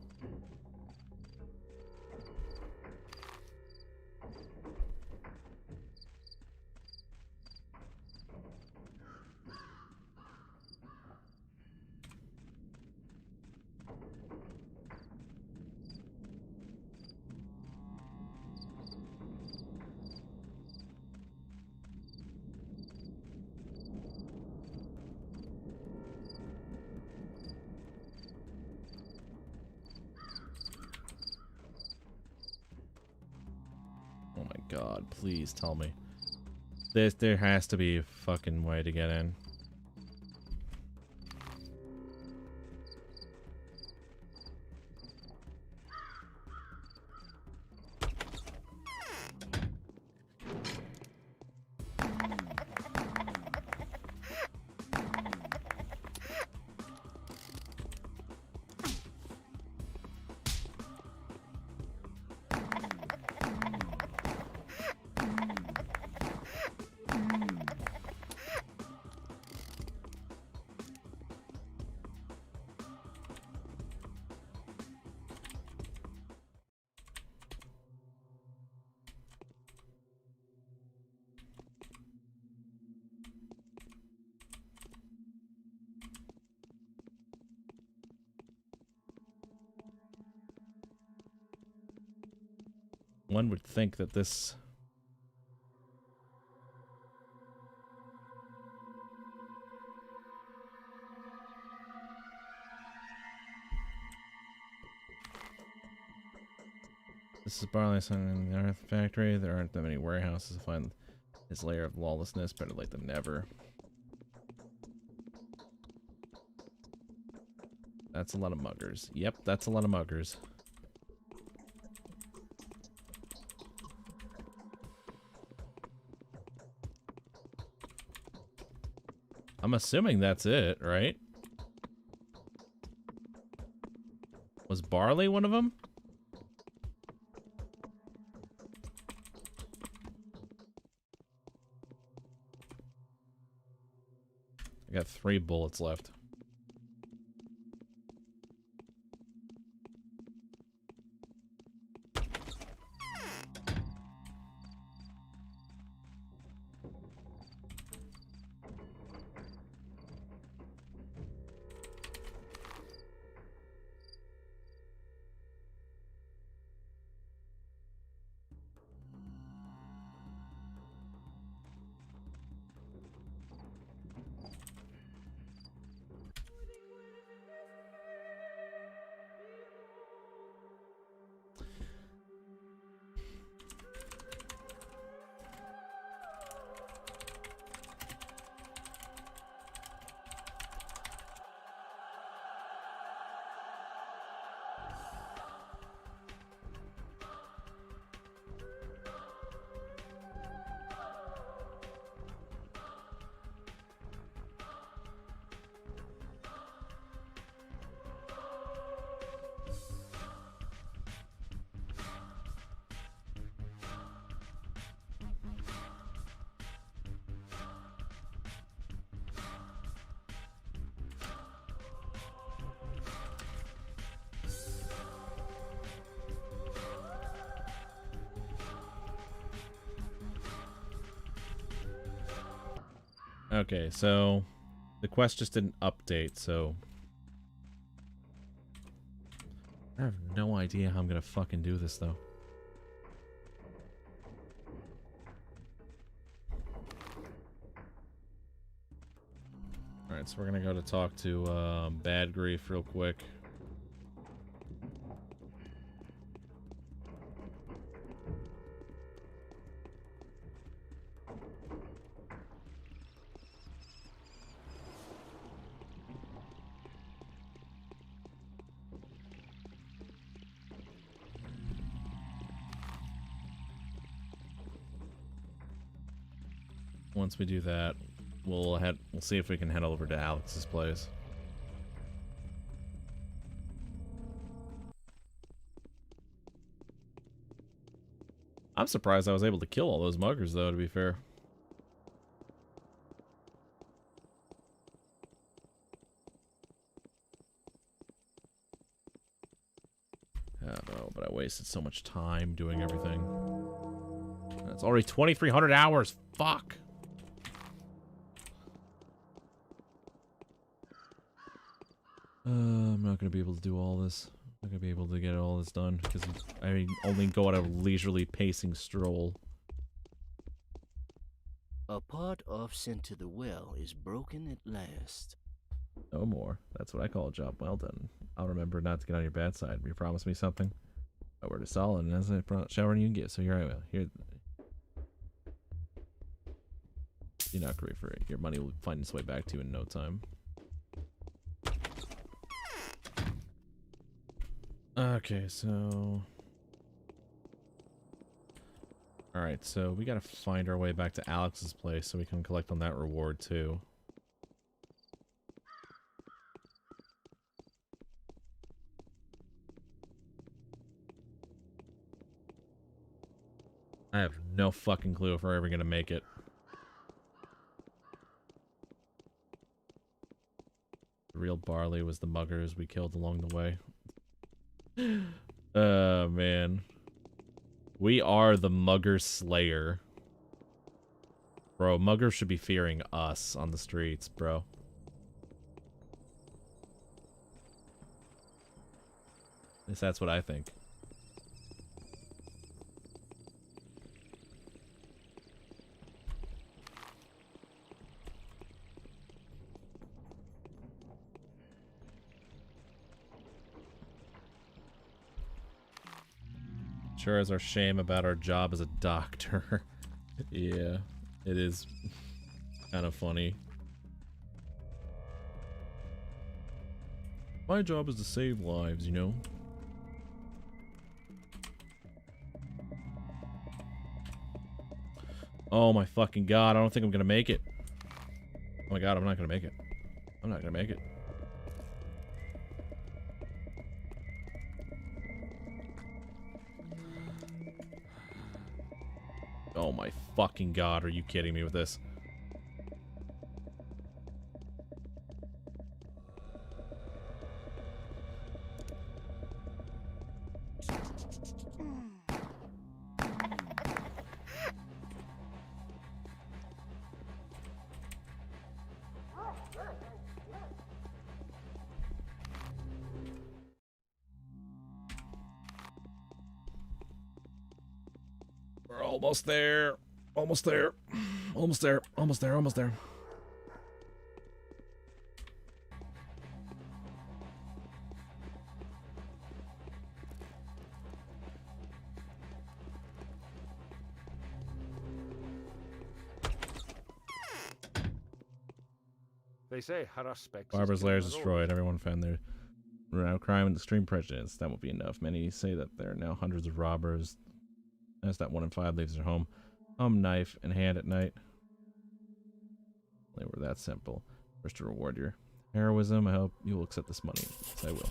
Oh my god, please tell me. There has to be a fucking way to get in. One would think that this... This is barley in the earth factory. There aren't that many warehouses to find this layer of lawlessness. Better late than never. That's a lot of muggers. Yep, that's a lot of muggers. I'm assuming that's it, right? Was barley one of them? I got 3 bullets left. Okay, so the quest just didn't update, so I have no idea how I'm gonna fucking do this though. Alright, so we're gonna go to talk to Bad Grief real quick. Once we do that, we'll see if we can head over to Alex's place. I'm surprised I was able to kill all those muggers though, to be fair. I don't know, but I wasted so much time doing everything. That's already 2,300 hours. Fuck. I'm not gonna be able to do all this. I'm not gonna be able to get all this done because I only go on a leisurely pacing stroll. A part off sent to the well is broken at last. No more. That's what I call a job well done. I'll remember not to get on your bad side. You promise me something? My word is solid, and as I shower you can get. So here I will. Here. You're not great for it. Your money will find its way back to you in no time. Okay, so... Alright, so we gotta find our way back to Alex's place so we can collect on that reward, too. I have no fucking clue if we're ever gonna make it. The real barley was the muggers we killed along the way. Oh, man. We are the mugger slayer. Bro, muggers should be fearing us on the streets, bro. At least that's what I think. Sure is our shame about our job as a doctor. Yeah, it is kind of funny. My job is to save lives, you know? Oh my fucking god, I don't think I'm gonna make it. Oh my god, I'm not gonna make it. I'm not gonna make it. Oh my fucking god, are you kidding me with this? We're almost there. Almost there. Almost there. Almost there. Almost there. They say Haruspex. Barber's lair is destroyed. Everyone found their renowned crime and extreme prejudice. That won't be enough. Many say that there are now hundreds of robbers. As that 1 in 5 leaves their home, knife in hand at night. They were that simple. First to reward your heroism. I hope you will accept this money. Yes, I will.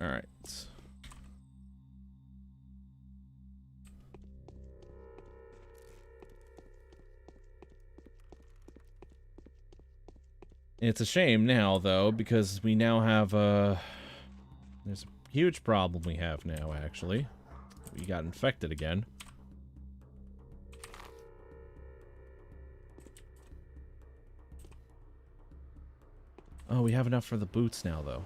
Alright. It's a shame now, though, because we now have there's a huge problem we have now, actually. We got infected again. Oh, we have enough for the boots now, though.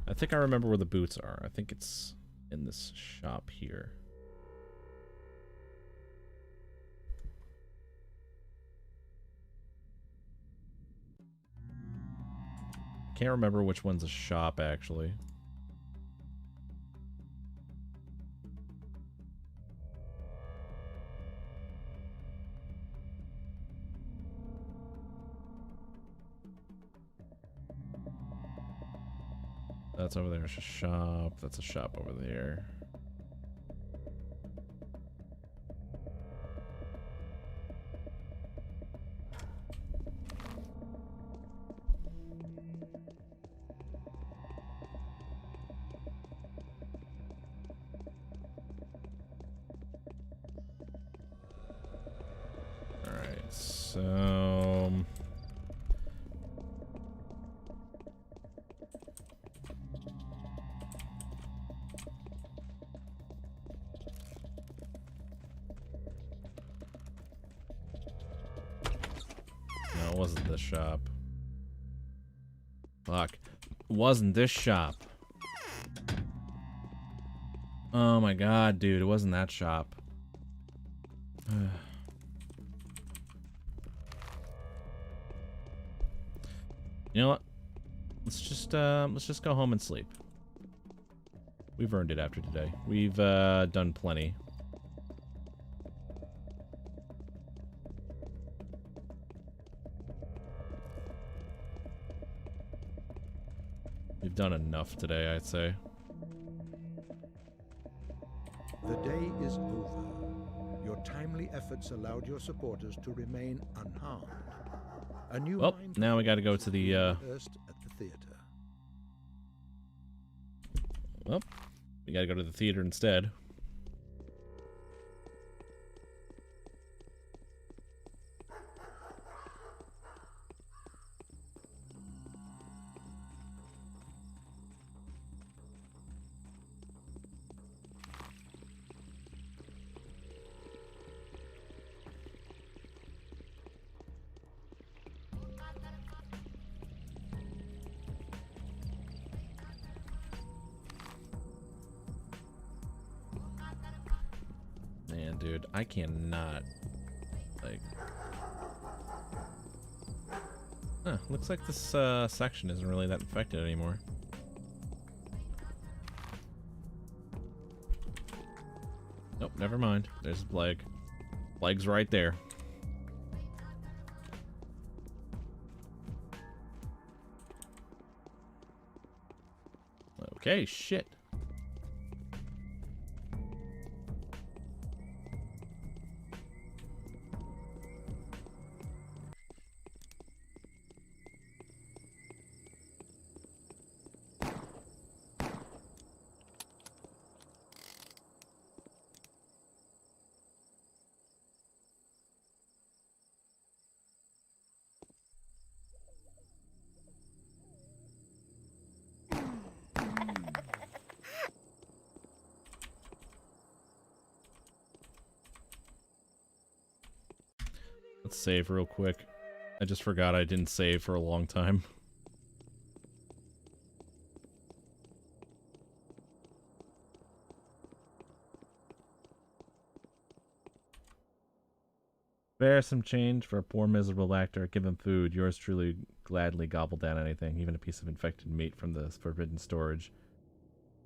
I think I remember where the boots are. I think it's in this shop here. Can't remember which one's a shop, actually. That's over there. It's a shop. That's a shop over there. Alright, so... No, it wasn't this shop. Fuck. It wasn't this shop. Oh my god, dude. It wasn't that shop. You know what? Let's just go home and sleep. We've earned it after today. We've done plenty. We've done enough today, I'd say. The day is over. Your timely efforts allowed your supporters to remain unharmed. A new Well, line now we gotta go to the, rehearsed at the theater. Well, we gotta go to the theater instead. Man, dude, I cannot, like... Huh, looks like this section isn't really that infected anymore. Nope, never mind. There's a plague. Plague's right there. Okay, shit. Let's save real quick. I just forgot I didn't save for a long time. Spare some change for a poor miserable actor. Give him food. Yours truly gladly gobbled down anything, even a piece of infected meat from the forbidden storage.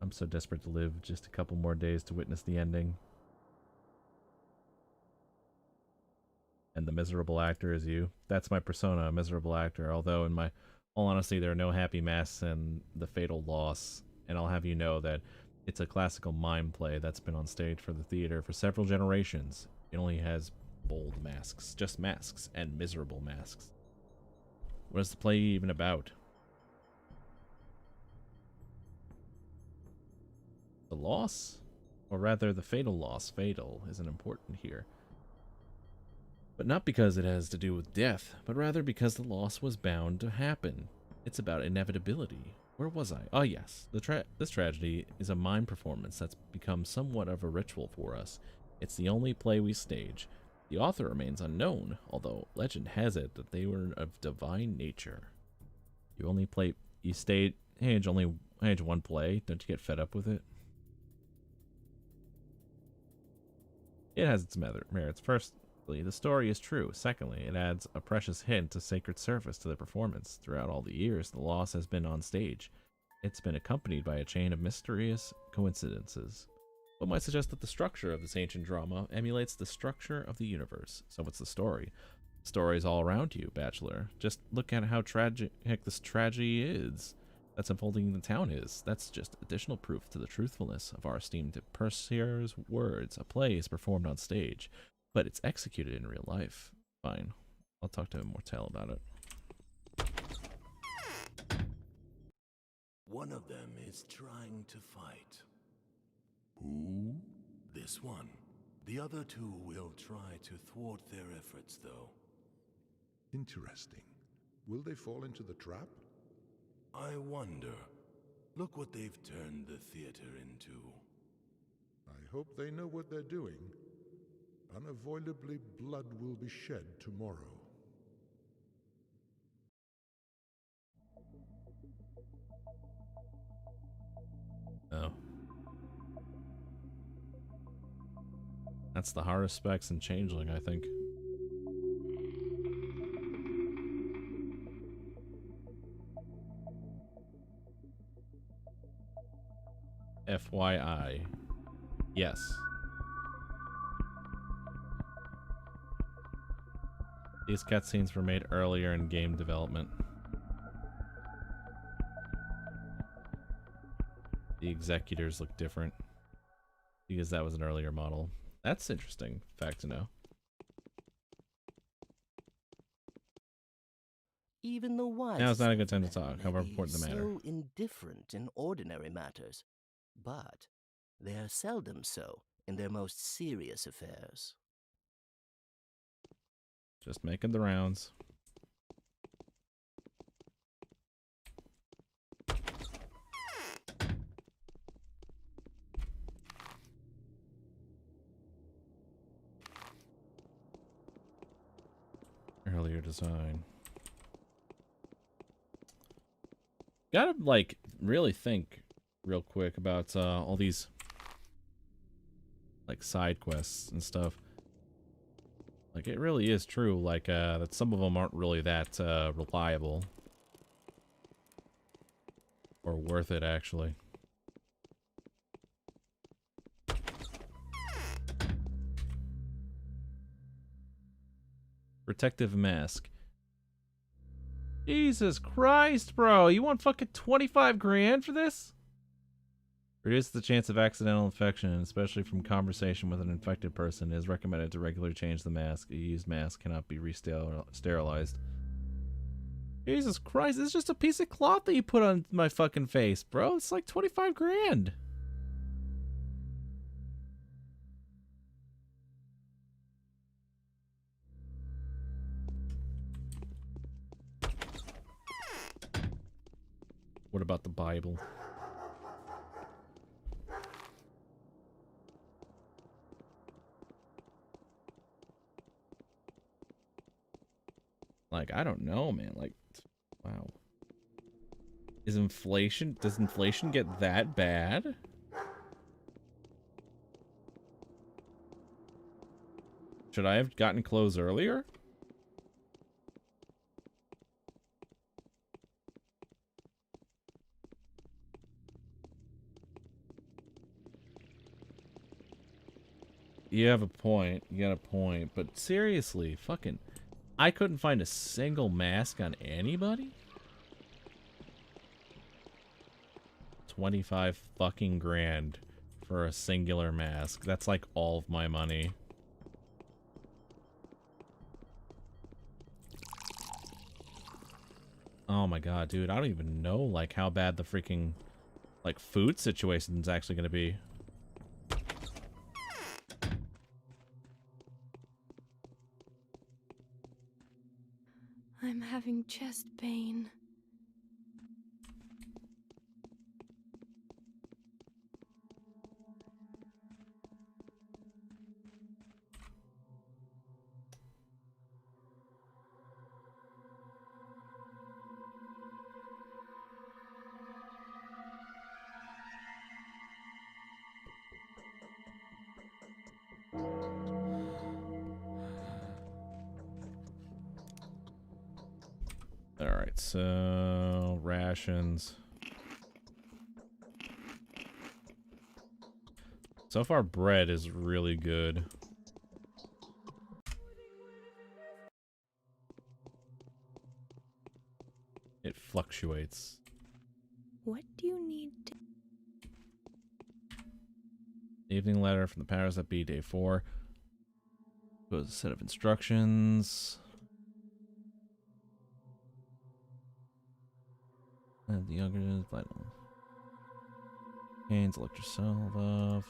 I'm so desperate to live. Just a couple more days to witness the ending. And the miserable actor is you. That's my persona, a miserable actor. Although, in my all honesty, there are no happy masks and the fatal loss. And I'll have you know that it's a classical mime play that's been on stage for the theater for several generations. It only has bold masks, just masks, and miserable masks. What is the play even about? loss, or rather the fatal loss. Fatal isn't important here. But not because it has to do with death, but rather because the loss was bound to happen. It's about inevitability. Where was I? Oh yes, this tragedy is a mime performance that's become somewhat of a ritual for us. It's the only play we stage. The author remains unknown, although legend has it that they were of divine nature. You stage one play. Don't you get fed up with it? It has its merits. Firstly, the story is true. Secondly, it adds a precious hint of sacred service to the performance. Throughout all the years the loss has been on stage, it's been accompanied by a chain of mysterious coincidences. What might suggest that the structure of this ancient drama emulates the structure of the universe. So what's the story? The story is all around you, Bachelor. Just look at how tragic this tragedy is that's unfolding in the town is. That's just additional proof to the truthfulness of our esteemed purser's words. A play is performed on stage, but it's executed in real life. Fine. I'll talk to Immortel about it. One of them is trying to fight. Who? This one. The other two will try to thwart their efforts, though. Interesting. Will they fall into the trap? I wonder. Look what they've turned the theater into. I hope they know what they're doing. Unavoidably, blood will be shed tomorrow. Oh. That's the hardest specs in Changeling, I think. FYI. Yes. These cutscenes were made earlier in game development. The executors look different because that was an earlier model. That's interesting fact to know. Even the wisest Now it's not a good time to men talk, may however be important the matter. so indifferent in ordinary matters, but they are seldom so in their most serious affairs. Just making the rounds. Earlier design. Gotta, like, really think real quick about all these, like, side quests and stuff. Like, it really is true, like, that some of them aren't really that reliable. Or worth it, actually. Protective mask. Jesus Christ, bro. You want fucking 25 grand for this? Reduce the chance of accidental infection, especially from conversation with an infected person. It is recommended to regularly change the mask. A used mask cannot be re-sterilized. Jesus Christ, it's just a piece of cloth that you put on my fucking face, bro. It's like 25 grand. What about the Bible? Like, I don't know, man. Like, wow. Does inflation get that bad? Should I have gotten clothes earlier? You have a point. You got a point. But seriously, fucking... I couldn't find a single mask on anybody? 25 fucking grand for a singular mask. That's like all of my money. Oh my god, dude. I don't even know, like, how bad the freaking, like, food situation is actually going to be. having chest pain. Alright, so rations. So far, bread is really good. It fluctuates. What do you need to... Evening letter from the powers that be, day 4. Goes a set of instructions. And the younger is vital. Gains electrosalve.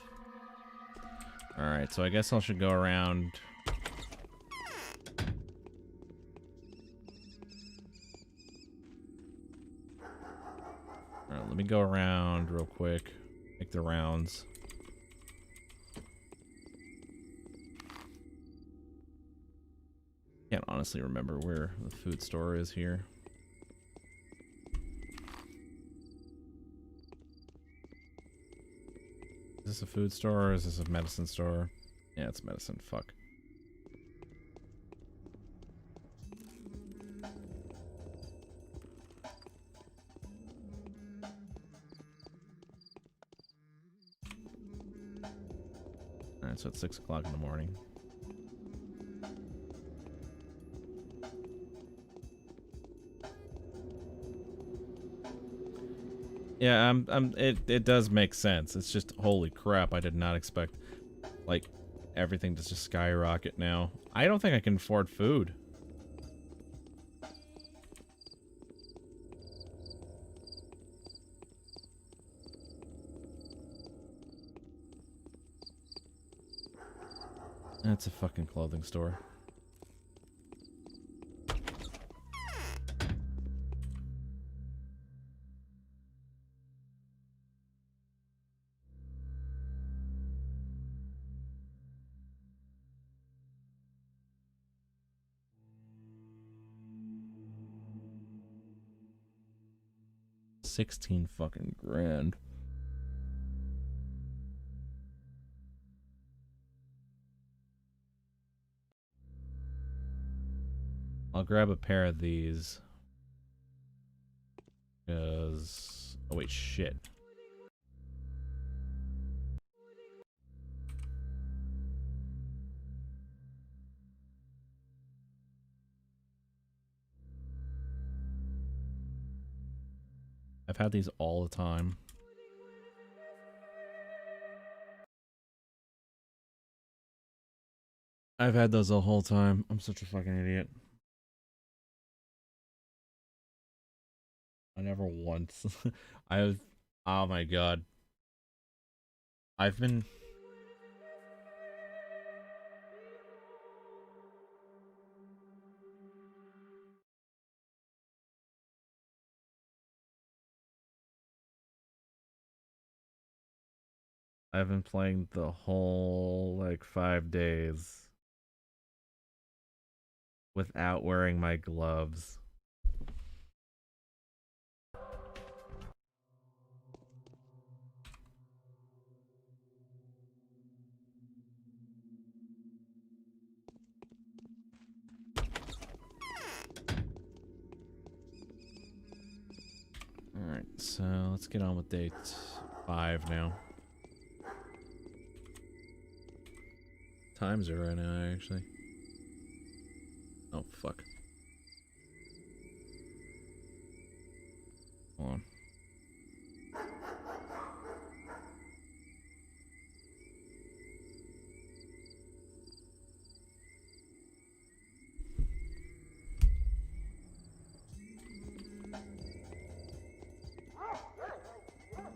Alright, so I guess I should go around. Alright, let me go around real quick. Make the rounds. Can't honestly remember where the food store is here. Is this a food store or is this a medicine store? Yeah, it's medicine. Fuck. Alright, so it's 6 o'clock in the morning. Yeah, it does make sense. It's just, holy crap, I did not expect, like, everything to just skyrocket now. I don't think I can afford food. That's a fucking clothing store. $16 fucking grand. I'll grab a pair of these. Because... oh wait, shit. I've had these all the time. I've had those the whole time. I'm such a fucking idiot. I never once. I've... oh my god. I've been... I've been playing the whole, like, 5 days without wearing my gloves. Alright, so let's get on with day 5 now. Times are right now, actually. Oh, fuck. Hold on.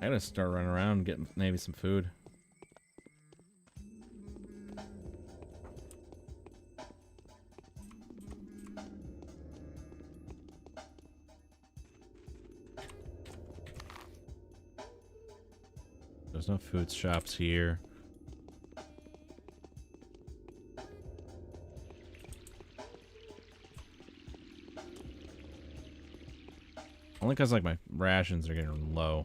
I gotta start running around and getting maybe some food. There's no food shops here. Only because, like, my rations are getting low.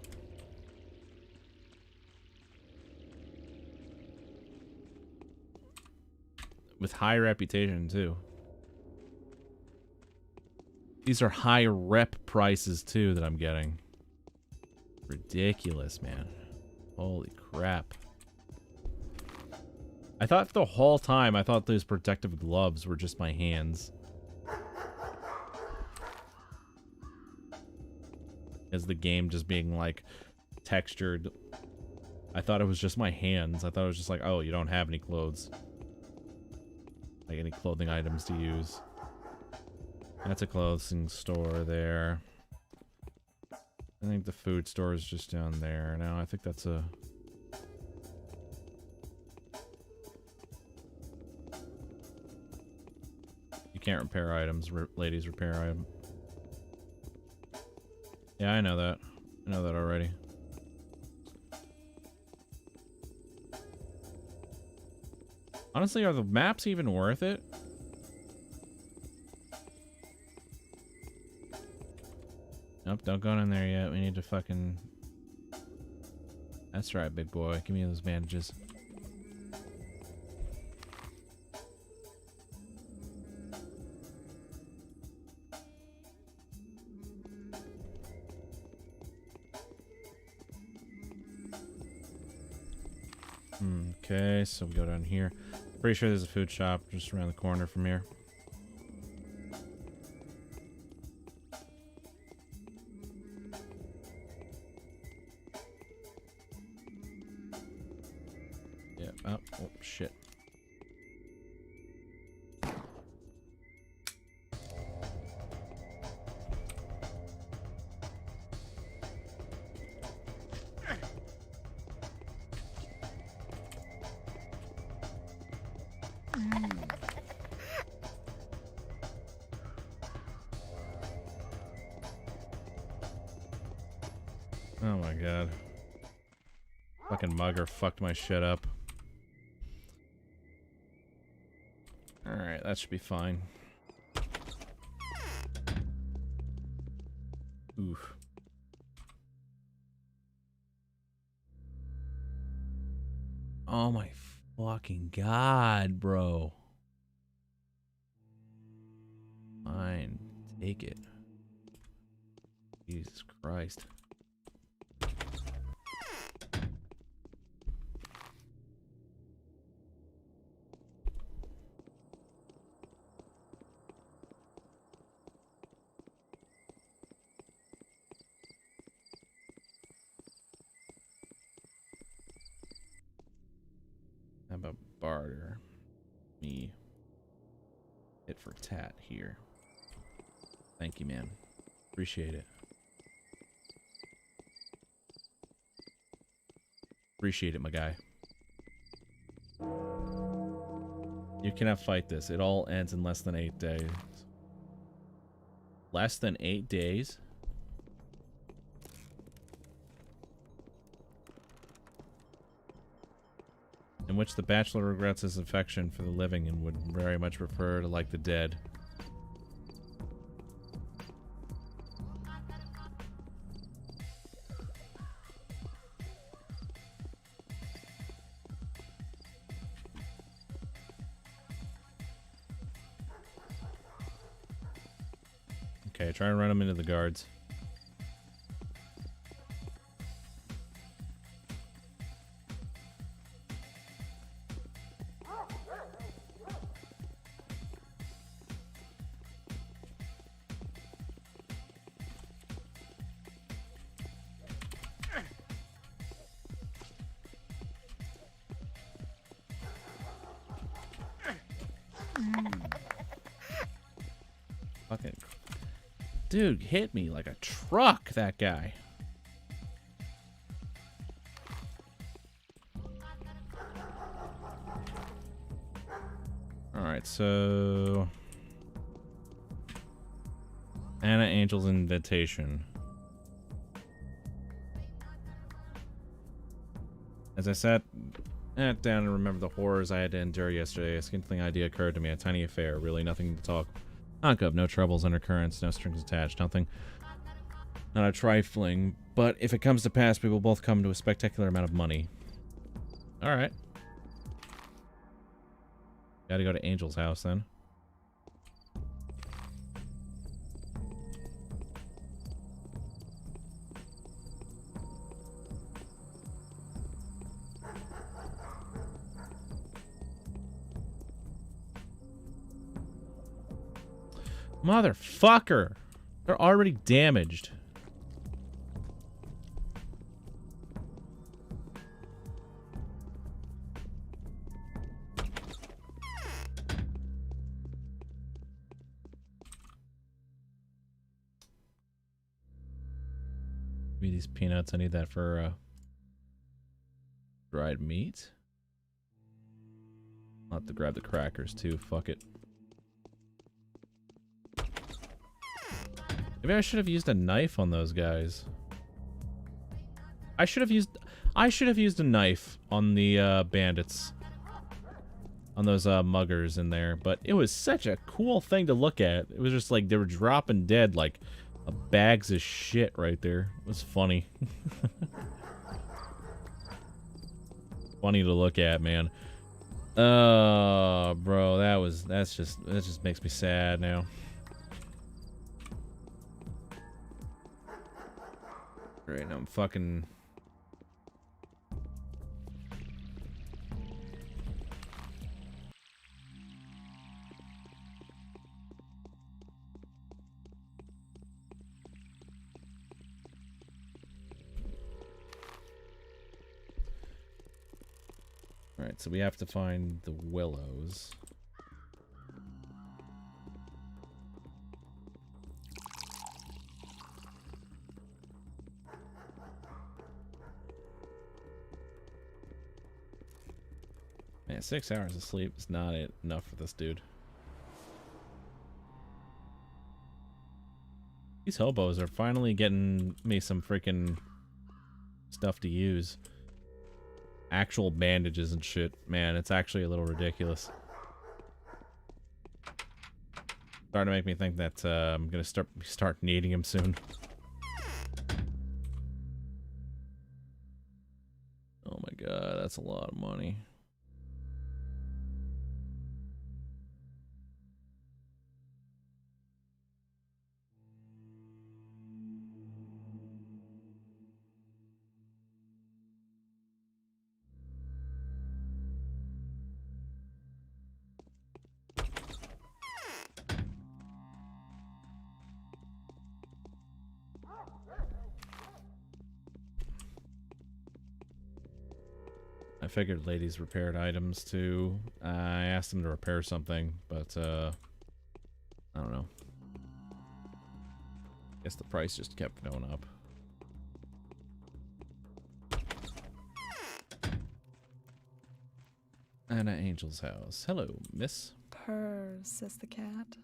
With high reputation, too. These are high rep prices, too, that I'm getting. Ridiculous, man. Holy crap. I thought the whole time, I thought those protective gloves were just my hands. As the game just being, like, textured. I thought it was just my hands. I thought it was just like, oh, you don't have any clothes. Like, any clothing items to use. That's a clothing store there. I think the food store is just down there. Now, I think that's a... You can't repair items. Ladies repair item. Yeah, I know that. I know that already. Honestly, are the maps even worth it? Nope, don't go in there yet. We need to fucking... That's right, big boy. Give me those bandages. Okay, so we go down here. Pretty sure there's a food shop just around the corner from here. Yeah. Oh shit. Oh my god. Fucking mugger fucked my shit up. Alright, that should be fine. Oof. Oh my fucking god, bro. Fine. Take it. Jesus Christ. How about barter? Me. Hit for tat here. Thank you, man. Appreciate it. Appreciate it, my guy. You cannot fight this. It all ends in less than 8 days. Less than 8 days? In which the bachelor regrets his affection for the living and would very much prefer to like the dead. Okay, try and run him into the guards. Fucking dude hit me like a truck, that guy. Alright, so Anna Angel's invitation. As I sat down and remembered the horrors I had to endure yesterday, a scintillating idea occurred to me. A tiny affair, really nothing to talk of. No troubles, undercurrents, no strings attached, nothing. Not a trifling, but if it comes to pass, we will both come to a spectacular amount of money. Alright. Gotta go to Angel's house then. Motherfucker! They're already damaged. Give me these peanuts. I need that for dried meat. I'll have to grab the crackers too. Fuck it. Maybe I should have used a knife on those guys. I should have used a knife on the bandits. On those muggers in there, but it was such a cool thing to look at. It was just like they were dropping dead like bags of shit right there. It was funny. Funny to look at, man. Oh, bro, that just makes me sad now. Right, I'm fucking... Alright, so we have to find the willows. Man, 6 hours of sleep is not enough for this dude. These hobos are finally getting me some freaking stuff to use. Actual bandages and shit. Man, it's actually a little ridiculous. Starting to make me think that I'm gonna start needing him soon. Oh my god, that's a lot of money. I figured ladies repaired items too. I asked them to repair something, but I don't know. Guess the price just kept going up. Anna Angel's house. Hello, miss. Purr, says the cat.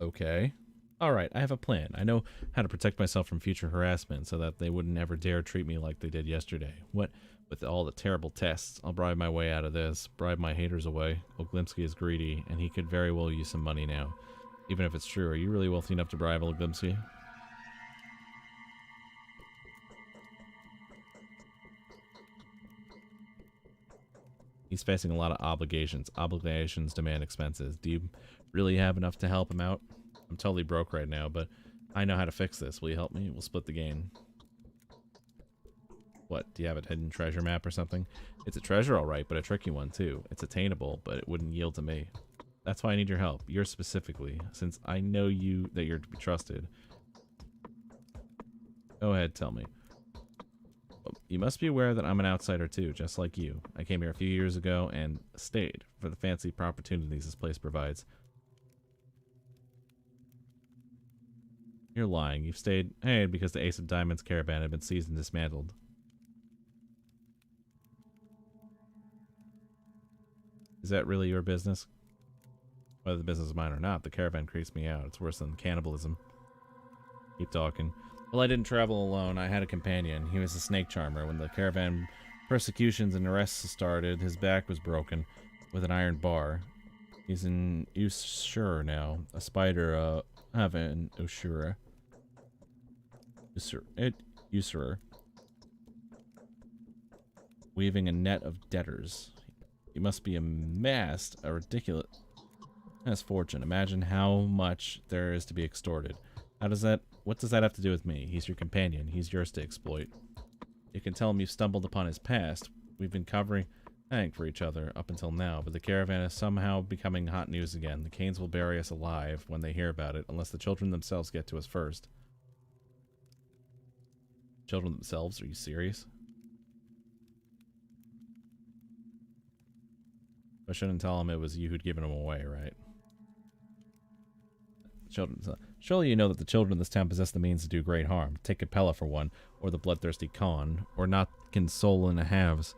Okay. Alright, I have a plan. I know how to protect myself from future harassment so that they wouldn't ever dare treat me like they did yesterday. What with all the terrible tests, I'll bribe my way out of this. Bribe my haters away. Oglimsky is greedy, and he could very well use some money now. Even if it's true, are you really wealthy enough to bribe Oglimsky? He's facing a lot of obligations. Obligations demand expenses. Do you really have enough to help him out? I'm totally broke right now, but I know how to fix this. Will you help me? We'll split the gain. What, do you have a hidden treasure map or something? It's a treasure, alright, but a tricky one, too. It's attainable, but it wouldn't yield to me. That's why I need your help. Yours specifically, since I know that you're to be trusted. Go ahead, tell me. You must be aware that I'm an outsider, too, just like you. I came here a few years ago and stayed for the fancy opportunities this place provides. You're lying. You've stayed because the Ace of Diamonds caravan had been seized and dismantled. Is that really your business? Whether the business is mine or not, the caravan creeps me out. It's worse than cannibalism. Keep talking. Well, I didn't travel alone. I had a companion. He was a snake charmer. When the caravan persecutions and arrests started, his back was broken with an iron bar. He's in Usura now. A spider, Haven Usura. Usura. Weaving a net of debtors. He must be amassed a ridiculous fortune. Imagine how much there is to be extorted. What does that have to do with me? He's your companion. He's yours to exploit. You can tell him you've stumbled upon his past. We've been covering for each other up until now, but the caravan is somehow becoming hot news again. The Canes will bury us alive when they hear about it, unless the children themselves get to us first. Children themselves? Are you serious? I shouldn't tell him it was you who'd given him away, right? Surely you know that the children of this town possess the means to do great harm. Take Capella for one, or the bloodthirsty Khan, or not console in the halves.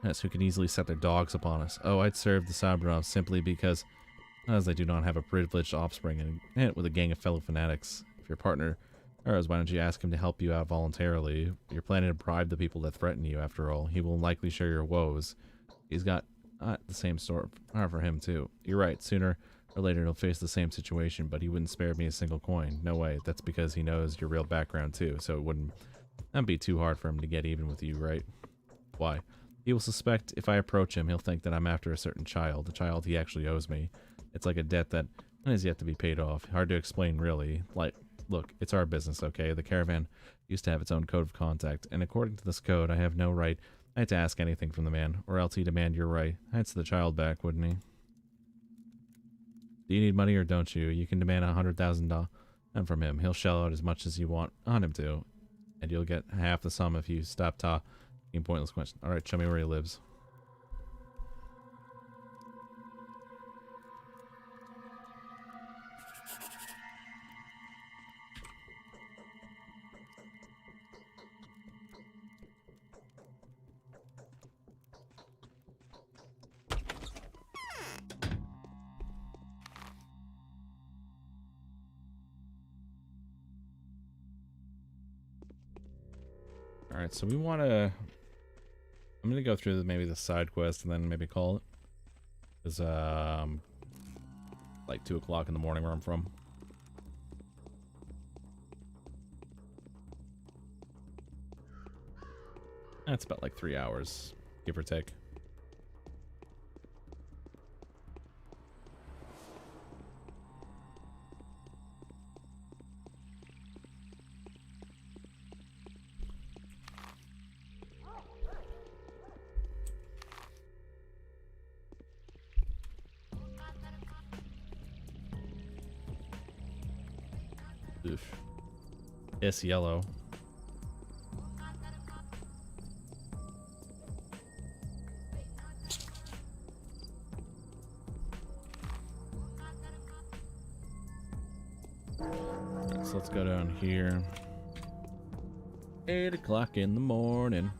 Yes, who can easily set their dogs upon us. Oh, I'd serve the Sabrovs simply because, as they do not have a privileged offspring, and with a gang of fellow fanatics. If your partner why don't you ask him to help you out voluntarily? You're planning to bribe the people that threaten you, after all. He will likely share your woes. He's got the same sort for him, too. You're right, sooner or later he'll face the same situation, but he wouldn't spare me a single coin. No way. That's because he knows your real background, too, so it wouldn't be too hard for him to get even with you, right? Why? He will suspect if I approach him, he'll think that I'm after a certain child, a child he actually owes me. It's like a debt that is yet to be paid off. Hard to explain, really. Like, look, it's our business, okay? The caravan used to have its own code of conduct, and according to this code, I have no right to ask anything from the man, or else he'd demand your right. That's the child back, wouldn't he? Do you need money or don't you? You can demand $100,000 from him. He'll shell out as much as you want on him to, and you'll get half the sum if you stop talking pointless questions. All right, show me where he lives. Alright, so we want to... I'm going to go through maybe the side quest and then maybe call it. It's like 2 o'clock in the morning where I'm from. That's about like 3 hours, give or take. Oof. It's yellow. Alright, so let's go down here. 8 o'clock in the morning.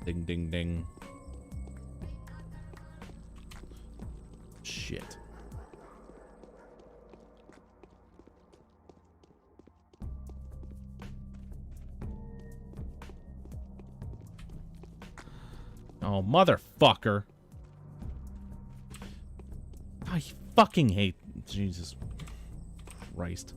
Ding, ding, ding. Shit. Oh, motherfucker. I fucking hate... Jesus Christ.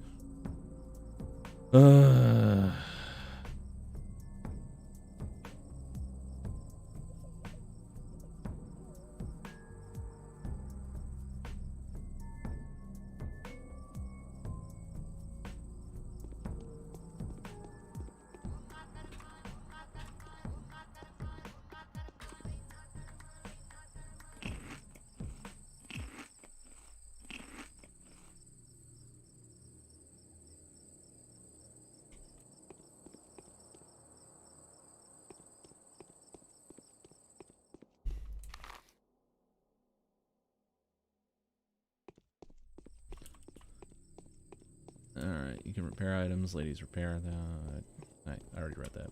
Alright, you can repair items. Ladies repair that. I already read that.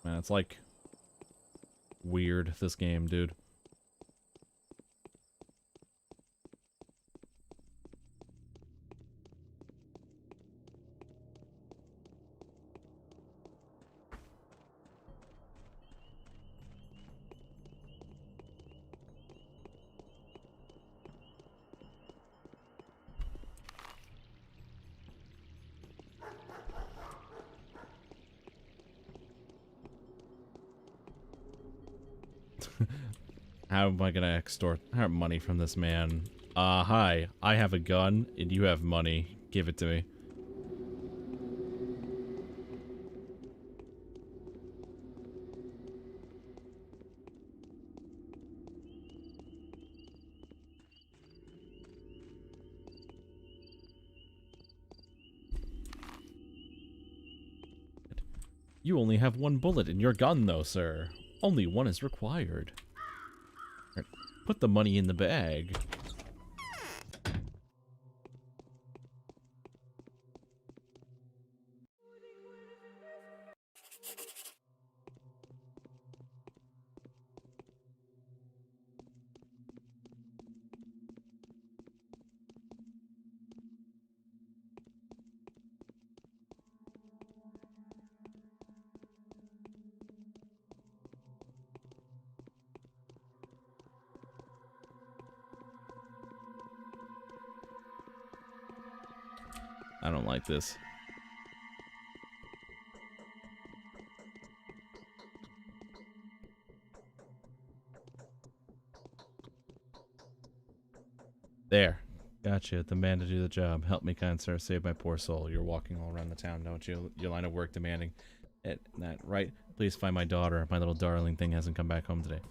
Man, it's like weird, this game, dude. How am I gonna extort money from this man? Hi. I have a gun, and you have money. Give it to me. You only have one bullet in your gun, though, sir. Only one is required. Right. Put the money in the bag. I don't like this. There. Gotcha. The man to do the job. Help me, kind sir. Save my poor soul. You're walking all around the town, don't you? Your line of work demanding it. That right? Please find my daughter. My little darling thing hasn't come back home today.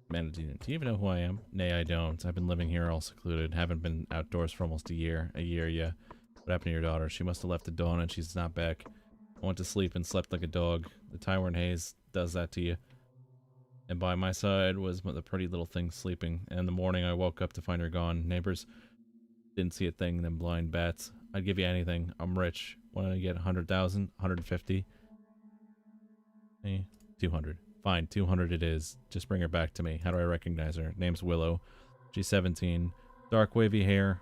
Man, do you even know who I am? Nay, I don't. I've been living here all secluded. Haven't been outdoors for almost a year. Yeah. What happened to your daughter? She must have left at dawn and she's not back. I went to sleep and slept like a dog. The Tyrant Haze does that to you. And by my side was the pretty little thing sleeping. And in the morning I woke up to find her gone. Neighbors didn't see a thing, them blind bats. I'd give you anything. I'm rich. Want to get 100,000? 150? 200. Fine, 200 it is. Just bring her back to me. How do I recognize her? Name's Willow. She's 17. Dark wavy hair.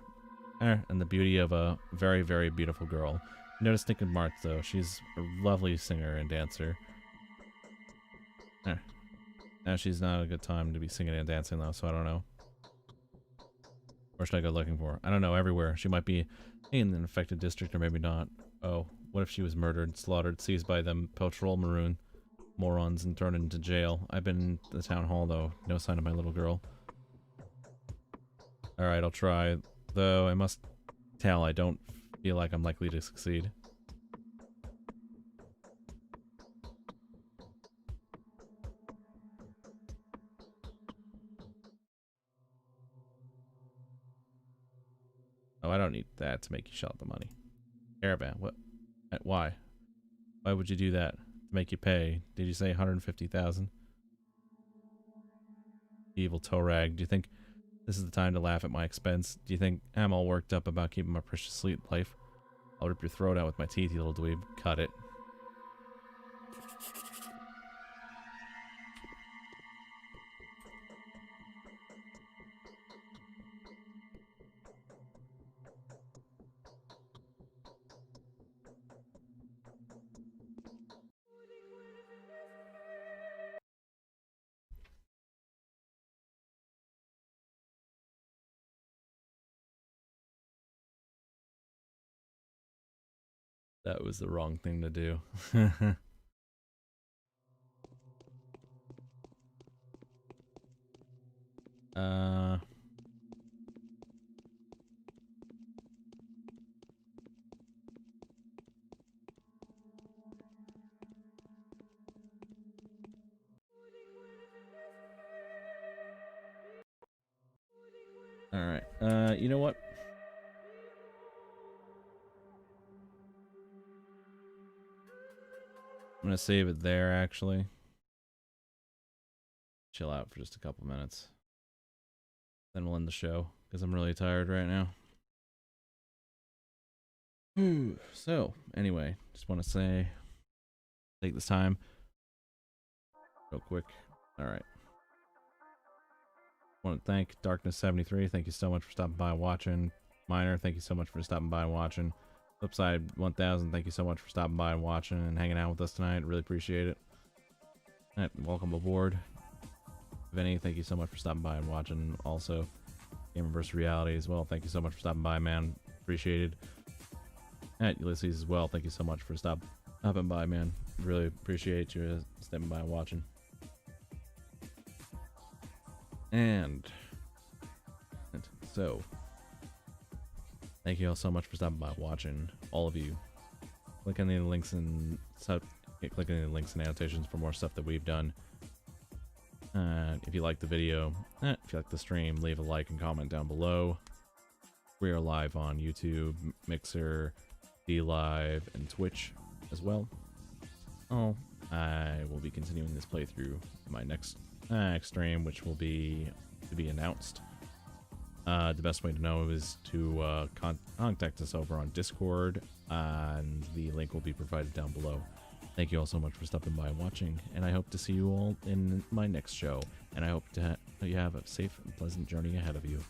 And the beauty of a very, very beautiful girl. No distinctive marks though. She's a lovely singer and dancer. Now she's not a good time to be singing and dancing though, so I don't know. Where should I go looking for her? I don't know, everywhere. She might be in an infected district or maybe not. Oh, what if she was murdered, slaughtered, seized by them patrol maroon morons and thrown into jail? I've been in the town hall though. No sign of my little girl. Alright, I'll try. Though I must tell, I don't feel like I'm likely to succeed. Oh, I don't need that to make you shell out the money. Caravan, what? Why? Why would you do that? To make you pay? Did you say 150,000? Evil toe rag. Do you think this is the time to laugh at my expense? Do you think I'm all worked up about keeping my precious sweet life? I'll rip your throat out with my teeth, you little dweeb. Cut it. That was the wrong thing to do. Alright, you know what? I'm gonna save it there, actually. Chill out for just a couple minutes. Then we'll end the show, because I'm really tired right now. So, anyway, just want to say, take this time, real quick. Alright. Want to thank Darkness73, thank you so much for stopping by and watching. Miner, thank you so much for stopping by and watching. Flipside 1000, thank you so much for stopping by and watching and hanging out with us tonight. Really appreciate it. Alright, welcome aboard. Vinny, thank you so much for stopping by and watching. Also, Gamer vs. Reality as well. Thank you so much for stopping by, man. Appreciated. Alright, Ulysses as well. Thank you so much for stopping by, man. really appreciate you stepping by and watching. And so, thank you all so much for stopping by and watching. All of you. Click on the links and click on the links and annotations for more stuff that we've done. If you like the video, if you like the stream, leave a like and comment down below. We are live on YouTube, Mixer, DLive, and Twitch as well. Oh, I will be continuing this playthrough in my next stream, which will be to be announced. The best way to know is to contact us over on Discord, and the link will be provided down below. Thank you all so much for stopping by and watching, and I hope to see you all in my next show, and I hope you have a safe and pleasant journey ahead of you.